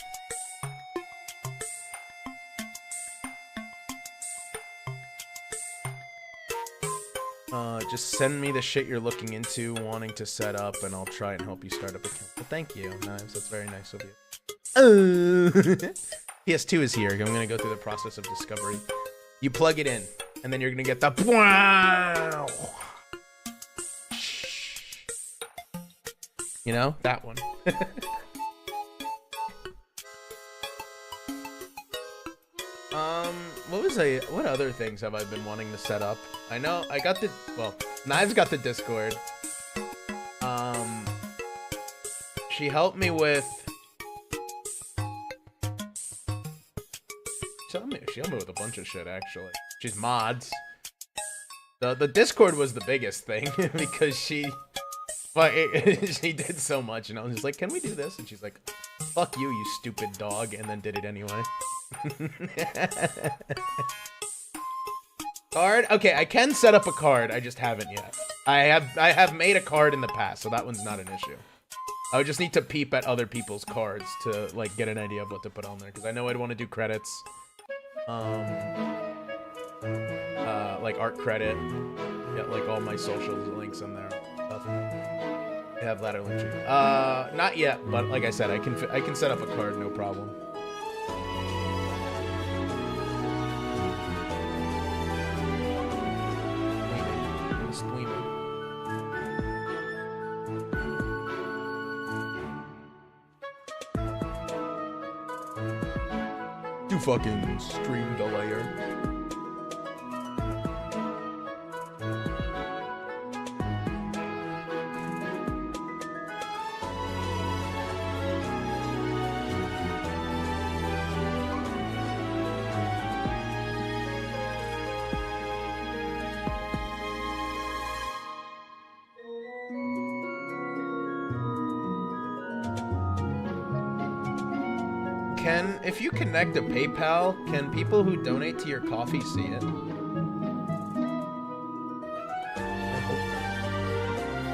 Speaker 1: Just send me the shit you're looking into, wanting to set up, and I'll try and help you start up a account. Well, thank you, Knives. That's very nice of you. PS2 is here. I'm gonna go through the process of discovery. You plug it in, and then you're gonna get the wow. You know that one. What other things have I been wanting to set up? I know I got the, well, Knives got the Discord. She helped me with, she helped me with a bunch of shit, actually. She's mods. The Discord was the biggest thing because she did so much, and I was just like, can we do this? And she's like, fuck you, you stupid dog, and then did it anyway. Card? Okay, I can set up a card, I just haven't yet. I have made a card in the past, so that one's not an issue. I would just need to peep at other people's cards to, like, get an idea of what to put on there, because I know I'd want to do credits. Like art credit. Get, like, all my socials links in there. I have ladder link tree. Not yet, but like I said, I can set up a card, no problem. You fucking stream delayer. If you connect to PayPal, can people who donate to your coffee see it?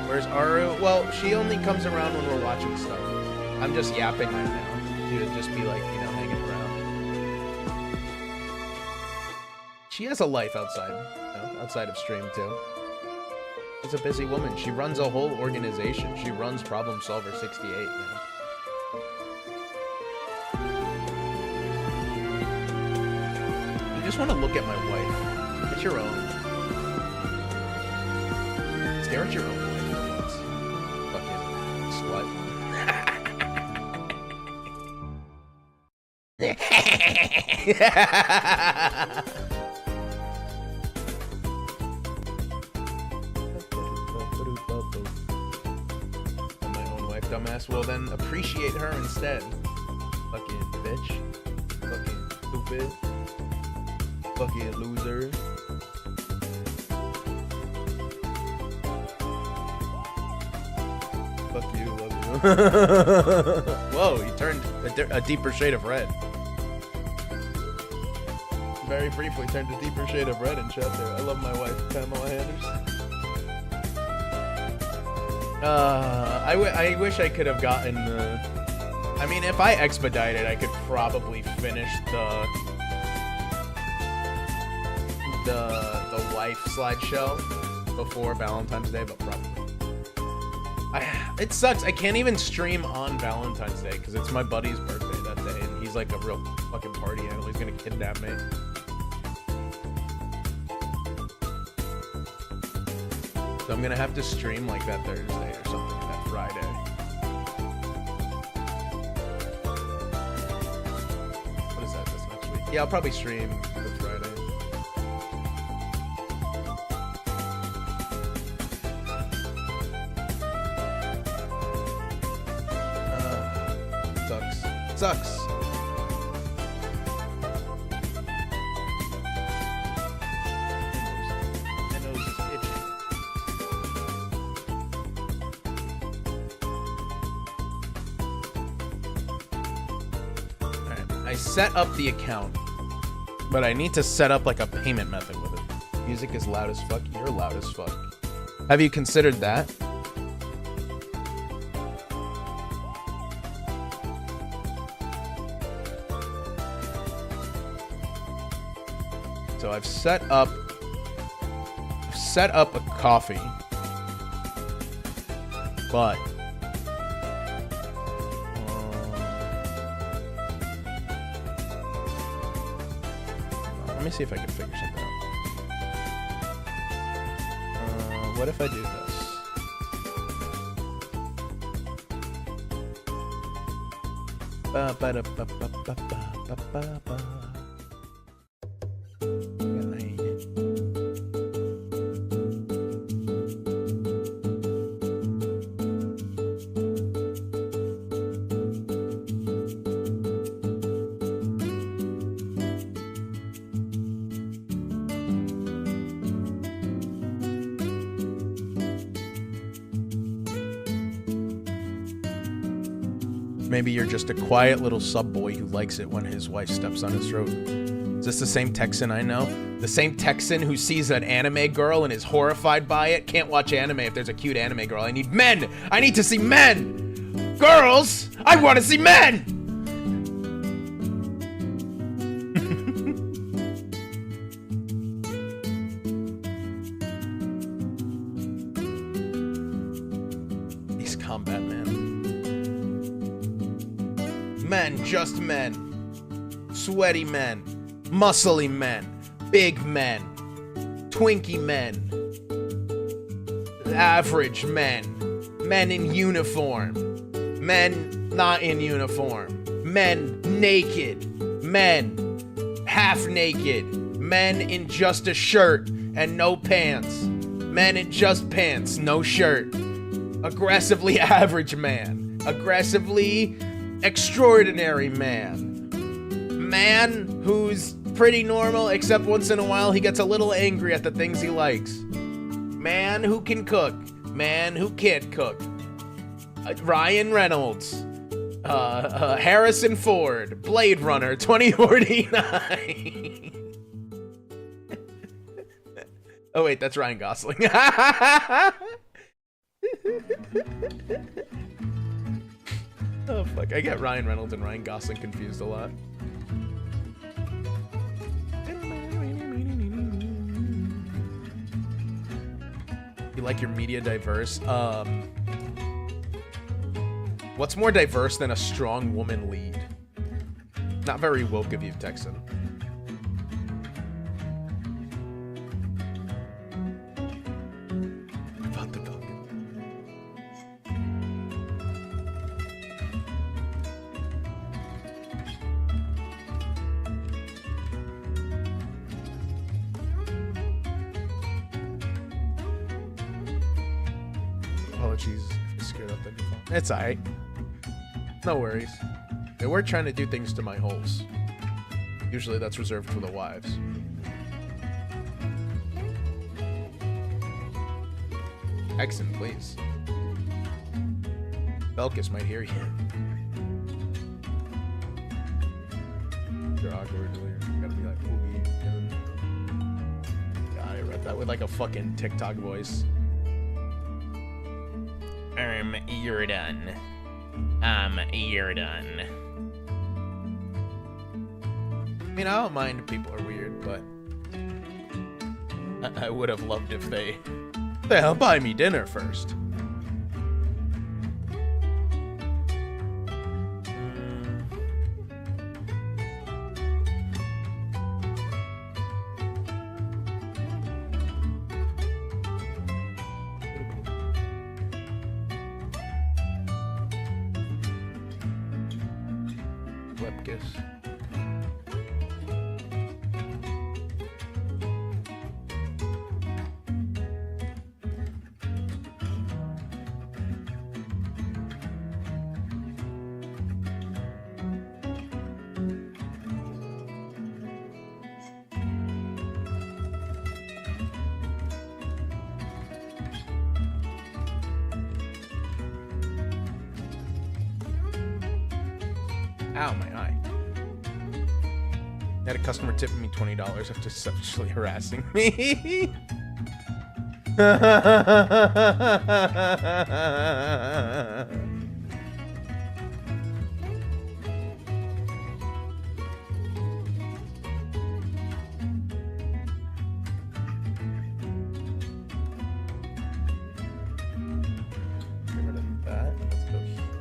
Speaker 1: Where's Aru? Well, she only comes around when we're watching stuff. I'm just yapping right now. She would just be like, you know, hanging around. She has a life outside, you know, outside of stream too. She's a busy woman. She runs a whole organization. She runs Problem Solver 68, man. You just want to look at my wife. Look at your own. Stare at your own wife for once. Fucking slut. My own wife, dumbass. Well, then appreciate her instead. Fucking bitch. Fucking stupid. Fucking loser. Fuck you, love you. Whoa, he turned a deeper shade of red. Very briefly turned a deeper shade of red in chat there. I love my wife, Pamela Anderson. I wish I could have gotten the... I mean, if I expedited, I could probably finish the wife slideshow before Valentine's Day, but probably. It sucks. I can't even stream on Valentine's Day because it's my buddy's birthday that day, and he's like a real fucking party animal. He's gonna kidnap me. So I'm gonna have to stream like that Thursday or something, that Friday. What is that? That's next week. Yeah, I'll probably stream the Friday. Sucks. My nose is itching. Alright, I set up the account, but I need to set up like a payment method with it. Music is loud as fuck. You're loud as fuck. Have you considered that? So I've set up a coffee, but let me see if I can figure something out. What if I do this? Ba-ba-da-ba-ba-ba-ba-ba-ba. Maybe you're just a quiet little sub boy who likes it when his wife steps on his throat. Is this the same Texan I know? The same Texan who sees an anime girl and is horrified by it? Can't watch anime if there's a cute anime girl. I need men! I need to see men! Girls! I want to see men! He's combat man. Men, just men. Sweaty men. Muscly men. Big men. Twinkie men. Average men. Men in uniform. Men not in uniform. Men naked. Men half naked. Men in just a shirt and no pants. Men in just pants, no shirt. Aggressively average man. Aggressively extraordinary man. Man who's pretty normal, except once in a while he gets a little angry at the things he likes. Man who can cook. Man who can't cook. Ryan Reynolds. Harrison Ford. Blade Runner 2049. Oh wait, that's Ryan Gosling. Oh Like, I get Ryan Reynolds and Ryan Gosling confused a lot. You like your media diverse? What's more diverse than a strong woman lead? Not very woke of you, Texan. About the Falcon. Apologies if you scared up the new phone. It's alright. No worries. They were trying to do things to my holes. Usually that's reserved for the wives. Exon, please. Belkis might hear you. You're awkward. You're gonna be like, oogie. God, I read that with like a fucking TikTok voice.
Speaker 3: You're done. You're done.
Speaker 1: I mean, I don't mind if people are weird, but I would have loved if they'll buy me dinner first. Webkiss. Ow, my eye. Had a customer tipping me $20 after sexually harassing me. Get rid of that. Let's go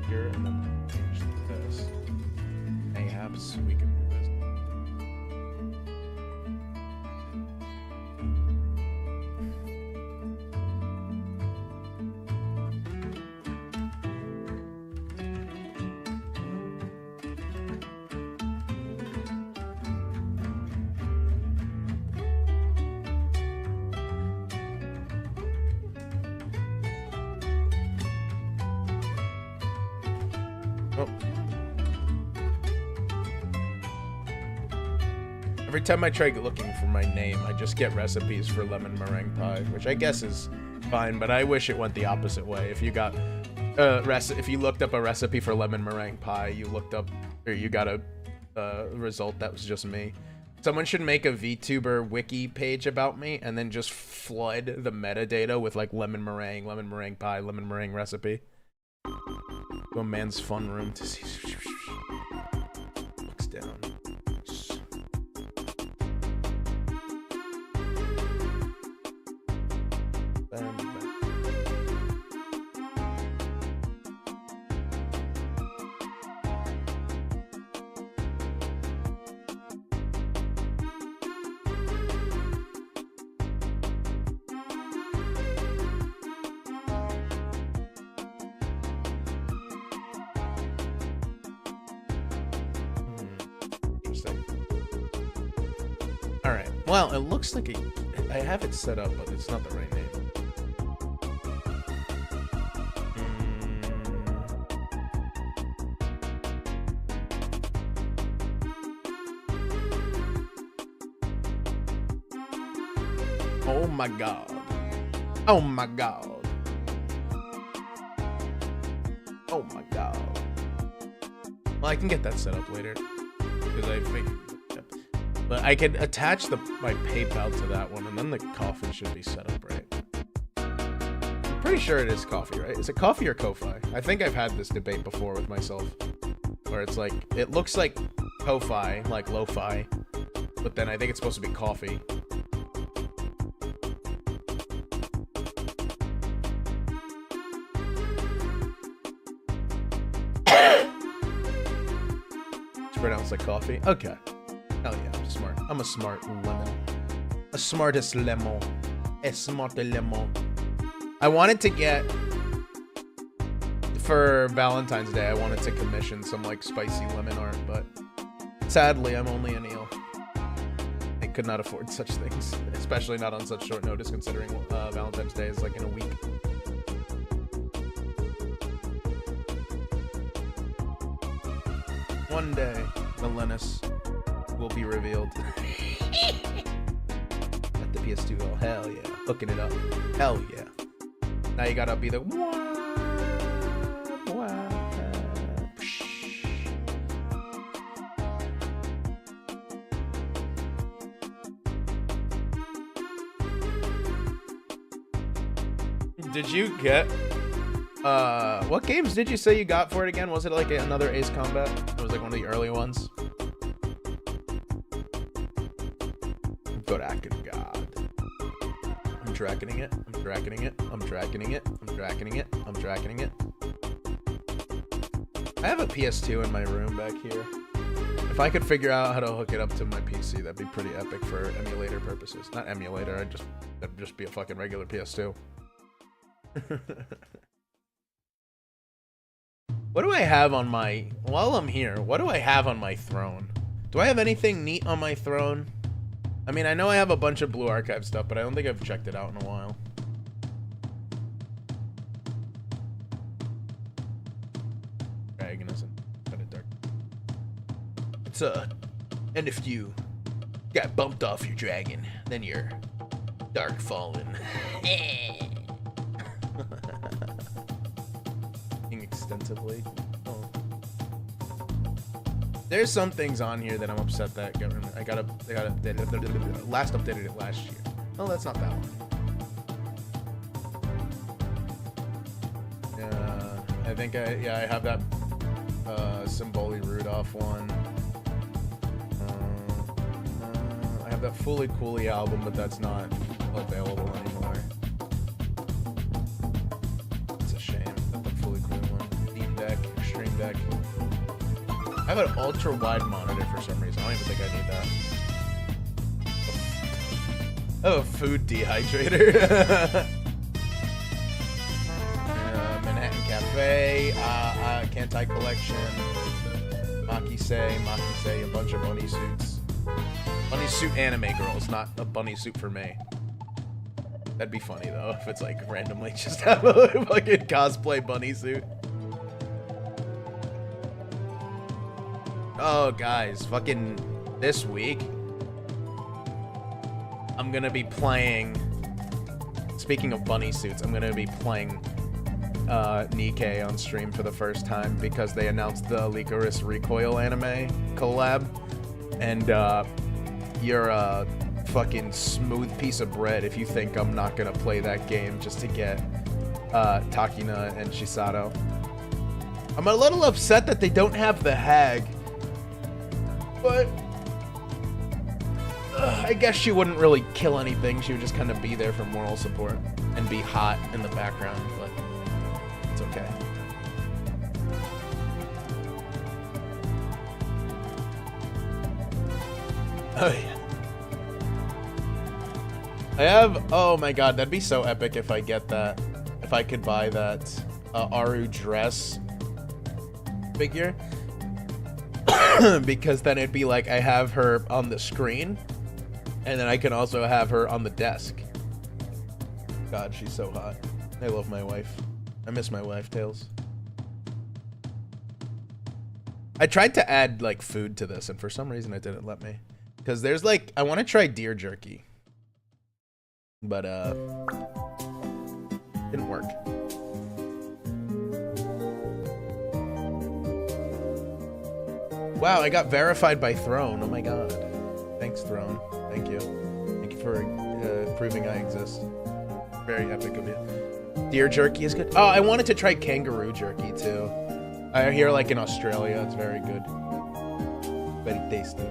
Speaker 1: here and then change this. Perhaps we can move this. Oh. Every time I try looking for my name, I just get recipes for lemon meringue pie, which I guess is fine, but I wish it went the opposite way. If you got if you looked up a recipe for lemon meringue pie, you got a result that was just me. Someone should make a VTuber wiki page about me and then just flood the metadata with like lemon meringue pie, lemon meringue recipe. Go a man's fun room to see. Looks down. Alright, well, it looks like I have it set up, but it's not the right name. Oh my god. Oh my god. Oh my god. Well, I can get that set up later. Because I figured. But I can attach my PayPal to that one, and then the coffee should be set up right. I'm pretty sure it is coffee, right? Is it coffee or Ko-Fi? I think I've had this debate before with myself. where it's like, it looks like ko-fi, like lo-fi, but then I think it's supposed to be coffee. It's pronounced like coffee? Okay. Hell yeah, I'm smart. I'm a smart lemon. A smartest lemon. A smart lemon. I wanted to get, for Valentine's Day, I wanted to commission some like spicy lemon art, but sadly I'm only an eel. I could not afford such things, especially not on such short notice considering Valentine's Day is like in a week. One day, the Linus will be revealed. At the PS2, oh hell yeah. Hooking it up. Hell yeah. Now you gotta be the Did you get what games did you say you got for it again? Was it like another Ace Combat? It was like one of the early ones. Good acting god. I'm tracking it. I'm tracking it. I'm tracking it. I'm tracking it. I'm tracking it. I have a PS2 in my room back here. If I could figure out how to hook it up to my PC, that'd be pretty epic for emulator purposes. Not emulator, that'd just be a fucking regular PS2. What do I have on my, while I'm here, what do I have on my throne? Do I have anything neat on my throne? I mean, I know I have a bunch of Blue Archive stuff, but I don't think I've checked it out in a while. Dragon isn't kind of dark. It's and if you got bumped off your dragon, then you're dark fallen. Extensively. Oh. There's some things on here that I'm upset that government. I gotta last updated it last year. Oh, that's not that one. Yeah, I think I have that Symboli Rudolph one. I have that Fully Cooley album, but that's not available anymore. Deck. I have an ultra wide monitor for some reason. I don't even think I need that. Oh, a food dehydrator. Manhattan Cafe, Kantai Collection, Maki-se, a bunch of bunny suits. Bunny suit anime girls, not a bunny suit for me. That'd be funny though, if it's like randomly just have a fucking cosplay bunny suit. Oh, guys, fucking this week, I'm gonna be playing, speaking of bunny suits, I'm gonna be playing Nikkei on stream for the first time because they announced the Licorice Recoil anime collab, and you're a fucking smooth piece of bread if you think I'm not gonna play that game just to get Takina and Shisato. I'm a little upset that they don't have the hag. But I guess she wouldn't really kill anything. She would just kind of be there for moral support and be hot in the background, but it's okay. Oh yeah. I have, oh my god, that'd be so epic if I get that. If I could buy that Aru dress figure. Because then it'd be like I have her on the screen, and then I can also have her on the desk. God, she's so hot. I love my wife. I miss my wife, Tails. I tried to add like food to this, and for some reason it didn't let me. Because there's like, I want to try deer jerky, but didn't work. Wow, I got verified by Throne. Oh my god. Thanks, Throne. Thank you. Thank you for proving I exist. Very epic of you. Deer jerky is good. Oh, I wanted to try kangaroo jerky too. I hear like in Australia, it's very good. Very tasty.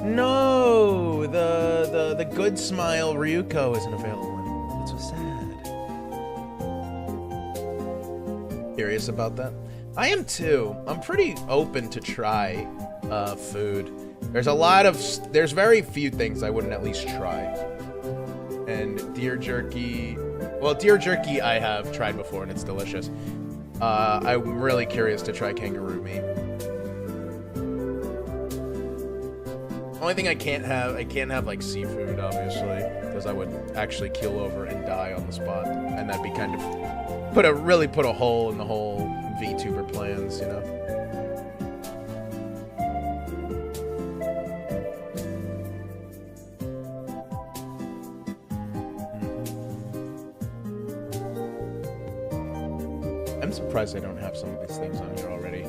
Speaker 1: No, the Good Smile Ryuko isn't available. It's so sad. Curious about that? I am too. I'm pretty open to try food. There's very few things I wouldn't at least try. And deer jerky, well, deer jerky I have tried before and it's delicious. I'm really curious to try kangaroo meat. Only thing I can't have like seafood, obviously, because I would actually keel over and die on the spot, and that'd be kind of really put a hole in the whole VTuber plans, you know. I'm surprised I don't have some of these things on here already.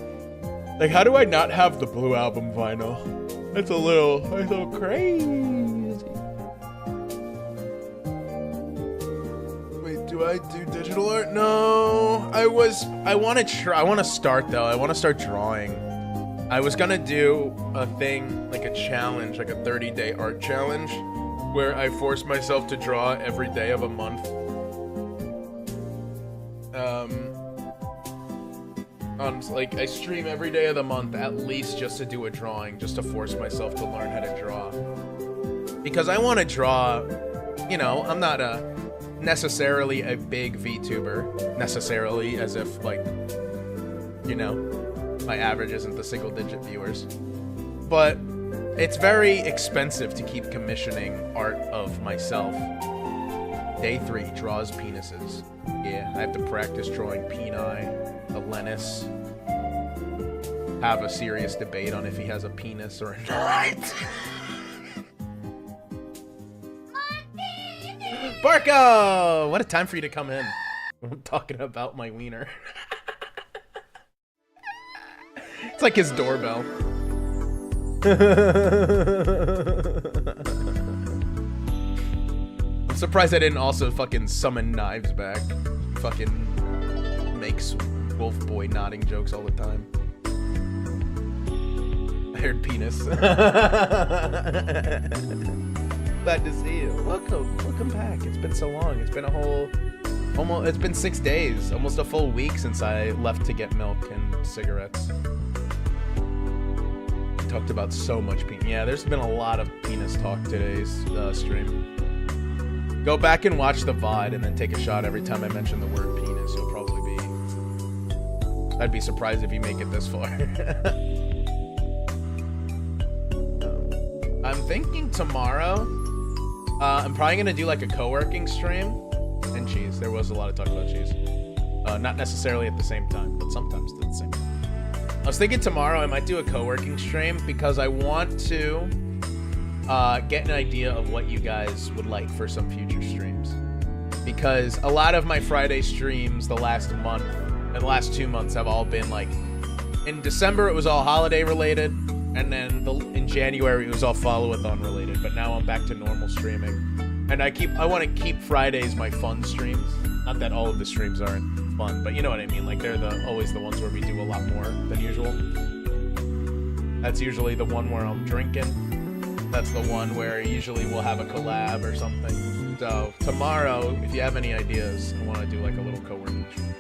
Speaker 1: Like, how do I not have the Blue Album vinyl? It's a little crazy. Wait, do I do digital art? No, I want to start though. I want to start drawing. I was gonna do a thing, like a challenge, like a 30-day art challenge, where I force myself to draw every day of a month. Like, I stream every day of the month, at least just to do a drawing, just to force myself to learn how to draw. Because I want to draw, you know, I'm not necessarily a big VTuber, necessarily, as if, like, you know, my average isn't the single-digit viewers. But it's very expensive to keep commissioning art of myself. Day 3, draws penises. Yeah, I have to practice drawing peni, a Lennis, have a serious debate on if he has a penis or not. Barco! What a time for you to come in. I'm talking about my wiener. It's like his doorbell. I'm surprised I didn't also fucking summon knives back. Fucking makes Wolf Boy nodding jokes all the time. I heard penis. Glad to see you. Welcome back. It's been so long. It's been it's been 6 days, almost a full week since I left to get milk and cigarettes. Talked about so much penis. Yeah, there's been a lot of penis talk today's stream. Go back and watch the VOD and then take a shot every time I mention the word penis. You'll probably be... I'd be surprised if you make it this far. I'm thinking tomorrow, I'm probably going to do like a co-working stream. And cheese. There was a lot of talk about cheese. Not necessarily at the same time, but sometimes at the same time. I was thinking tomorrow I might do a co-working stream because I want to get an idea of what you guys would like for some future streams. Because a lot of my Friday streams the last month and the last 2 months have all been like, in December it was all holiday related, and then in January it was all follow-a-thon related, but now I'm back to normal streaming. And I want to keep Fridays my fun streams. Not that all of the streams aren't fun, but you know what I mean. Like, they're always the ones where we do a lot more than usual. That's usually the one where I'm drinking. That's the one where usually we'll have a collab or something. So tomorrow, if you have any ideas, I want to do like a little co-working stream.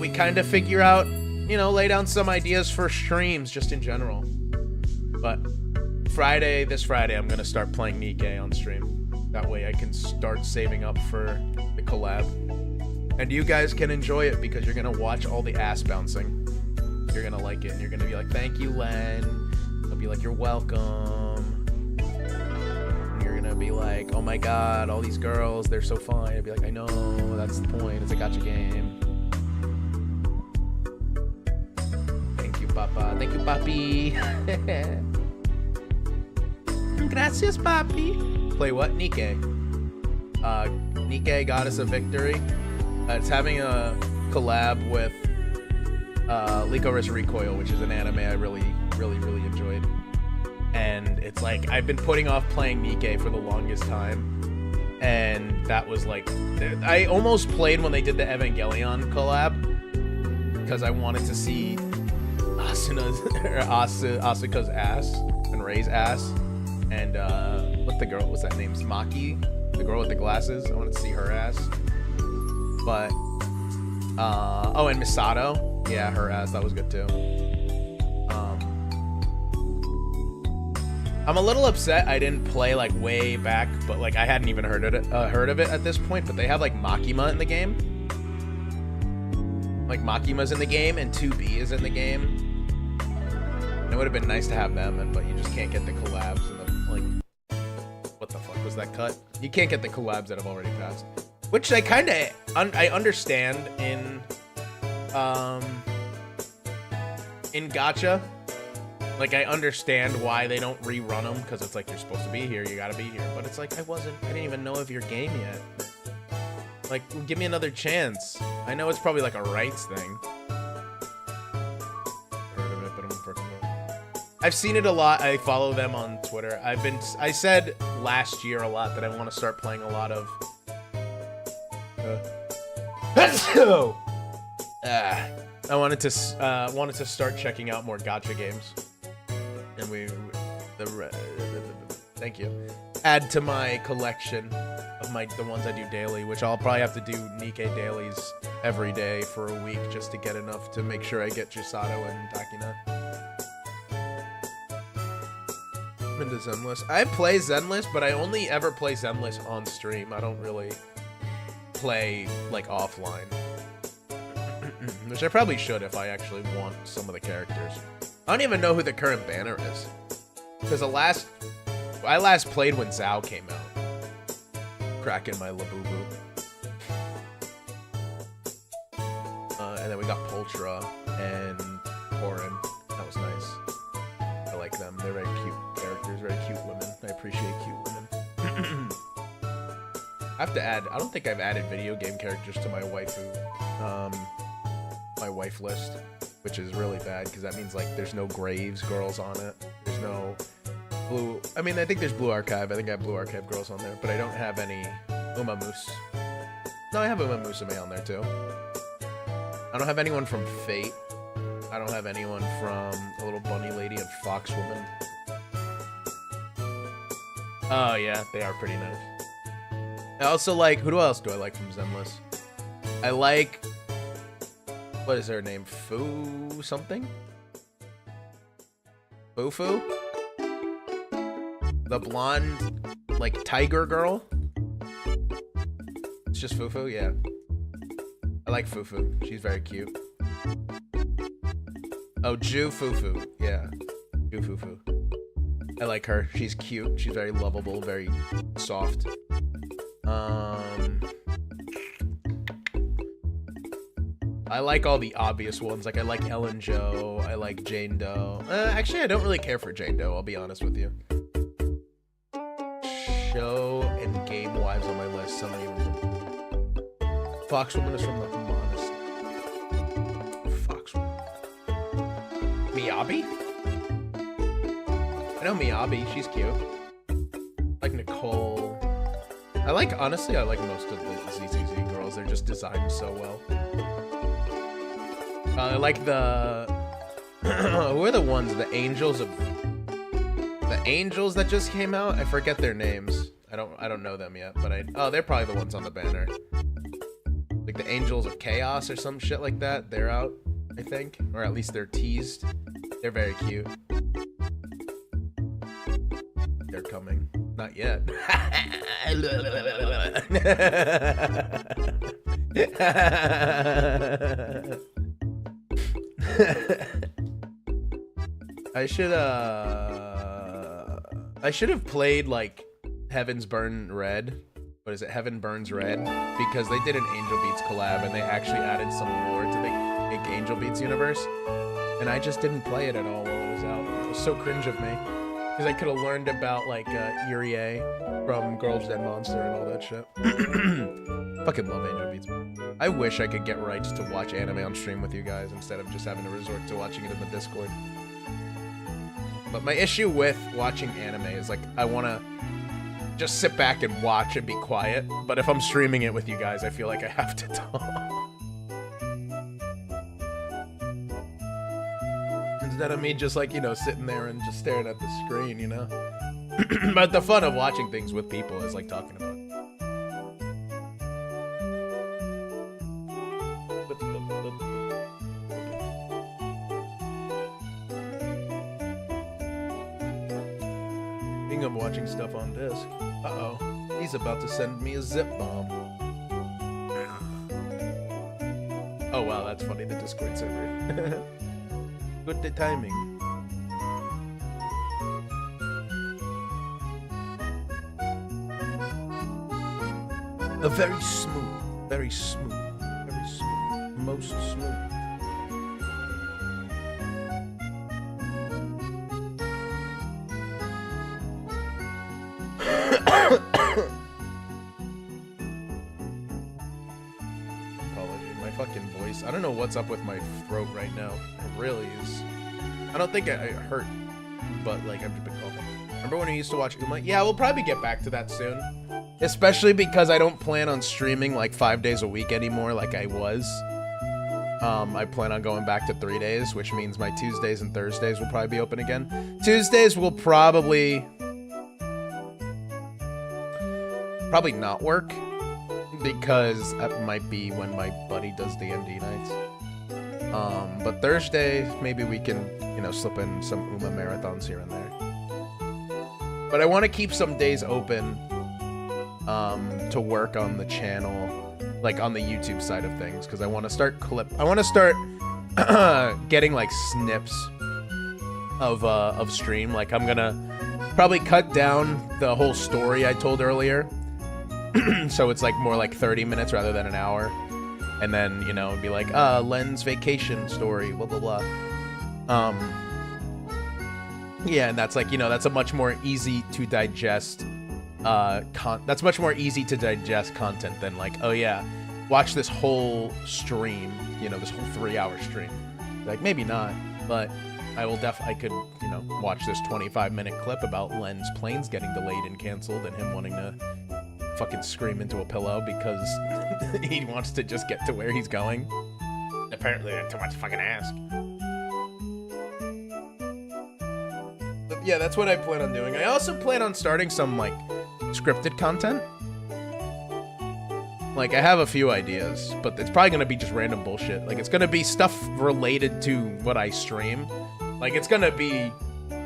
Speaker 1: We kind of figure out, you know, lay down some ideas for streams just in general. But this Friday, I'm going to start playing Nikkei on stream. That way I can start saving up for the collab. And you guys can enjoy it because you're going to watch all the ass bouncing. You're going to like it. And you're going to be like, thank you, Len. I'll be like, you're welcome. And you're going to be like, oh my god, all these girls, they're so fun. I'll be like, I know, that's the point. It's a gacha game. Thank you, Papa. Thank you, Papi. Gracias, Papi. Play what? Nikkei. Nikkei Goddess of Victory. It's having a collab with Licorice Recoil, which is an anime I really enjoyed. And it's like, I've been putting off playing Nikkei for the longest time. And that was like, I almost played when they did the Evangelion collab. because I wanted to see Asuka's ass and Rei's ass, and what's that name? Maki, the girl with the glasses. I wanted to see her ass, but oh, and Misato, yeah, her ass, that was good too. I'm a little upset I didn't play like way back, but like I hadn't even heard of it at this point. But they have like Makima in the game. Like Makima's in the game and 2B is in the game. And it would have been nice to have them, but you just can't get the collabs and the like. What the fuck was that cut? You can't get the collabs that have already passed, which I kind of I understand in gacha. Like, I understand why they don't rerun them, because it's like, you're supposed to be here, you gotta be here. But it's like, I didn't even know of your game yet. Like, give me another chance. I know it's probably like a rights thing. Heard of it, but I'm freaking wrong. I've seen it a lot. I follow them on Twitter. I said last year a lot that I want to start playing a lot of... I wanted to start checking out more gacha games. And thank you. Add to my collection of the ones I do daily, which I'll probably have to do Nikkei dailies every day for a week just to get enough to make sure I get Chisato and Takina. I'm into Zenless. I play Zenless, but I only ever play Zenless on stream. I don't really play like offline. Which I probably should if I actually want some of the characters. I don't even know who the current banner is. Because I last played when Zao came out. Cracking my Labubu. And then we got Pultra and Korin. That was nice. I like them. They're very cute characters, very cute women. I appreciate cute women. I have to add, I don't think I've added video game characters to my waifu. My wife list, which is really bad because that means like there's no Graves girls on it. There's no Blue. I mean, I think there's Blue Archive. I think I have Blue Archive girls on there, but I don't have any Uma Moose. No, I have Uma Musume on there too. I don't have anyone from Fate. I don't have anyone from a little bunny lady and fox woman. Oh yeah, they are pretty nice. I also like, who else do I like from Zenless? I like, what is her name? Fu something? Fufu? The blonde, like, tiger girl? It's just Fufu? Yeah. I like Fufu. She's very cute. Oh, Ju Fufu. Yeah. Ju Fufu. I like her. She's cute. She's very lovable, very soft. I like all the obvious ones. Like, I like Ellen Jo. I like Jane Doe. Actually, I don't really care for Jane Doe, I'll be honest with you. Show and game wives on my list. Some even. Foxwoman is from the Humanist. Foxwoman. Miyabi? I know Miyabi. She's cute. I like Nicole. Honestly, I like most of the ZZZ girls. They're just designed so well. I like the... who are the ones? The Angels that just came out? I forget their names. I don't know them yet, but oh, they're probably the ones on the banner. Like the Angels of Chaos or some shit like that. They're out, I think. Or at least they're teased. They're very cute. They're coming. Not yet. I should have played like Heaven's Burn Red. What is it? Heaven Burns Red, because they did an Angel Beats collab and they actually added some lore to the Angel Beats universe, and I just didn't play it at all while it was out. It was so cringe of me, because I could have learned about like Irie from Girls Dead Monster and all that shit. Fucking love Angel Beats. I wish I could get rights to watch anime on stream with you guys instead of just having to resort to watching it in the Discord. But my issue with watching anime is like, I want to just sit back and watch and be quiet. But if I'm streaming it with you guys, I feel like I have to talk. instead of me just like, you know, sitting there and just staring at the screen, you know? But the fun of watching things with people is like talking about it. I'm watching stuff on disc. Uh-oh. He's about to send me a zip bomb. Oh wow, that's funny, the Discord server. Good timing. A very smooth, very smooth, very smooth, most smooth. Fucking voice. I don't know what's up with my throat right now. It really is. I don't think it hurt, but like I've been coughing. Remember when I used to watch Uma? Yeah, we'll probably get back to that soon. Especially because I don't plan on streaming like 5 days a week anymore like I was. I plan on going back to 3 days, which means my Tuesdays and Thursdays will probably be open again. Tuesdays will probably not work. Because that might be when my buddy does the ND nights. But Thursday, maybe we can, you know, slip in some Uma marathons here and there. But I want to keep some days open to work on the channel, like on the YouTube side of things, because I want to start getting like snips of stream. Like I'm gonna probably cut down the whole story I told earlier. So it's like more like 30 minutes rather than an hour. And then, you know, be like, Len's vacation story, blah, blah, blah. Yeah, and that's like, you know, that's a much more easy to digest, that's much more easy to digest content than like, oh yeah, watch this whole stream, you know, this whole 3-hour stream. Like, maybe not, but I could, you know, watch this 25-minute clip about Len's planes getting delayed and canceled and him wanting to fucking scream into a pillow because he wants to just get to where he's going.
Speaker 3: Apparently, they're too much to fucking ask.
Speaker 1: But yeah, that's what I plan on doing. I also plan on starting some, like, scripted content. Like, I have a few ideas, but it's probably gonna be just random bullshit. Like, it's gonna be stuff related to what I stream. Like, it's gonna be...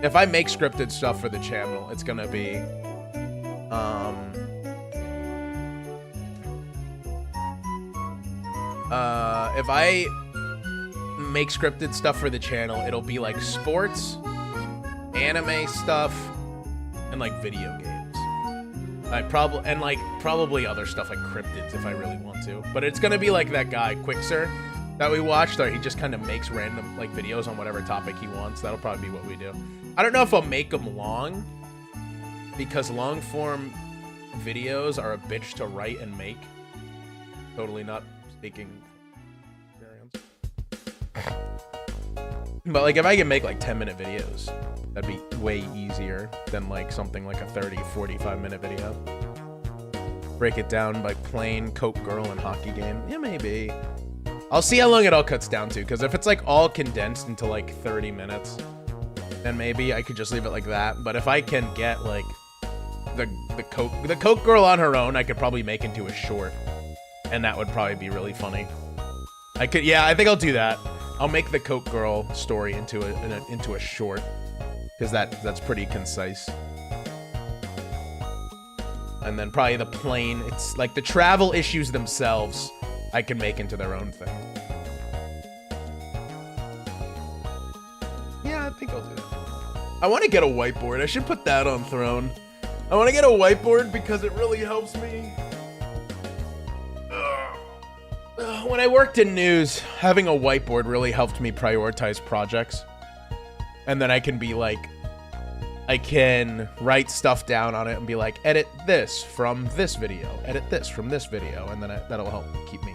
Speaker 1: If I make scripted stuff for the channel, it's gonna be... if I make scripted stuff for the channel, it'll be like sports, anime stuff, and like video games. Probably other stuff like cryptids if I really want to. But it's gonna be like that guy Quixer that we watched, or he just kind of makes random like videos on whatever topic he wants. That'll probably be what we do. I don't know if I'll make them long, because long form videos are a bitch to write and make. Totally not speaking experience. But like if I can make like 10-minute videos, that'd be way easier than like something like a 30-45-minute video. Break it down by plane, Coke girl, and hockey game. Yeah, maybe. I'll see how long it all cuts down to, because if it's like all condensed into like 30 minutes, then maybe I could just leave it like that. But if I can get like the Coke girl on her own, I could probably make into a short. And that would probably be really funny. I think I'll do that. I'll make the Coke girl story into a short, because that's pretty concise. And then probably the plane, it's like the travel issues themselves, I can make into their own thing. Yeah, I think I'll do that. I want to get a whiteboard. I should put that on Throne. I want to get a whiteboard because it really helps me. When I worked in news, having a whiteboard really helped me prioritize projects. And then I can be like, I can write stuff down on it and be like, edit this from this video, edit this from this video, and then that'll help keep me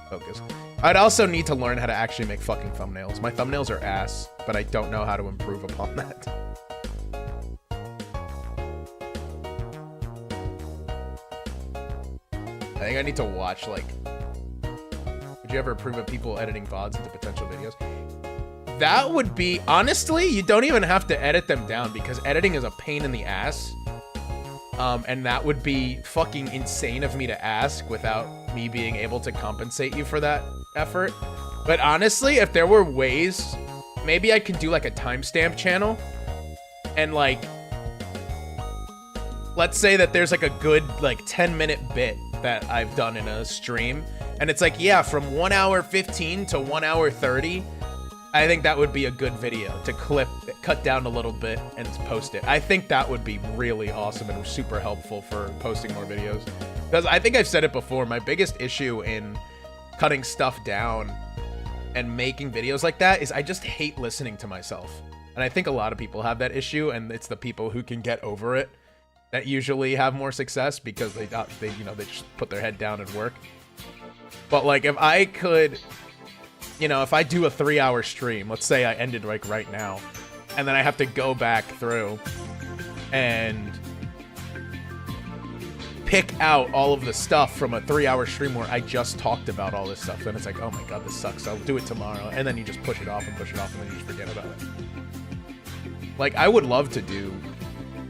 Speaker 1: focused. I'd also need to learn how to actually make fucking thumbnails. My thumbnails are ass, but I don't know how to improve upon that. I think I need to watch, like... Would you ever approve of people editing VODs into potential videos? That would be, honestly, you don't even have to edit them down because editing is a pain in the ass. And that would be fucking insane of me to ask without me being able to compensate you for that effort. But honestly, if there were ways, maybe I could do like a timestamp channel and like, let's say that there's like a good like 10-minute bit that I've done in a stream. And it's like, yeah, from 1 hour 15 to 1 hour 30, I think that would be a good video to cut down a little bit and post it. I think that would be really awesome and super helpful for posting more videos. Because I think I've said it before, my biggest issue in cutting stuff down and making videos like that is I just hate listening to myself. And I think a lot of people have that issue, and it's the people who can get over it that usually have more success because they just put their head down and work. But like if I could, if I do a 3-hour stream, let's say I ended like right now, and then I have to go back through and pick out all of the stuff from a 3-hour stream where I just talked about all this stuff, then it's like, oh my god, this sucks, I'll do it tomorrow, and then you just push it off and push it off, and then you just forget about it. Like, I would love to do,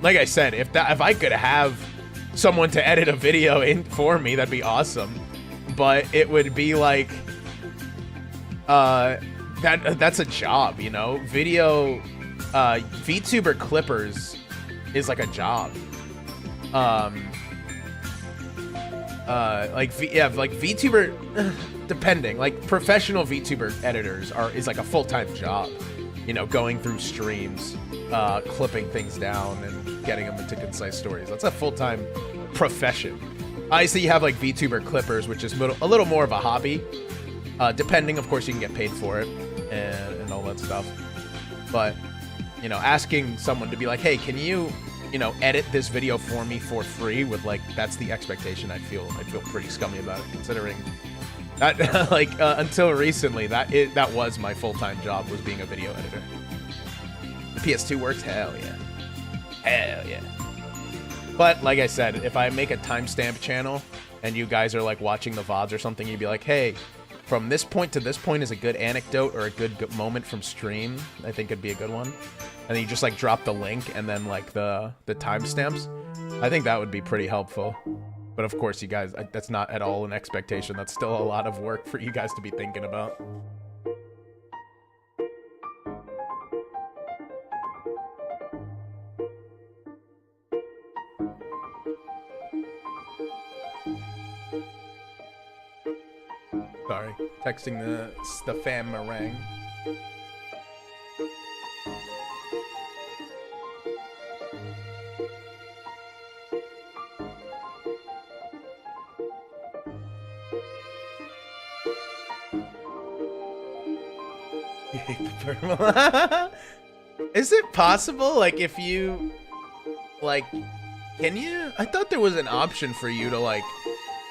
Speaker 1: like I said, if I could have someone to edit a video in for me, that'd be awesome. But it would be like, that's a job, Video, VTuber clippers is like a job. Like VTuber, depending, like professional VTuber editors is like a full-time job, going through streams, clipping things down and getting them into concise stories. That's a full-time profession. Obviously, you have like VTuber clippers, which is a little more of a hobby. Depending, of course, you can get paid for it and all that stuff. But, asking someone to be like, hey, can you, edit this video for me for free with like, that's the expectation. I'd feel pretty scummy about it, considering that like until recently, that was my full-time job, was being a video editor. The PS2 works? Hell yeah. Hell yeah. But like I said, if I make a timestamp channel and you guys are like watching the VODs or something, you'd be like, hey, from this point to this point is a good anecdote or a good moment from stream. I think it'd be a good one. And then you just like drop the link and then like the timestamps. I think that would be pretty helpful. But of course, you guys, that's not at all an expectation. That's still a lot of work for you guys to be thinking about. Sorry, texting the fam meringue. You hate the purple. Is it possible, like, if you, like, can you? I thought there was an option for you to, like,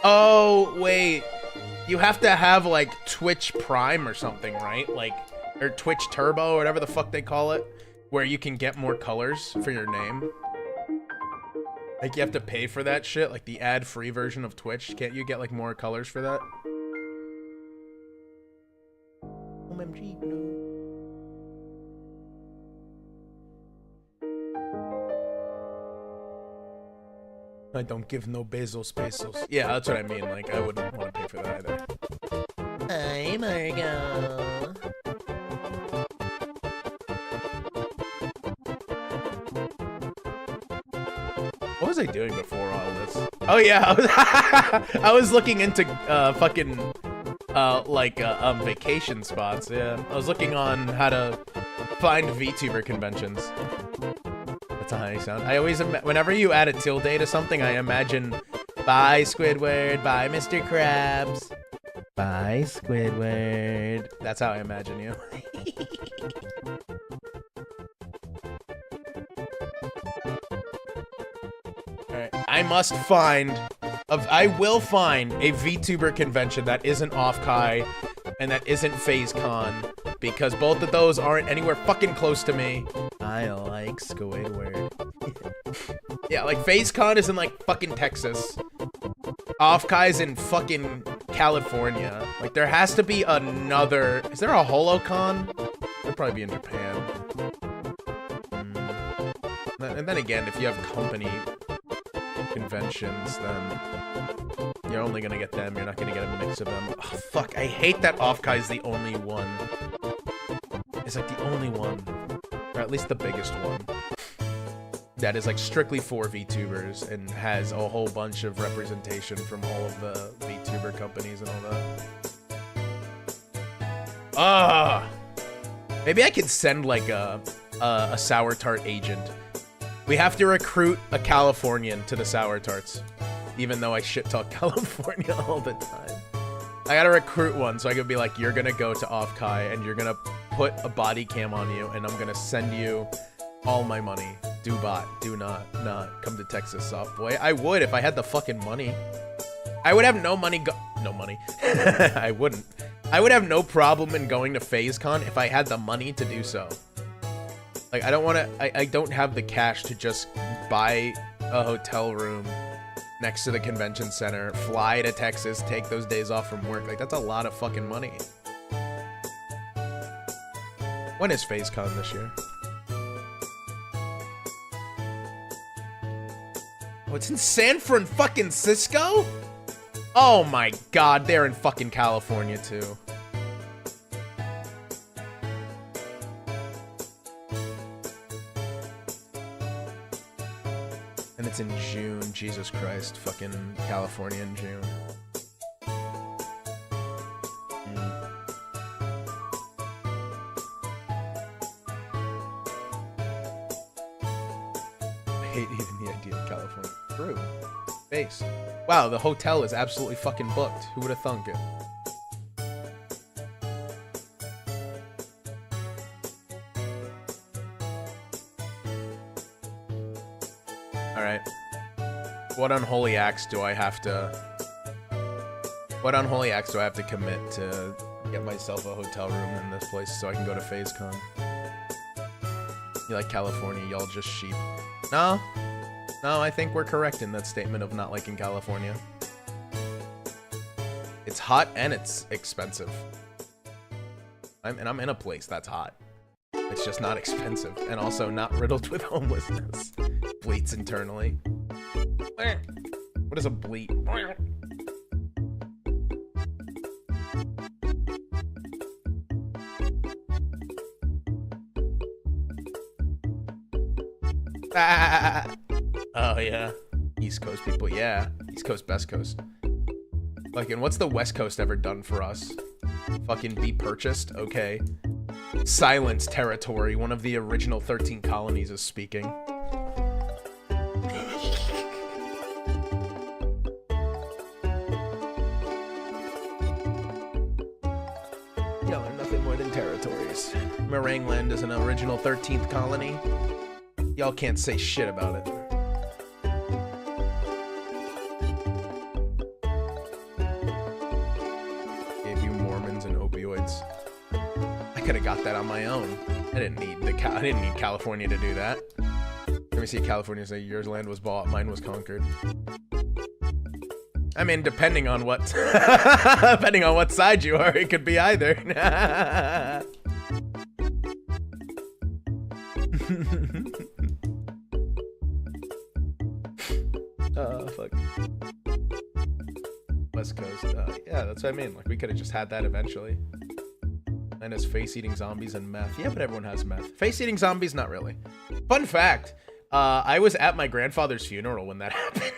Speaker 1: oh, wait. You have to have, like, Twitch Prime or something, right? Like, or Twitch Turbo, or whatever the fuck they call it, where you can get more colors for your name. Like, you have to pay for that shit, like the ad-free version of Twitch. Can't you get, like, more colors for that? OMG, no. I don't give no Bezos pesos. Yeah, that's what I mean. Like, I wouldn't want to pay for that either. Hi, Margo. What was I doing before all this? Oh yeah, I was looking into fucking vacation spots. Yeah, I was looking on how to find VTuber conventions. That's a how you sound. I always, whenever you add a tilde to something, I imagine, bye Squidward, bye Mr. Krabs, bye Squidward. That's how I imagine you. Alright, I will find a VTuber convention that isn't Off-Kai and that isn't FaZe Con, because both of those aren't anywhere fucking close to me. I like Squidward. Yeah, like FaZe Con is in like fucking Texas. Off-Kai's in fucking California. Like there has to be another. Is there a HoloCon? There probably be in Japan. And then again, if you have company conventions, then you're only gonna get them. You're not gonna get a mix of them. Oh, fuck, I hate that Off-Kai is the only one. It's like the only one, or at least the biggest one, that is like strictly for VTubers and has a whole bunch of representation from all of the VTuber companies and all that. Maybe I could send like a Sour Tart agent. We have to recruit a Californian to the Sour Tarts, even though I shit talk California all the time. I gotta recruit one so I could be like, you're gonna go to Off-Kai and you're gonna put a body cam on you and I'm gonna send you all my money. Do not come to Texas, soft boy. I would if I had the fucking money. I would have no money no money. I wouldn't. I would have no problem in going to FazeCon if I had the money to do so. Like, I don't want to, I don't have the cash to just buy a hotel room next to the convention center, fly to Texas, take those days off from work. Like, that's a lot of fucking money. When is FazeCon this year? Oh, it's in San Francisco? Oh my god, they're in fucking California too. And it's in June, Jesus Christ, fucking California in June. I hate even the idea of California. True. Based. Wow, the hotel is absolutely fucking booked. Who would have thunk it? Alright. What unholy acts do I have to... What unholy acts do I have to commit to get myself a hotel room in this place so I can go to FazeCon? You like California, y'all just sheep. No. No, I think we're correct in that statement of not liking California. It's hot and it's expensive. I'm in a place that's hot. It's just not expensive and also not riddled with homelessness. Bleats internally. What is a bleat? Oh yeah, East Coast people, yeah. East Coast, best coast. Fucking, what's the West Coast ever done for us? Fucking be purchased? Okay. Silence territory, one of the original 13 colonies is speaking. Y'all are nothing more than territories. Meringueland is an original 13th colony. Y'all can't say shit about it. Gave you Mormons and opioids. I could have got that on my own. I didn't need California to do that. Let me see. California say yours land was bought, mine was conquered. I mean, depending on what depending on what side you are, it could be either. Oh, fuck. West Coast. Yeah, that's what I mean. Like, we could have just had that eventually. And as face-eating zombies and meth. Yeah, but everyone has meth. Face-eating zombies, not really. Fun fact. I was at my grandfather's funeral when that happened.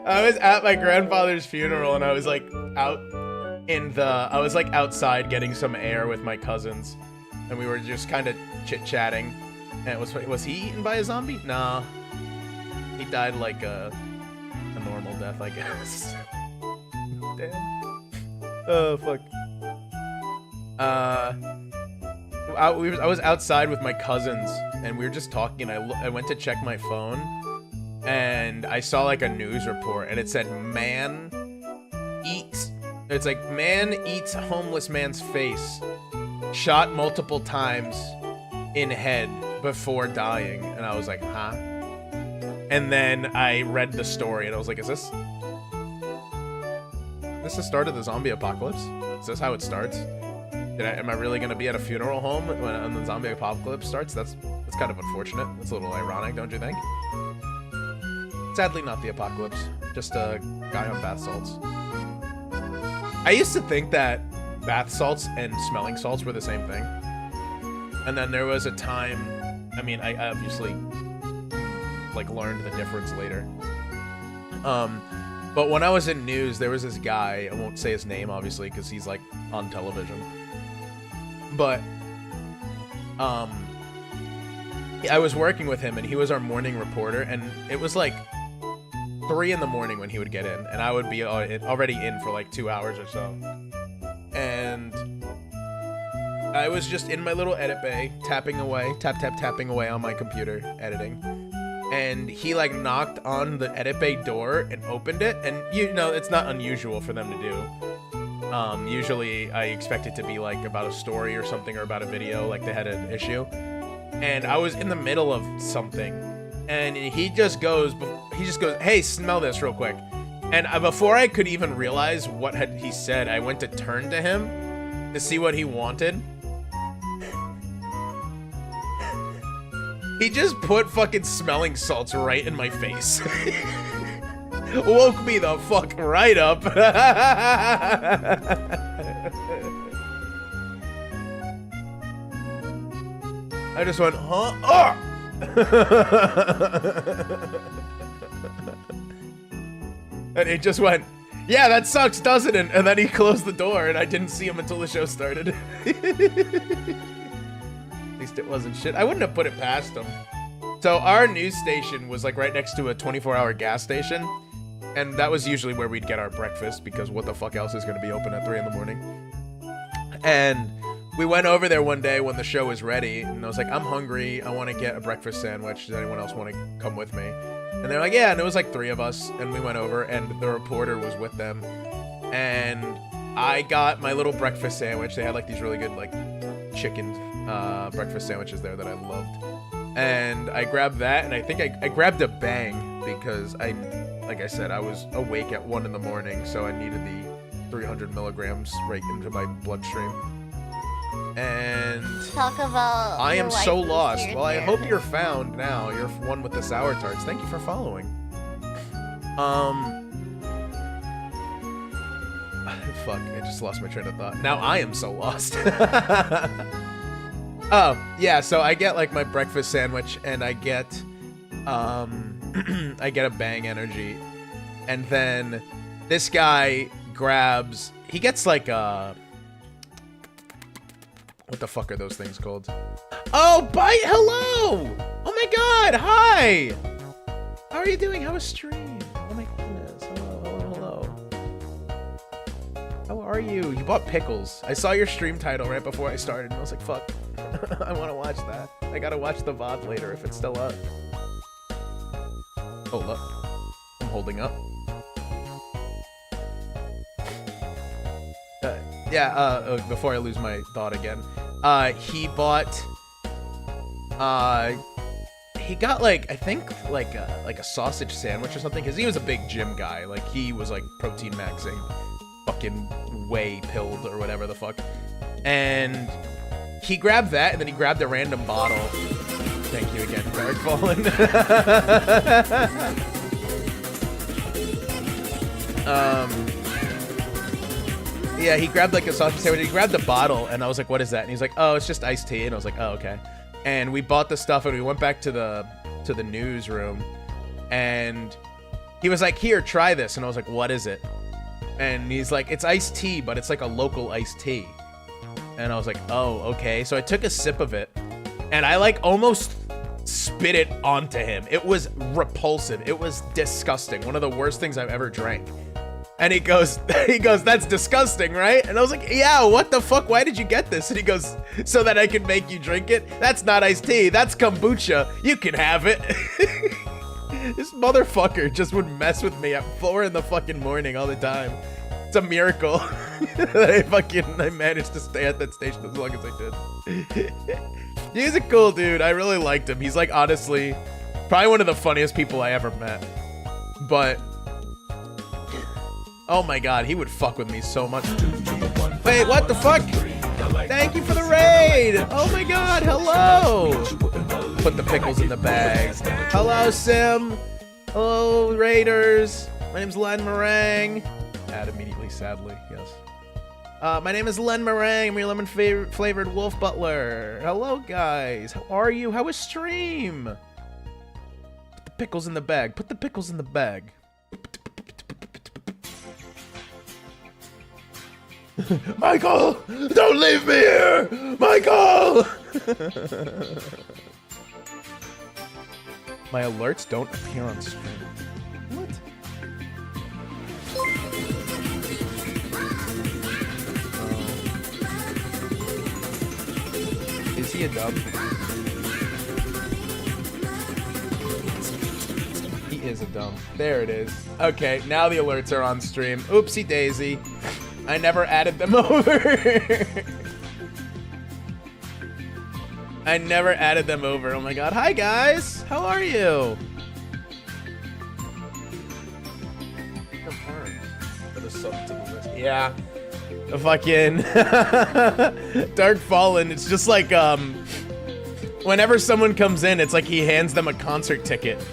Speaker 1: I was at my grandfather's funeral and I was like I was like outside getting some air with my cousins and we were just kind of chit-chatting and was he eaten by a zombie? No. He died like a normal death, I guess. Damn. Oh, fuck. I was outside with my cousins and we were just talking. I went to check my phone and I saw like a news report and it said man eats homeless man's face, shot multiple times in head before dying, and I was like, huh? And then I read the story, and I was like, is this the start of the zombie apocalypse? Is this how it starts? Am I really gonna be at a funeral home when the zombie apocalypse starts? That's kind of unfortunate. That's a little ironic, don't you think? Sadly, not the apocalypse. Just a guy on bath salts. I used to think that bath salts and smelling salts were the same thing. And then there was a time, I mean, I obviously like learned the difference later. But when I was in news, there was this guy, I won't say his name obviously because he's like on television. But I was working with him and he was our morning reporter, and it was like 3 in the morning when he would get in, and I would be already in for like 2 hours or so. And I was just in my little edit bay, tapping away, tapping away on my computer, editing. And he like knocked on the edit bay door and opened it, and you know, it's not unusual for them to do. Usually I expect it to be like about a story or something, or about a video, like they had an issue. And I was in the middle of something, and he just goes, hey, smell this real quick. And before I could even realize what he said, I went to turn to him to see what he wanted. He just put fucking smelling salts right in my face. Woke me the fuck right up. I just went, huh? Oh! And he just went, yeah, that sucks, doesn't it? And then he closed the door, and I didn't see him until the show started. At least it wasn't shit. I wouldn't have put it past him. So our news station was like right next to a 24-hour gas station, and that was usually where we'd get our breakfast, because what the fuck else is going to be open at 3 in the morning? And we went over there one day when the show was ready, and I was like, I'm hungry, I want to get a breakfast sandwich. Does anyone else want to come with me? And they're like, yeah, and it was like 3 of us, and we went over, and the reporter was with them, and I got my little breakfast sandwich. They had like these really good like chicken breakfast sandwiches there that I loved, and I grabbed that, and I think I grabbed a Bang because like I said, I was awake at 1 in the morning, so I needed the 300 milligrams right into my bloodstream. And
Speaker 2: talk about
Speaker 1: I am so lost. Well, I hope
Speaker 2: therapist.
Speaker 1: you're found now. You're one with the sour tarts. Thank you for following. Fuck, I just lost my train of thought. Now I am so lost. Oh, yeah, so I get like my breakfast sandwich, and I get I get a Bang Energy. And then this guy grabs, he gets like a, what the fuck are those things called? Oh, bite! Hello! Oh my god, hi! How are you doing? How was stream? Oh my goodness. Hello. How are you? You bought pickles. I saw your stream title right before I started, and I was like, fuck. I want to watch that. I gotta watch the VOD later if it's still up. Oh, look. I'm holding up. Before I lose my thought again, he bought, he got like, I think like a sausage sandwich or something, because he was a big gym guy. Like he was like protein maxing, fucking whey pilled or whatever the fuck. And he grabbed that, and then he grabbed a random bottle. Thank you again, Barrack Fallen. Yeah, he grabbed like a sausage sandwich. He grabbed a bottle, and I was like, "What is that?" And he's like, "Oh, it's just iced tea." And I was like, "Oh, okay." And we bought the stuff, and we went back to the newsroom, and he was like, "Here, try this." And I was like, "What is it?" And he's like, "It's iced tea, but it's like a local iced tea." And I was like, "Oh, okay." So I took a sip of it, and I like almost spit it onto him. It was repulsive. It was disgusting. One of the worst things I've ever drank. And he goes, "That's disgusting, right?" And I was like, "Yeah, what the fuck? Why did you get this?" And he goes, "So that I can make you drink it? That's not iced tea. That's kombucha. You can have it." This motherfucker just would mess with me at 4 in the fucking morning all the time. It's a miracle that I managed to stay at that station as long as I did. He's a cool dude. I really liked him. He's like honestly probably one of the funniest people I ever met. But oh my god, he would fuck with me so much. Wait, what the fuck? Thank you for the raid. Oh my god, hello. Put the pickles in the bag. Hello, Sim. Hello, Raiders. My name's Len Meringue. Add immediately, sadly, yes. My name is Len Meringue. I'm your lemon flavored wolf butler. Hello, guys. How are you? How was stream? Put the pickles in the bag. Put the pickles in the bag. Michael, don't leave me here! Michael! My alerts don't appear on stream. What? Is he a dub? He is a dub. There it is. Okay, now the alerts are on stream. Oopsie daisy. I never added them over. I never added them over. Oh my god. Hi guys. How are you? Yeah. The fucking Dark Fallen. It's just like whenever someone comes in, it's like he hands them a concert ticket.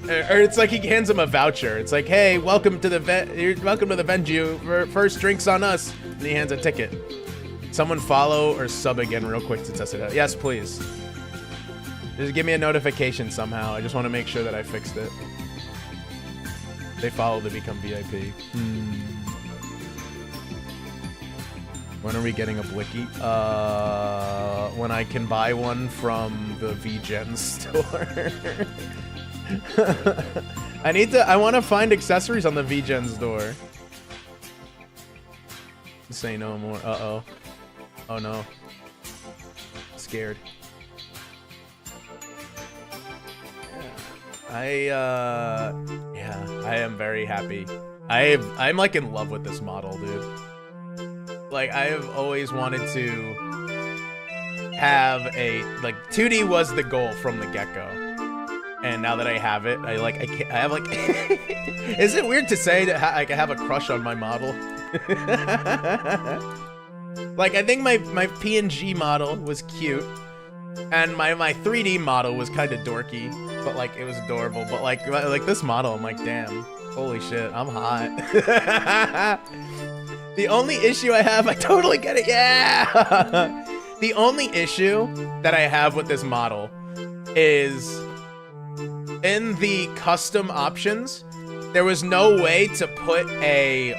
Speaker 1: Or it's like he hands him a voucher. It's like, hey, welcome to the venue. First drinks on us. And he hands a ticket. Someone follow or sub again real quick to test it out. Yes, please. Just give me a notification somehow. I just want to make sure that I fixed it. They follow to become VIP. When are we getting a Blicky? When I can buy one from the VGen store. I want to find accessories on the VGen store. Say no more. Uh-oh. Oh no. Scared. Yeah, I am very happy. I'm like in love with this model, dude. Like, I have always wanted to have a, like, 2D was the goal from the get-go. And now that I have it, I have like, is it weird to say that I have a crush on my model? Like, I think my PNG model was cute, and my 3D model was kind of dorky, but like it was adorable. But like this model, I'm like, damn, holy shit, I'm hot. The only issue I have, I totally get it, yeah. The only issue that I have with this model is, in the custom options, there was no way to put a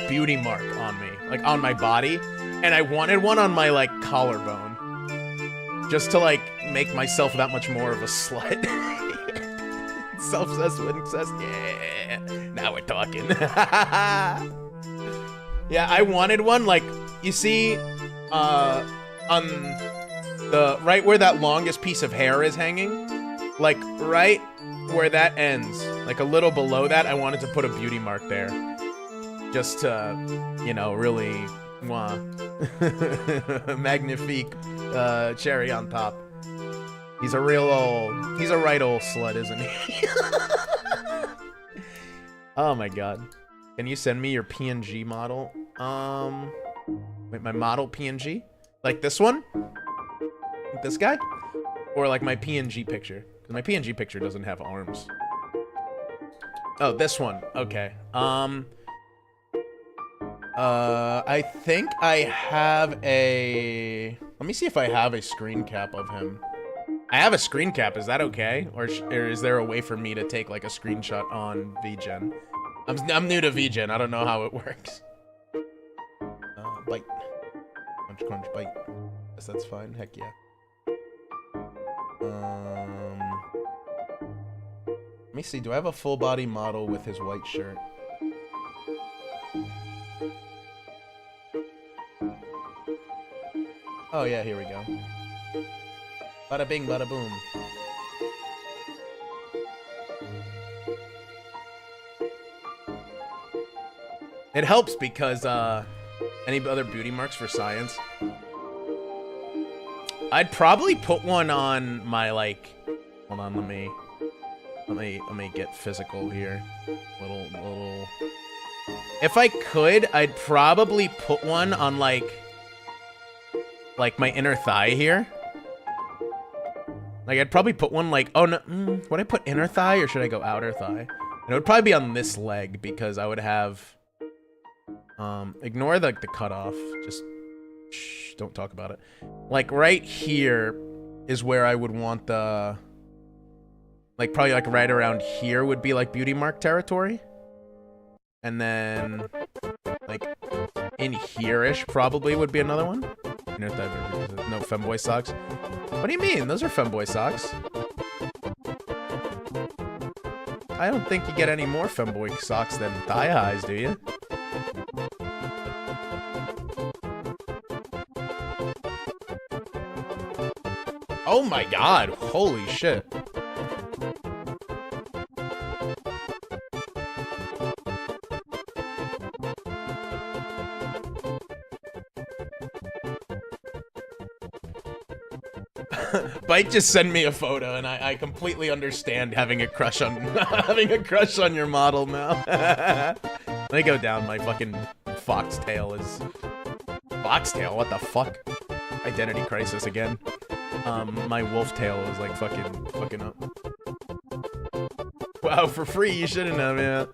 Speaker 1: beauty mark on me, like on my body, and I wanted one on my like collarbone, just to like make myself that much more of a slut. Self-obsessed with incest, yeah. Now we're talking. Yeah, I wanted one, like, you see, on the right where that longest piece of hair is hanging, like right where that ends, like a little below that, I wanted to put a beauty mark there, just to, you know, really, mwah. Magnifique, cherry on top. He's a right old slut, isn't he? Oh my god. Can you send me your PNG model? Wait, my model PNG? Like this one? Like this guy? Or like my PNG picture? Because my PNG picture doesn't have arms. Oh, this one. Okay. I think I have a... Let me see if I have a screen cap of him. I have a screen cap. Is that okay? Or is there a way for me to take like a screenshot on VGen? I'm new to VGen. I don't know how it works. Bite. Crunch, crunch, bite. Yes, that's fine. Heck yeah. Let me see. Do I have a full body model with his white shirt? Oh yeah, here we go. Bada bing, bada boom. It helps because, any other beauty marks for science? I'd probably put one on my, like, hold on, let me get physical here. Little. If I could, I'd probably put one on, like my inner thigh here. Like, I'd probably put one, like, oh, no, would I put inner thigh, or should I go outer thigh? And it would probably be on this leg, because I would have, ignore, the cutoff, just, shh, don't talk about it. Like, right here is where I would want the, like, probably, like, right around here would be, like, beauty mark territory. And then, like, in here-ish probably would be another one. No femboy socks. What do you mean? Those are femboy socks. I don't think you get any more femboy socks than thigh highs, do you? Oh my god, holy shit. Bite just send me a photo, and I completely understand having a crush on your model now. Let me go down. My fucking foxtail is foxtail. What the fuck? Identity crisis again. My wolf tail is like fucking up. Wow, for free, you shouldn't have, yeah.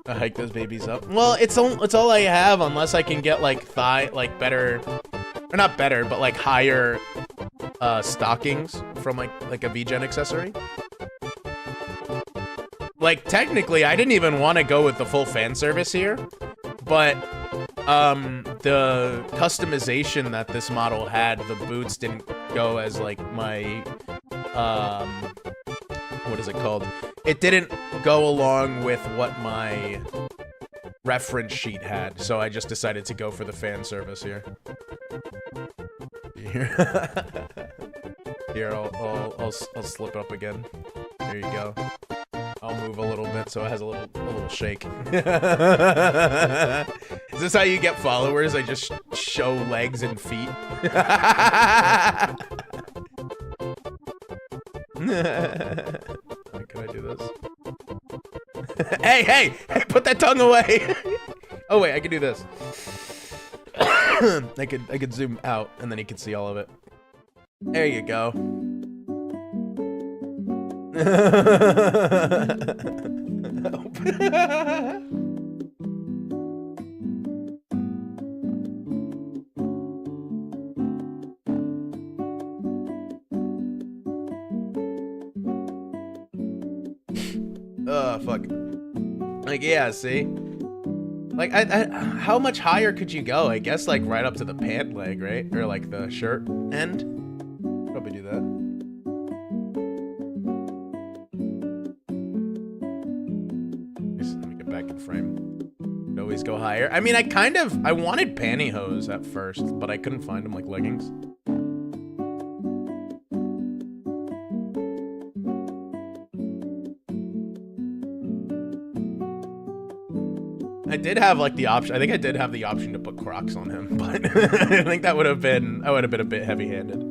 Speaker 1: I hike those babies up. Well, it's all I have, unless I can get like better, or not better, but like higher stockings from like a V-Gen accessory. Like, technically, I didn't even want to go with the full fan service here, but the customization that this model had, the boots didn't go as like my what is it called? It didn't go along with what my reference sheet had, so I just decided to go for the fan service here. Here, I'll slip up again. There you go. I'll move a little bit so it has a little shake. Is this how you get followers? I just show legs and feet. Can I do this? Hey, put that tongue away. Oh wait, I can do this. I could zoom out and then you can see all of it. There you go. Oh, fuck. Like, yeah, see? Like, how much higher could you go? I guess, like, right up to the pant leg, right? Or, like, the shirt end? Probably do that. Let me get back in frame. Could always go higher. I mean, I wanted pantyhose at first, but I couldn't find them, like leggings. I did have like the option. I think I did have the option to put Crocs on him, but I think I would have been a bit heavy-handed.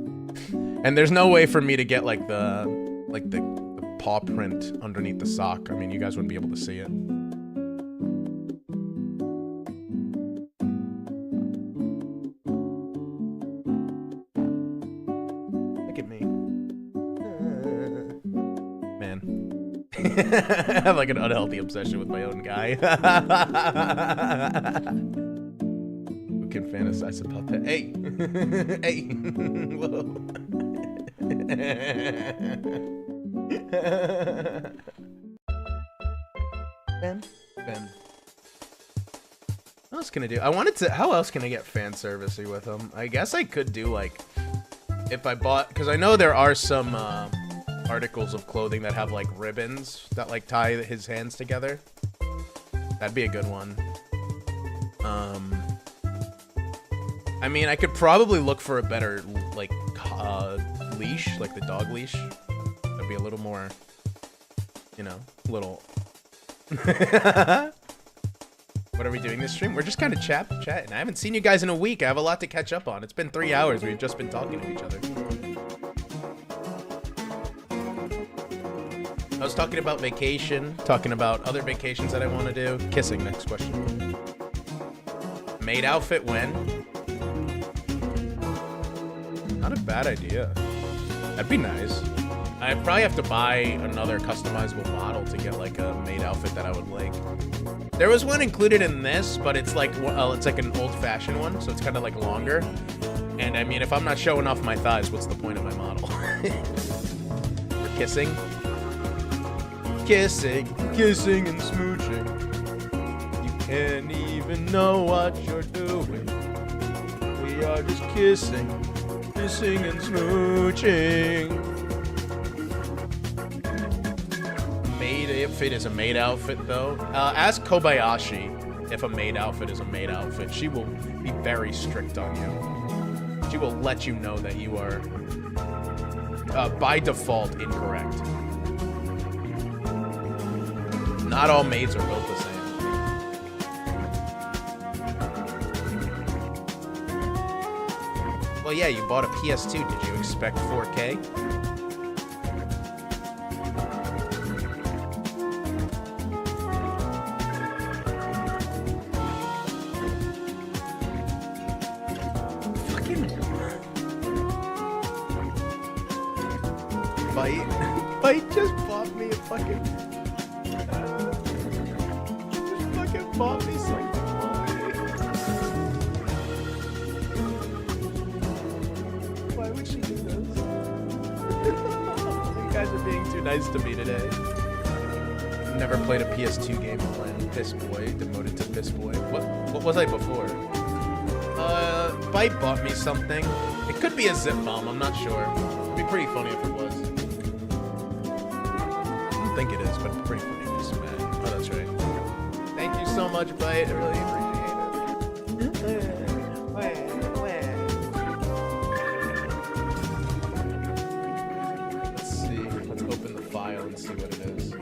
Speaker 1: And there's no way for me to get like the paw print underneath the sock. I mean, you guys wouldn't be able to see it. Look at me. Man. I have like an unhealthy obsession with my own guy. Who can fantasize about that? Hey! Hey! Whoa. Ben. What else can I do? How else can I get fan servicey with him? I guess I could do like, if I bought, because I know there are some articles of clothing that have like ribbons that like tie his hands together. That'd be a good one. I mean, I could probably look for a better like leash, like the dog leash. That'd be a little more, you know, little. What are we doing this stream? We're just kind of chatting. I haven't seen you guys in a week. I have a lot to catch up on. It's been 3 hours. We've just been talking to each other. I was talking about vacation, talking about other vacations that I want to do. Kissing, next question. Maid outfit when? Not a bad idea. That'd be nice. I'd probably have to buy another customizable model to get like a maid outfit that I would like. There was one included in this, but it's like an old-fashioned one, so it's kind of like longer. And I mean, if I'm not showing off my thighs, what's the point of my model? For kissing? Kissing and smooching. You can't even know what you're doing. We are just kissing and smooching. Maid outfit is a maid outfit, though. Ask Kobayashi if a maid outfit is a maid outfit. She will be very strict on you. She will let you know that you are, by default, incorrect. Not all maids are built the same. Well, yeah, you bought a PS2. Did you expect 4K? Bite just bought me a fucking... just fucking bought me something. Why would she do this? You guys are being too nice to me today. Never played a PS2 game playing Piss Boy, demoted to Piss Boy. What was I before? Bite bought me something. It could be a zip bomb, I'm not sure. It'd be pretty funny if it was. I don't think it is, but it's pretty funny if it's mad. Oh, that's right. Thank you so much, Bite. I really appreciate it. Let's see. Let's open the file and see what it is.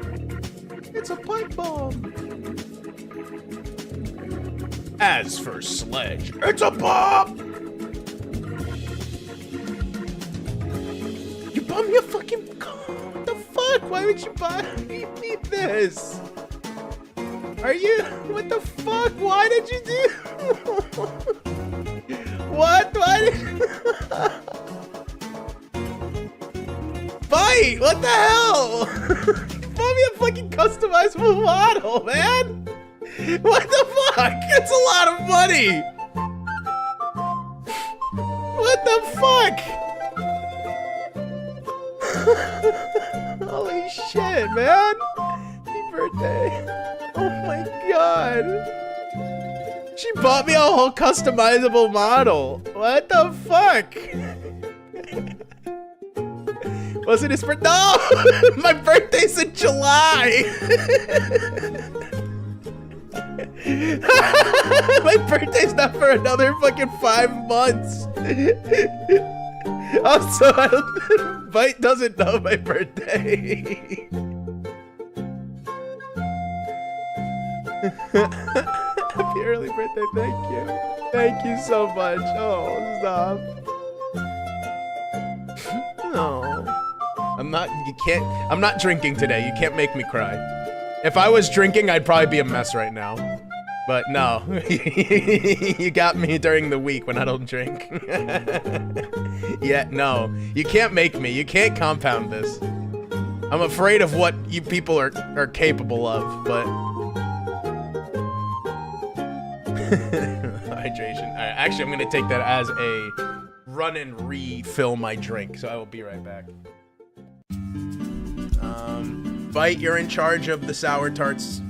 Speaker 1: It's a pipe bomb. As for Sledge, it's a bomb! You bought me a fucking... What the fuck? Why would you buy me this? Are you... What the fuck? Why did you do... What? Why did... Bite! What the hell? Bought me a fucking customizable model, man! What the fuck? It's a lot of money! What the fuck? Holy shit, man! Happy birthday. Oh my god. She bought me a whole customizable model. What the fuck? Was it his birthday? No! My birthday's in July! My birthday's not for another fucking 5 months. Also, Bite doesn't know my birthday. Happy early birthday, thank you. Thank you so much. Oh, stop. No. I'm not drinking today. You can't make me cry. If I was drinking, I'd probably be a mess right now. But no, you got me during the week when I don't drink. Yeah, no, you can't make me. You can't compound this. I'm afraid of what you people are capable of, but... Hydration. All right, actually, I'm gonna take that as a run and refill my drink, so I will be right back. Bite, you're in charge of the sour tarts.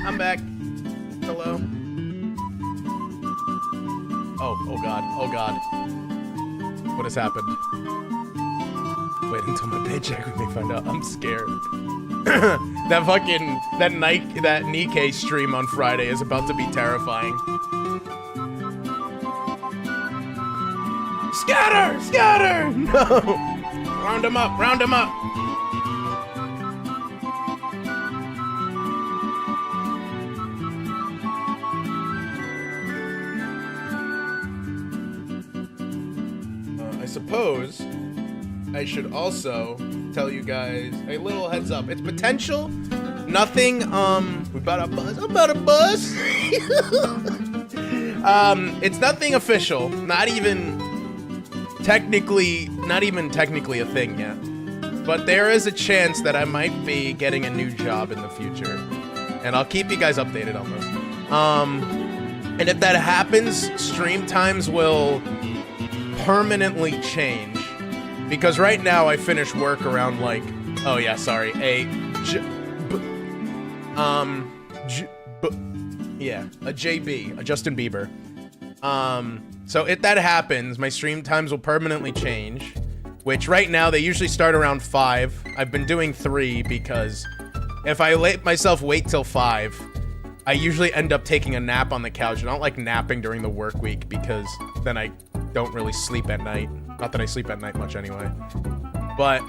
Speaker 1: I'm back. Hello. Oh god. Oh god. What has happened? Wait until my paycheck when they find out. I'm scared. that Nikkei stream on Friday is about to be terrifying. Scatter! Scatter! No! Round him up! Round him up! I suppose I should also tell you guys a little heads up. It's potential. Nothing, we about a buzz. I'm about a buzz. It's nothing official. Not even technically a thing yet. But there is a chance that I might be getting a new job in the future. And I'll keep you guys updated on this. And if that happens, stream times will permanently change. Because right now I finish work around like, oh yeah, sorry, a JB, a Justin Bieber. So if that happens, my stream times will permanently change, which right now they usually start around 5. I've been doing 3 because if I let myself wait till 5, I usually end up taking a nap on the couch. I don't like napping during the work week because then I don't really sleep at night. Not that I sleep at night much anyway. But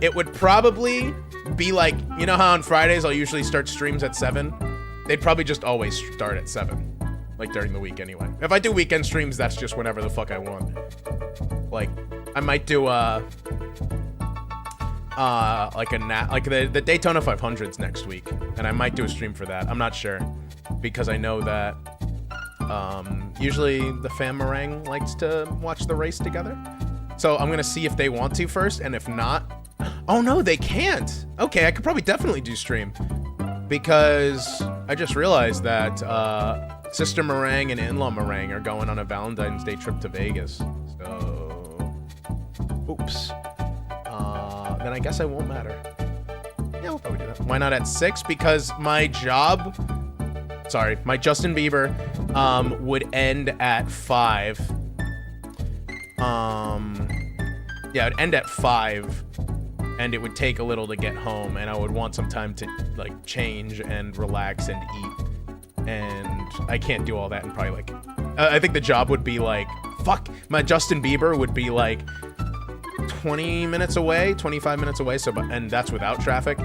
Speaker 1: it would probably be like, you know how on Fridays I'll usually start streams at 7? They'd probably just always start at 7. Like during the week anyway. If I do weekend streams, that's just whenever the fuck I want. Like, I might do like the Daytona 500s next week. And I might do a stream for that. I'm not sure. Because I know that usually the fam meringue likes to watch the race together. So I'm gonna see if they want to first, and if not, oh no, they can't. Okay, I could probably definitely do stream because I just realized that Sister Meringue and In-Law Meringue are going on a Valentine's Day trip to Vegas. So, oops. Then I guess I won't matter. Yeah, we'll probably do that. Why not at 6? Because my Justin Bieber would end at 5. Yeah, it'd end at 5, and it would take a little to get home, and I would want some time to like change and relax and eat, and I can't do all that in probably like, I think the job would be like, fuck, my Justin Bieber would be like 20 minutes away, 25 minutes away, so, and that's without traffic.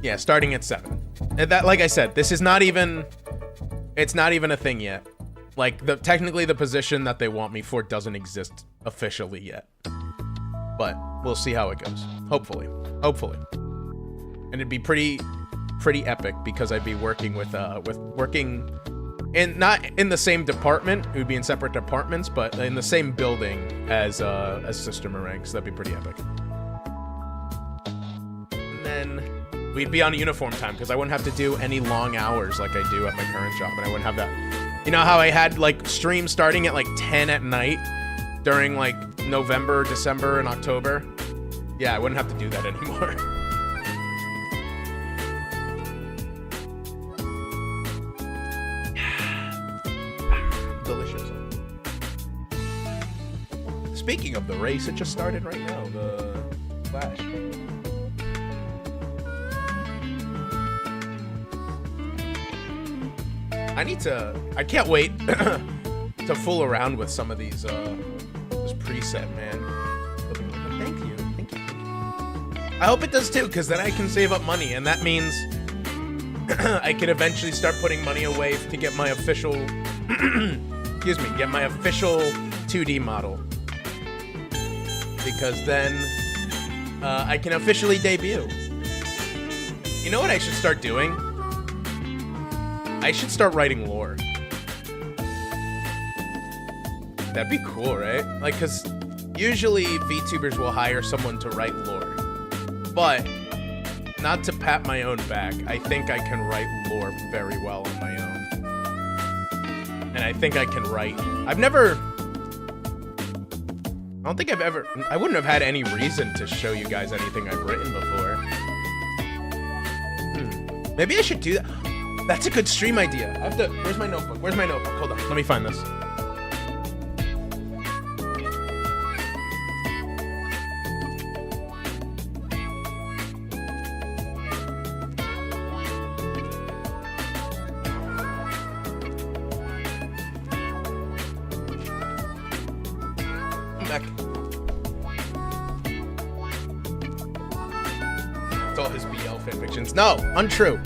Speaker 1: Yeah, starting at 7. And that, like I said, this is not even, it's not even a thing yet. Like, technically the position that they want me for doesn't exist officially yet. But we'll see how it goes. Hopefully. And it'd be pretty epic because I'd be working with working in, not in the same department, it would be in separate departments, but in the same building as Sister Meringue, so that'd be pretty epic. And then we'd be on uniform time because I wouldn't have to do any long hours like I do at my current job, and I wouldn't have that. You know how I had like streams starting at like 10 at night during like November, December, and October? Yeah, I wouldn't have to do that anymore. Delicious. Speaking of the race, it just started right now, the Flash. I can't wait to fool around with some of these, this preset, man. Thank you. I hope it does too, because then I can save up money, and that means I can eventually start putting money away to get my official, get my official 2D model. Because then I can officially debut. You know what I should start doing? I should start writing lore. That'd be cool, right? Like, because usually VTubers will hire someone to write lore. But, not to pat my own back, I think I can write lore very well on my own. And I think I can write. I don't think I wouldn't have had any reason to show you guys anything I've written before. Maybe I should do that. That's a good stream idea. I have to. Where's my notebook? Where's my notebook? Hold on. Let me find this. I'm back. It's all his BL fanfictions. No, untrue.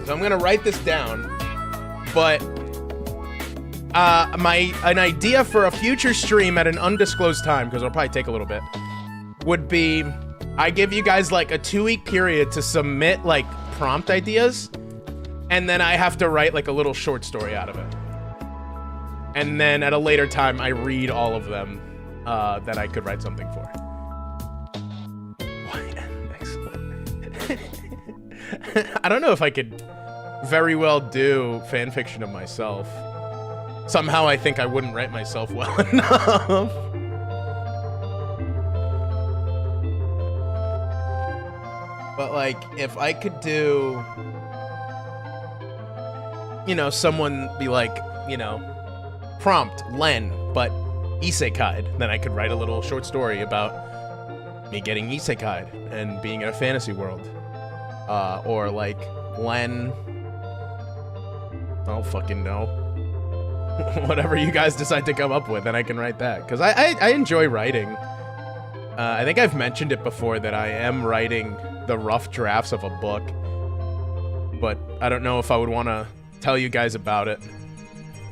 Speaker 1: So I'm gonna write this down, but an idea for a future stream at an undisclosed time, because it'll probably take a little bit, would be I give you guys like a 2-week period to submit like prompt ideas, and then I have to write like a little short story out of it. And then at a later time, I read all of them that I could write something for. Excellent. I don't know if I could very well do fan fiction of myself. Somehow I think I wouldn't write myself well enough. But like, if I could do, you know, someone be like, you know, prompt Len, but isekai'd, then I could write a little short story about me getting isekai'd and being in a fantasy world. Or like Len, I don't fucking know. Whatever you guys decide to come up with, then I can write that. Because I enjoy writing. I think I've mentioned it before that I am writing the rough drafts of a book. But I don't know if I would want to tell you guys about it.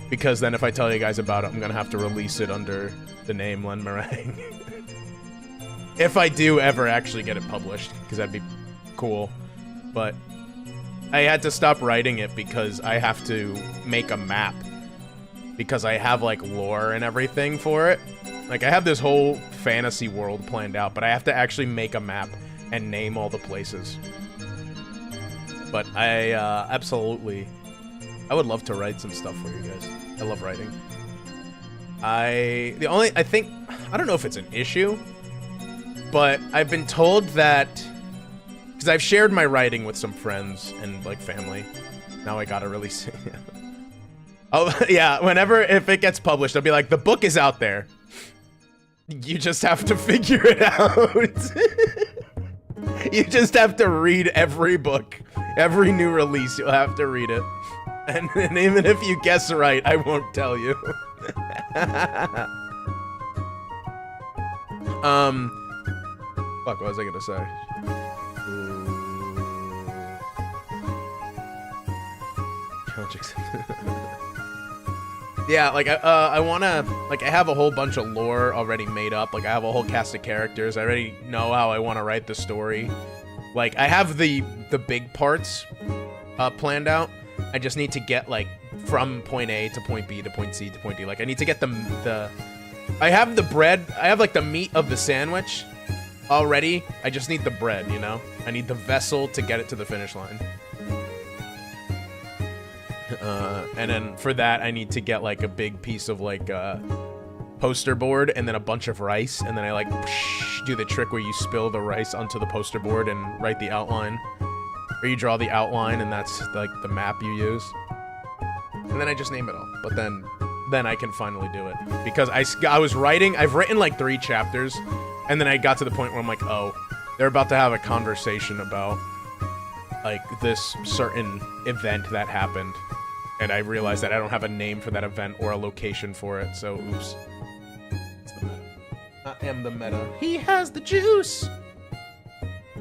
Speaker 1: Because then if I tell you guys about it, I'm going to have to release it under the name Len Meringue. If I do ever actually get it published. Because that'd be cool. But I had to stop writing it because I have to make a map. Because I have, like, lore and everything for it. Like, I have this whole fantasy world planned out, but I have to actually make a map and name all the places. But I, absolutely... I would love to write some stuff for you guys. I love writing. I don't know if it's an issue, but I've been told that... Because I've shared my writing with some friends and, like, family. Now I gotta release it. Oh, yeah, if it gets published, I'll be like, the book is out there. You just have to figure it out. You just have to read every book. Every new release, you'll have to read it. And even if you guess right, I won't tell you. Fuck, what was I gonna say? Yeah, like, I wanna, like, I have a whole bunch of lore already made up. Like, I have a whole cast of characters. I already know how I want to write the story. Like, I have the big parts planned out. I just need to get, like, from point A to point B to point C to point D. Like, I need to get I have the bread. I have, like, the meat of the sandwich already. I just need the bread, you know? I need the vessel to get it to the finish line. And then for that, I need to get, like, a big piece of, like, poster board and then a bunch of rice. And then I, like, do the trick where you spill the rice onto the poster board and write the outline. Or you draw the outline and that's, like, the map you use. And then I just name it all. But then I can finally do it. Because I was writing, I've written, like, 3 chapters. And then I got to the point where I'm like, oh, they're about to have a conversation about, like, this certain event that happened. And I realized that I don't have a name for that event or a location for it, so oops. It's the meta. I am the meta. He has the juice!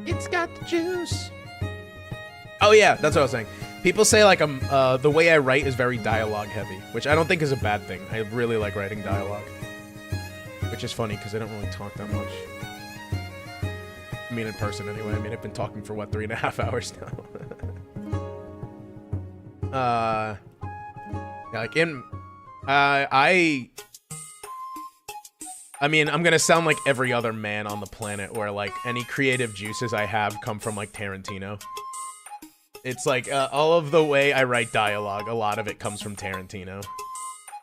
Speaker 1: It's got the juice! Oh yeah, that's what I was saying. People say, like, the way I write is very dialogue heavy, which I don't think is a bad thing. I really like writing dialogue. Which is funny, because I don't really talk that much. I mean, in person anyway. I mean, I've been talking for, what, 3.5 hours now. Yeah, like, I mean, I'm gonna sound like every other man on the planet where, like, any creative juices I have come from, like, Tarantino. It's like, all of the way I write dialogue, a lot of it comes from Tarantino.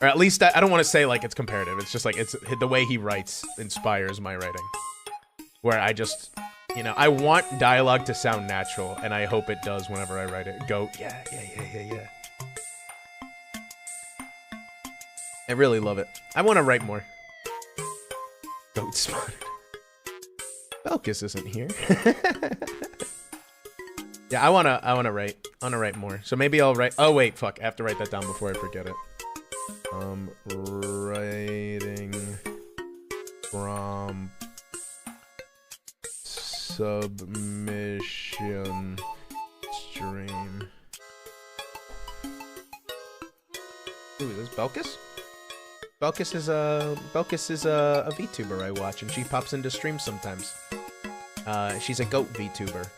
Speaker 1: Or at least, I don't want to say, like, it's comparative. It's just, like, it's the way he writes inspires my writing. Where I just, You know, I want dialogue to sound natural, and I hope it does whenever I write it. Goat. Yeah. I really love it. I want to write more. Goat spotted. Belkis isn't here. Yeah, I wanna write more. So maybe I'll write. Oh wait, fuck! I have to write that down before I forget it. Writing from submission stream. Ooh, is this Belkis? Belkis is a VTuber I watch, and she pops into streams sometimes. She's a goat VTuber.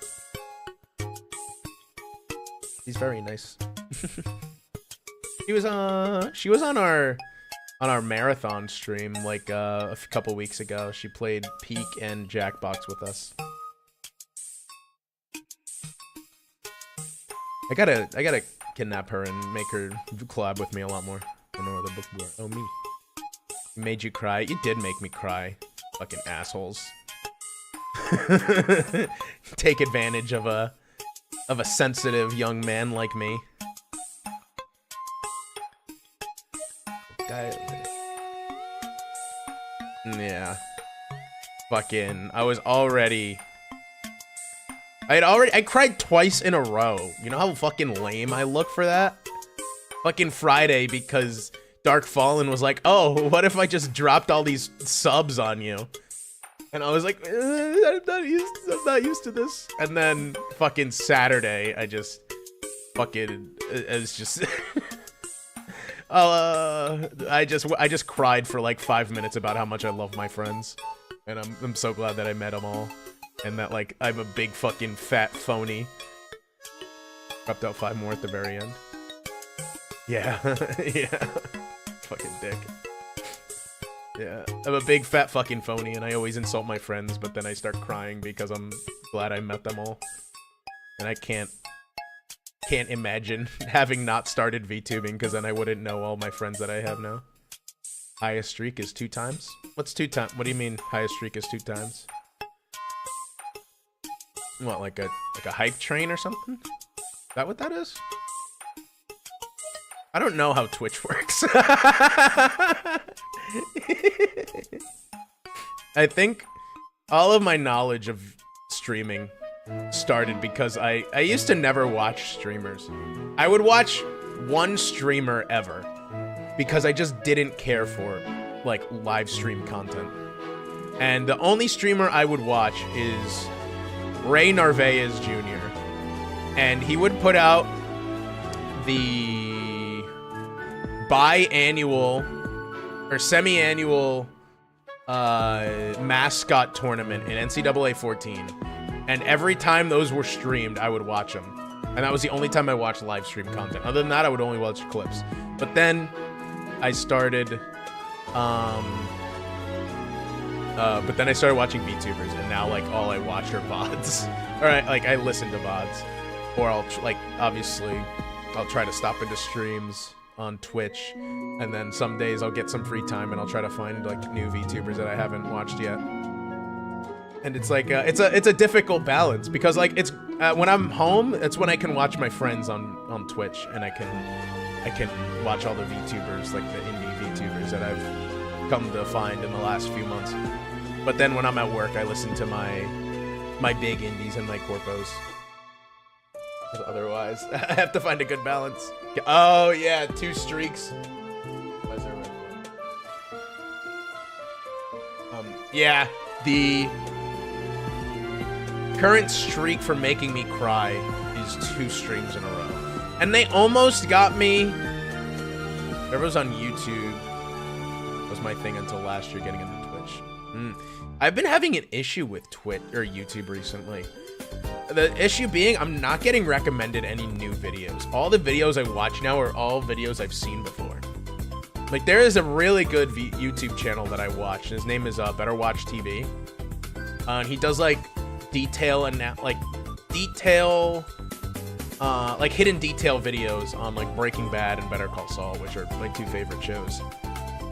Speaker 1: She's very nice. She was on our marathon stream like a couple weeks ago. She played Peak and Jackbox with us. I gotta kidnap her and make her collab with me a lot more. I don't know where the book were. Oh, me. Made you cry? You did make me cry. Fucking assholes. Take advantage of a sensitive young man like me. Yeah. Fucking, I cried twice in a row. You know how fucking lame I look for that? Fucking Friday, because Dark Fallen was like, oh, what if I just dropped all these subs on you? And I was like, I'm not used to this. And then fucking Saturday, I just fucking, it's just, I just cried for like 5 minutes about how much I love my friends. And I'm so glad that I met them all. And that like, I'm a big fucking fat phony. Dropped out 5 more at the very end. Yeah, yeah. Fucking dick. Yeah, I'm a big fat fucking phony, and I always insult my friends, but then I start crying because I'm glad I met them all. And I can't imagine having not started VTubing, because then I wouldn't know all my friends that I have now. Highest streak is 2 times? What's 2 times? What do you mean highest streak is 2 times? What, like a hype train or something? Is that what that is? I don't know how Twitch works. I think all of my knowledge of streaming started because I used to never watch streamers. I would watch one streamer ever because I just didn't care for like live stream content. And the only streamer I would watch is Ray Narvaez Jr. And he would put out the biannual or semi-annual mascot tournament in NCAA 14, and every time those were streamed, I would watch them, and that was the only time I watched live stream content. Other than that, I would only watch clips. But then I started, watching VTubers, and now like all I watch are VODs. All right, like I listen to VODs, or I'll obviously I'll try to stop into streams on Twitch, and then some days I'll get some free time and I'll try to find like new VTubers that I haven't watched yet. And it's like it's a difficult balance, because like it's when I'm home, it's when I can watch my friends on Twitch, and I can watch all the VTubers, like the indie VTubers that I've come to find in the last few months. But then when I'm at work, I listen to my big indies and my corpos. Otherwise, I have to find a good balance. Oh yeah, 2 streaks. Yeah, the current streak for making me cry is 2 streams in a row. And they almost got me. Whatever was on YouTube was my thing until last year, getting into Twitch. I've been having an issue with Twitch or YouTube recently. The issue being, I'm not getting recommended any new videos. All the videos I watch now are all videos I've seen before. Like, there is a really good YouTube channel that I watch, and his name is Better Watch TV. And he does, like, hidden detail videos on, like, Breaking Bad and Better Call Saul, which are my 2 favorite shows.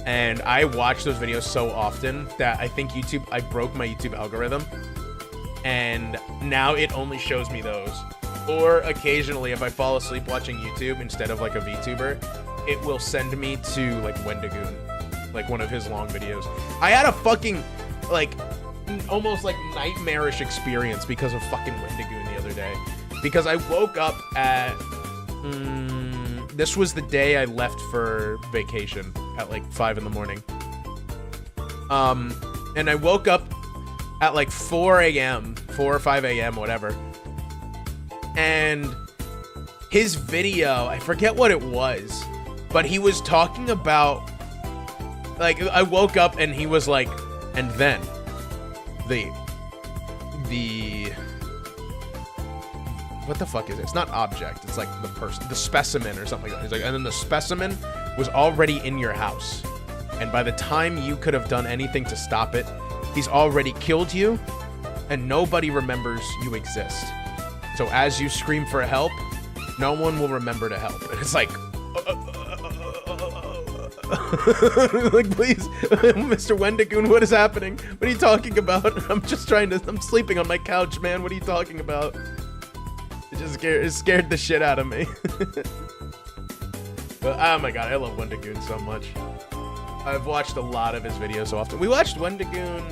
Speaker 1: And I watch those videos so often that I think I broke my YouTube algorithm. and now it only shows me those. Or occasionally, if I fall asleep watching YouTube instead of like a VTuber, it will send me to like Wendigoon, like one of his long videos. I had a fucking like almost like nightmarish experience because of fucking Wendigoon the other day. Because I woke up at this was the day I left for vacation at like 5 in the morning. And I woke up at like 4 a.m., 4 or 5 a.m., whatever. And his video, I forget what it was, but he was talking about, like, I woke up and he was like, and then the what the fuck is it? It's not object, it's like the person, the specimen or something like that. He's like, and then the specimen was already in your house. And by the time you could have done anything to stop it, he's already killed you, and nobody remembers you exist. So as you scream for help, no one will remember to help. And it's like, like, please, Mr. Wendigoon, what is happening? What are you talking about? I'm just trying to, I'm sleeping on my couch, man. What are you talking about? It scared the shit out of me. But, oh my god, I love Wendigoon so much. I've watched a lot of his videos so often. We watched Wendigoon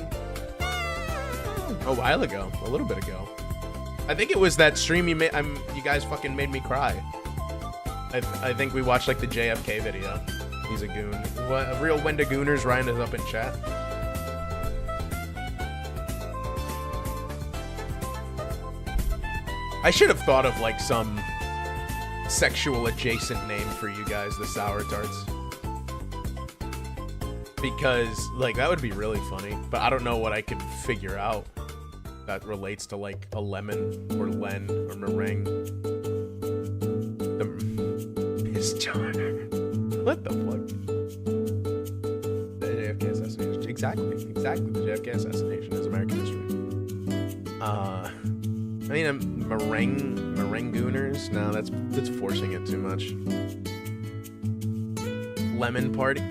Speaker 1: a while ago, a little bit ago. I think it was that stream you made. You guys fucking made me cry. I think we watched like the JFK video. He's a goon. What, real Wendigooners. Ryan is up in chat. I should have thought of like some sexual adjacent name for you guys, the Sour Tarts. Because like that would be really funny, but I don't know what I could figure out that relates to like a lemon or Len or meringue. His jar. What the fuck? The JFK assassination. Exactly. The JFK assassination is American history. I mean, meringooners? No, that's forcing it too much. Lemon party.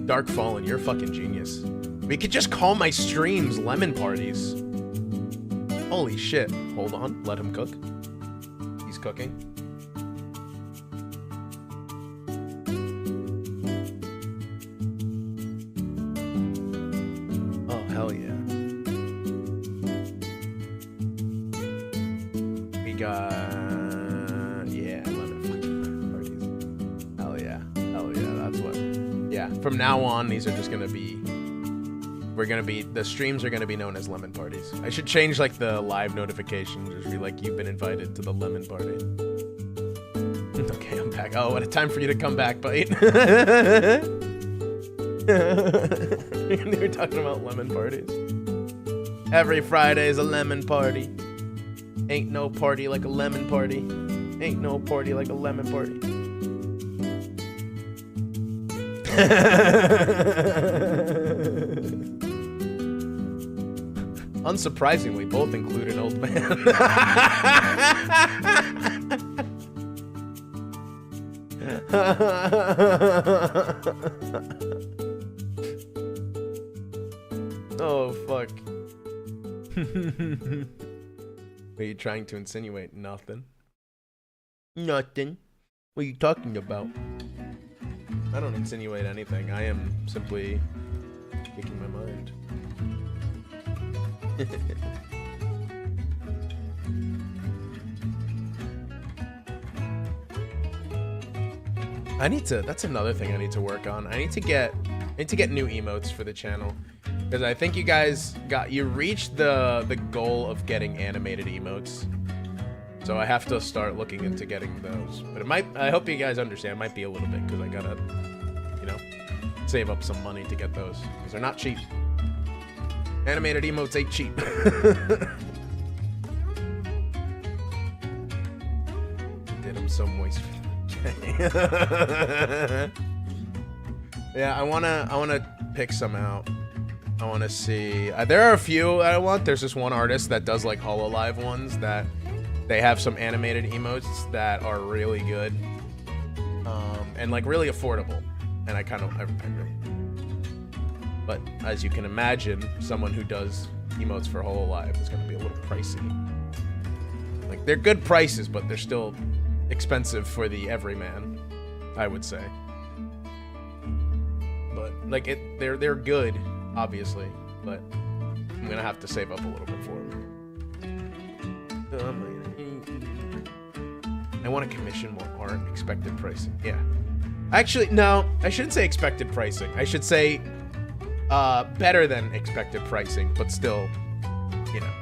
Speaker 1: Dark Fallen, you're a fucking genius. We could just call my streams lemon parties. Holy shit. Hold on. Let him cook. He's cooking. Oh, hell yeah. We got... yeah, lemon fucking parties. Hell yeah. Hell yeah, that's what... yeah, from now on, these are just gonna be... the streams are gonna be known as lemon parties. I should change like the live notifications, just be like, you've been invited to the lemon party. Okay, I'm back. Oh, what a time for you to come back, Bite. We were talking about lemon parties. Every Friday is a lemon party. Ain't no party like a lemon party. Ain't no party like a lemon party. Unsurprisingly, both include an old man. Oh, fuck. What are you trying to insinuate? Nothing. Nothing. What are you talking about? I don't insinuate anything. I am simply speaking my mind. That's another thing I need to work on. I need to get new emotes for the channel. Because I think you guys reached the goal of getting animated emotes. So I have to start looking into getting those. But I hope you guys understand, it might be a little bit, because I gotta, you know, save up some money to get those. Because they're not cheap. Animated emotes ain't cheap. Did I'm so moist. Yeah, I wanna pick some out. I wanna see. There are a few that I want. There's this one artist that does like HoloLive ones that they have some animated emotes that are really good, and like really affordable. And I really. But as you can imagine, someone who does emotes for Hololive is gonna be a little pricey. Like, they're good prices, but they're still expensive for the everyman, I would say. But like they're good, obviously, but I'm gonna have to save up a little bit for them. I want to commission more art. Expected pricing. Yeah. Actually, no, I shouldn't say expected pricing. I should say better than expected pricing, but still, you know,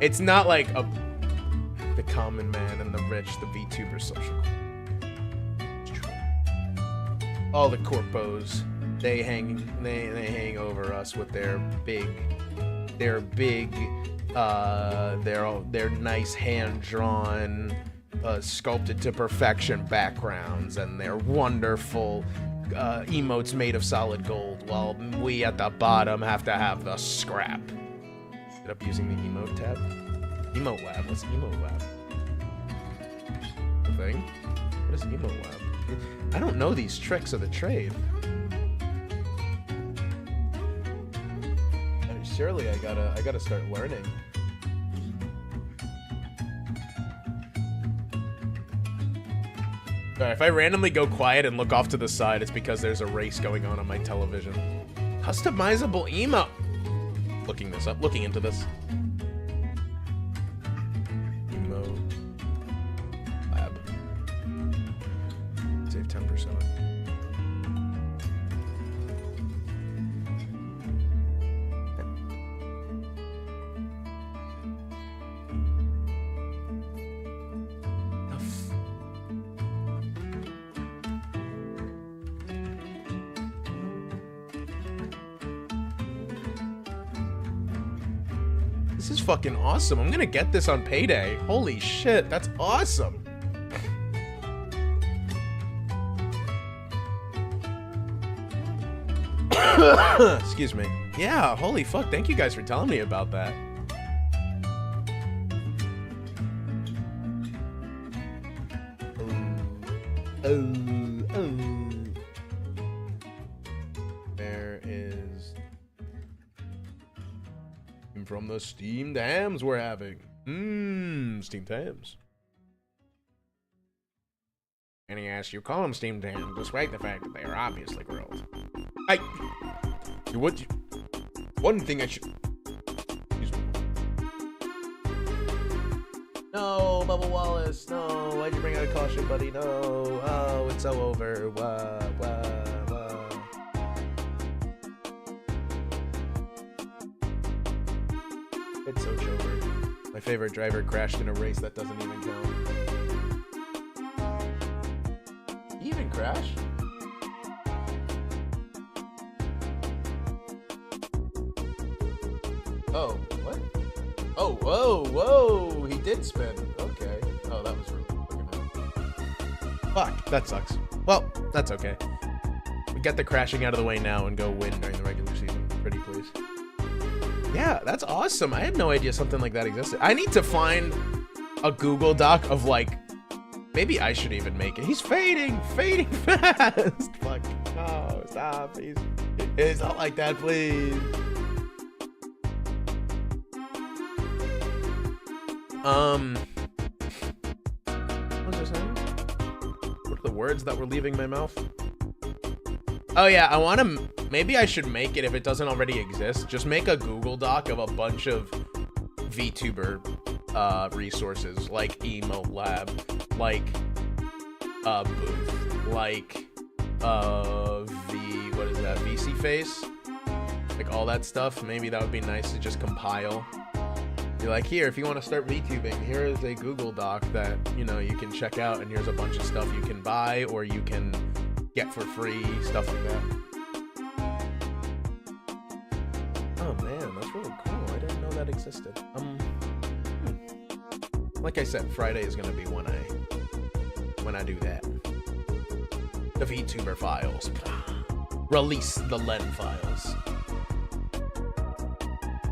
Speaker 1: it's not like the common man and the rich, the VTuber social. It's true. All the corpos, they hang over us with their nice hand-drawn, sculpted to perfection backgrounds and their wonderful emotes made of solid gold, while we at the bottom have to have the scrap. Ended up using the emote tab. Emote lab. What's emote lab? The thing? What is emote lab? I don't know these tricks of the trade. Surely I gotta start learning. Alright, if I randomly go quiet and look off to the side, it's because there's a race going on my television. Customizable emote. Looking this up, looking into this. Emote lab. Save 10%. This is fucking awesome. I'm gonna get this on payday. Holy shit, that's awesome. Excuse me. Yeah, holy fuck. Thank you guys for telling me about that. There is... from the steamed hams we're having. Steamed hams. And he asks, you call them steamed hams, despite the fact that they are obviously grilled. One thing I should... Excuse me. No, Bubba Wallace, no. Why'd you bring out a caution, buddy? No. Oh, it's so over. Wah. It's so over. My favorite driver crashed in a race that doesn't even count. He even crashed? Oh, what? Oh, whoa! He did spin. Okay. Oh, that was really fucking wrong. Fuck, that sucks. Well, that's okay. We get the crashing out of the way now and go win during the regular season. Pretty please. Yeah, that's awesome. I had no idea something like that existed. I need to find a Google Doc of, like, maybe I should even make it. He's fading fast. Fuck, no, stop, please. It's not like that, please. What was I saying? What are the words that were leaving my mouth? Oh yeah, I want to, maybe I should make it, if it doesn't already exist, just make a Google Doc of a bunch of VTuber resources, like Emote Lab, like Booth, like what is that, VC Face? Like all that stuff. Maybe that would be nice to just compile. You're like, here, if you want to start VTubing, here is a Google Doc that, you know, you can check out, and here's a bunch of stuff you can buy or you can get for free, stuff like that. Oh man, that's really cool. I didn't know that existed. Like I said, Friday is gonna be when I do that. The VTuber files. Release the Len files.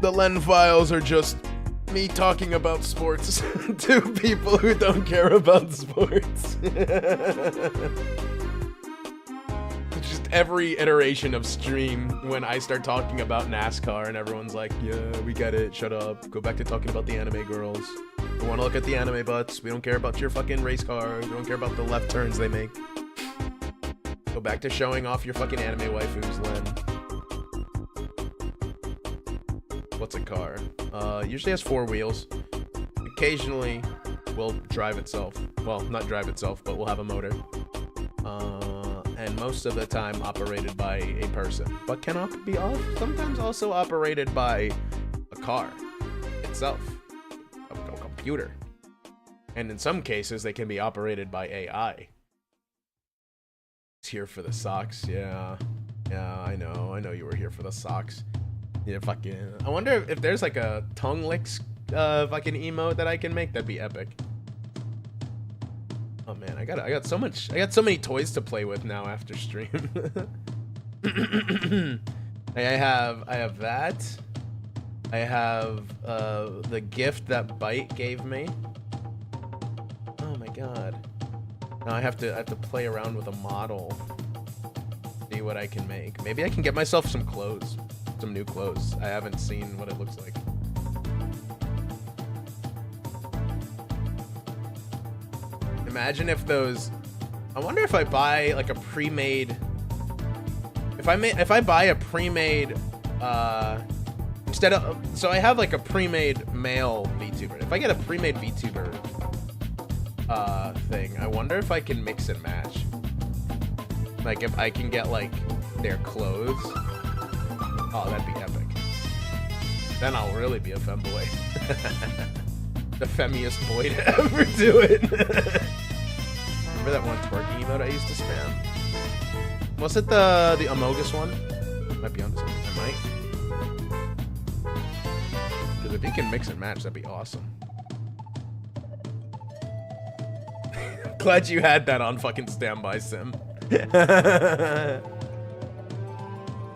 Speaker 1: The Len files are just me talking about sports to people who don't care about sports. Just every iteration of stream when I start talking about NASCAR and everyone's like, yeah, we get it, shut up, go back to talking about the anime girls. We want to look at the anime butts. We don't care about your fucking race cars. We don't care about the left turns they make. Go back to showing off your fucking anime waifus, Len. What's a car? Usually has 4 wheels. Occasionally will drive itself. Well, not drive itself, but will have a motor. And most of the time operated by a person. But can be sometimes also operated by a car itself. A computer. And in some cases, they can be operated by AI. It's here for the socks, yeah. Yeah, I know you were here for the socks. Yeah, fucking. I wonder if there's like a tongue licks fucking emote that I can make. That'd be epic. Oh man, I got so many toys to play with now after stream. I have that. I have the gift that Byte gave me. Oh my god. Now I have to play around with a model. See what I can make. Maybe I can get myself some clothes. Some new clothes. I haven't seen what it looks like. Imagine if those. I wonder if I buy like a pre-made. If I buy a pre-made instead of, so I have like a pre-made male VTuber. If I get a pre-made VTuber thing, I wonder if I can mix and match. Like if I can get like their clothes. Oh, that'd be epic. Then I'll really be a femboy. The femmiest boy to ever do it. Remember that one twerking emote I used to spam? Was it the Amogus one? Might be onto something. I might. Because if he can mix and match, that'd be awesome. Glad you had that on fucking standby, Sim.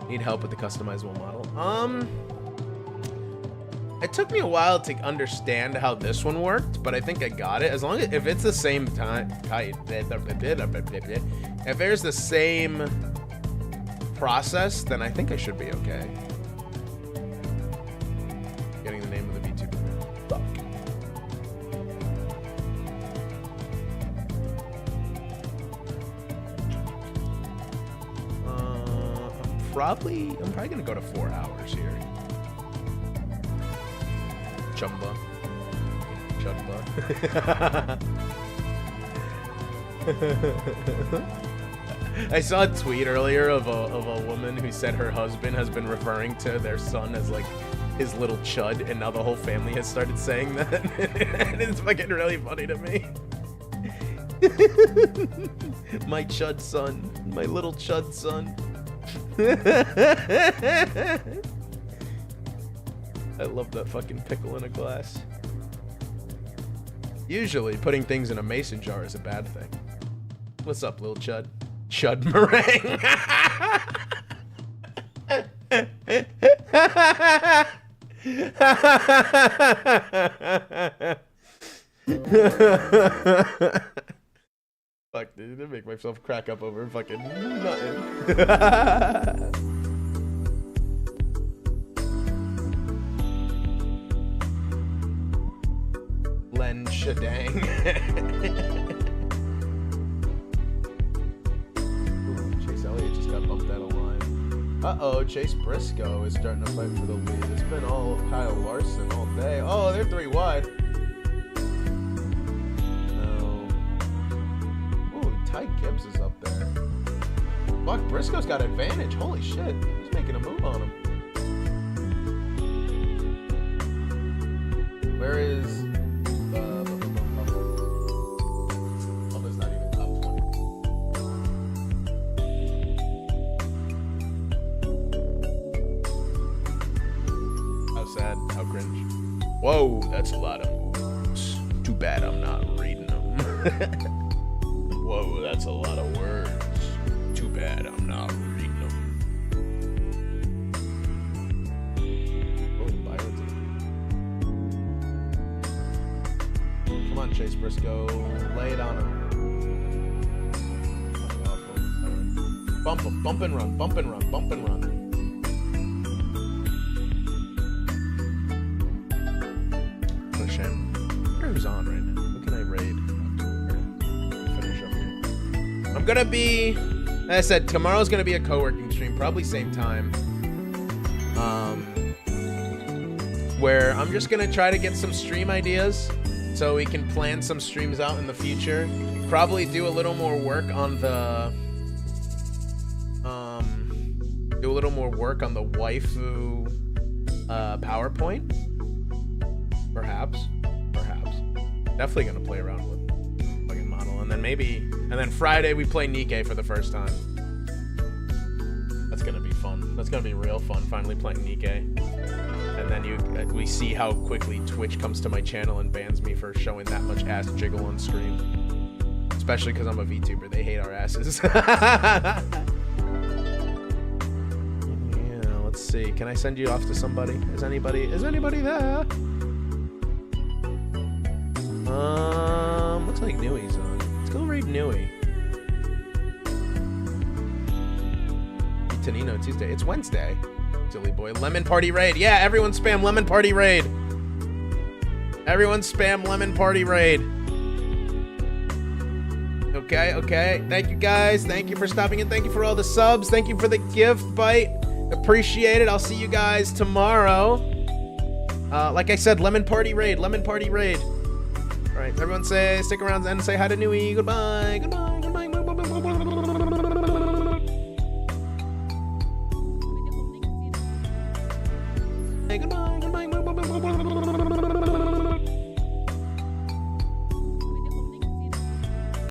Speaker 1: Need help with the customizable model. It took me a while to understand how this one worked, but I think I got it. As long as if it's the same time, if there's the same process, then I think I should be okay. Getting the name of the VTuber. Fuck. I'm probably gonna go to 4 hours here. Chumba. I saw a tweet earlier of a woman who said her husband has been referring to their son as like his little chud, and now the whole family has started saying that. And it's fucking really funny to me. My chud son. My little chud son. I love that fucking pickle in a glass. Usually, putting things in a mason jar is a bad thing. What's up, little chud? Chud meringue. Fuck, dude, I make myself crack up over fucking nothing. Len Shadang. Ooh, Chase Elliott just got bumped out of line. Uh-oh, Chase Briscoe is starting to fight for the lead. It's been all Kyle Larson all day. Oh, they're 3 wide. No. Ooh, Ty Gibbs is up there. Fuck, Briscoe's got advantage. Holy shit. He's making a move on him. Where is... Whoa, that's a lot of moves. Too bad I'm not reading them. Whoa, that's a lot of words. Too bad I'm not reading them. Oh, Come on, Chase Briscoe. Lay it on him. Bump them. Bump and run. Bump and run. Bump and run. What a shame. I wonder who's on right now. Who can I raid? Finish up here. I'm gonna be, as I said, tomorrow's gonna be a co-working stream, probably same time. Where I'm just gonna try to get some stream ideas so we can plan some streams out in the future. Probably do a little more work on the waifu PowerPoint. Perhaps. Definitely gonna play around with fucking model, and then Friday we play Nikkei for the first time. That's gonna be fun. That's gonna be real fun. Finally playing Nikkei. And then we see how quickly Twitch comes to my channel and bans me for showing that much ass jiggle on screen. Especially because I'm a VTuber. They hate our asses. Yeah, let's see. Can I send you off to somebody? Is anybody there? Looks like Newey's on. Let's go raid Newey. Tanino Tuesday. It's Wednesday. Silly boy. Lemon Party Raid. Yeah, everyone spam Lemon Party Raid. Everyone spam Lemon Party Raid. Okay. Thank you guys. Thank you for stopping in. Thank you for all the subs. Thank you for the gift bite. Appreciate it. I'll see you guys tomorrow. Like I said, Lemon Party Raid. Lemon Party Raid. All right, everyone stick around and say hi to Newey. Goodbye. Goodbye. Goodbye.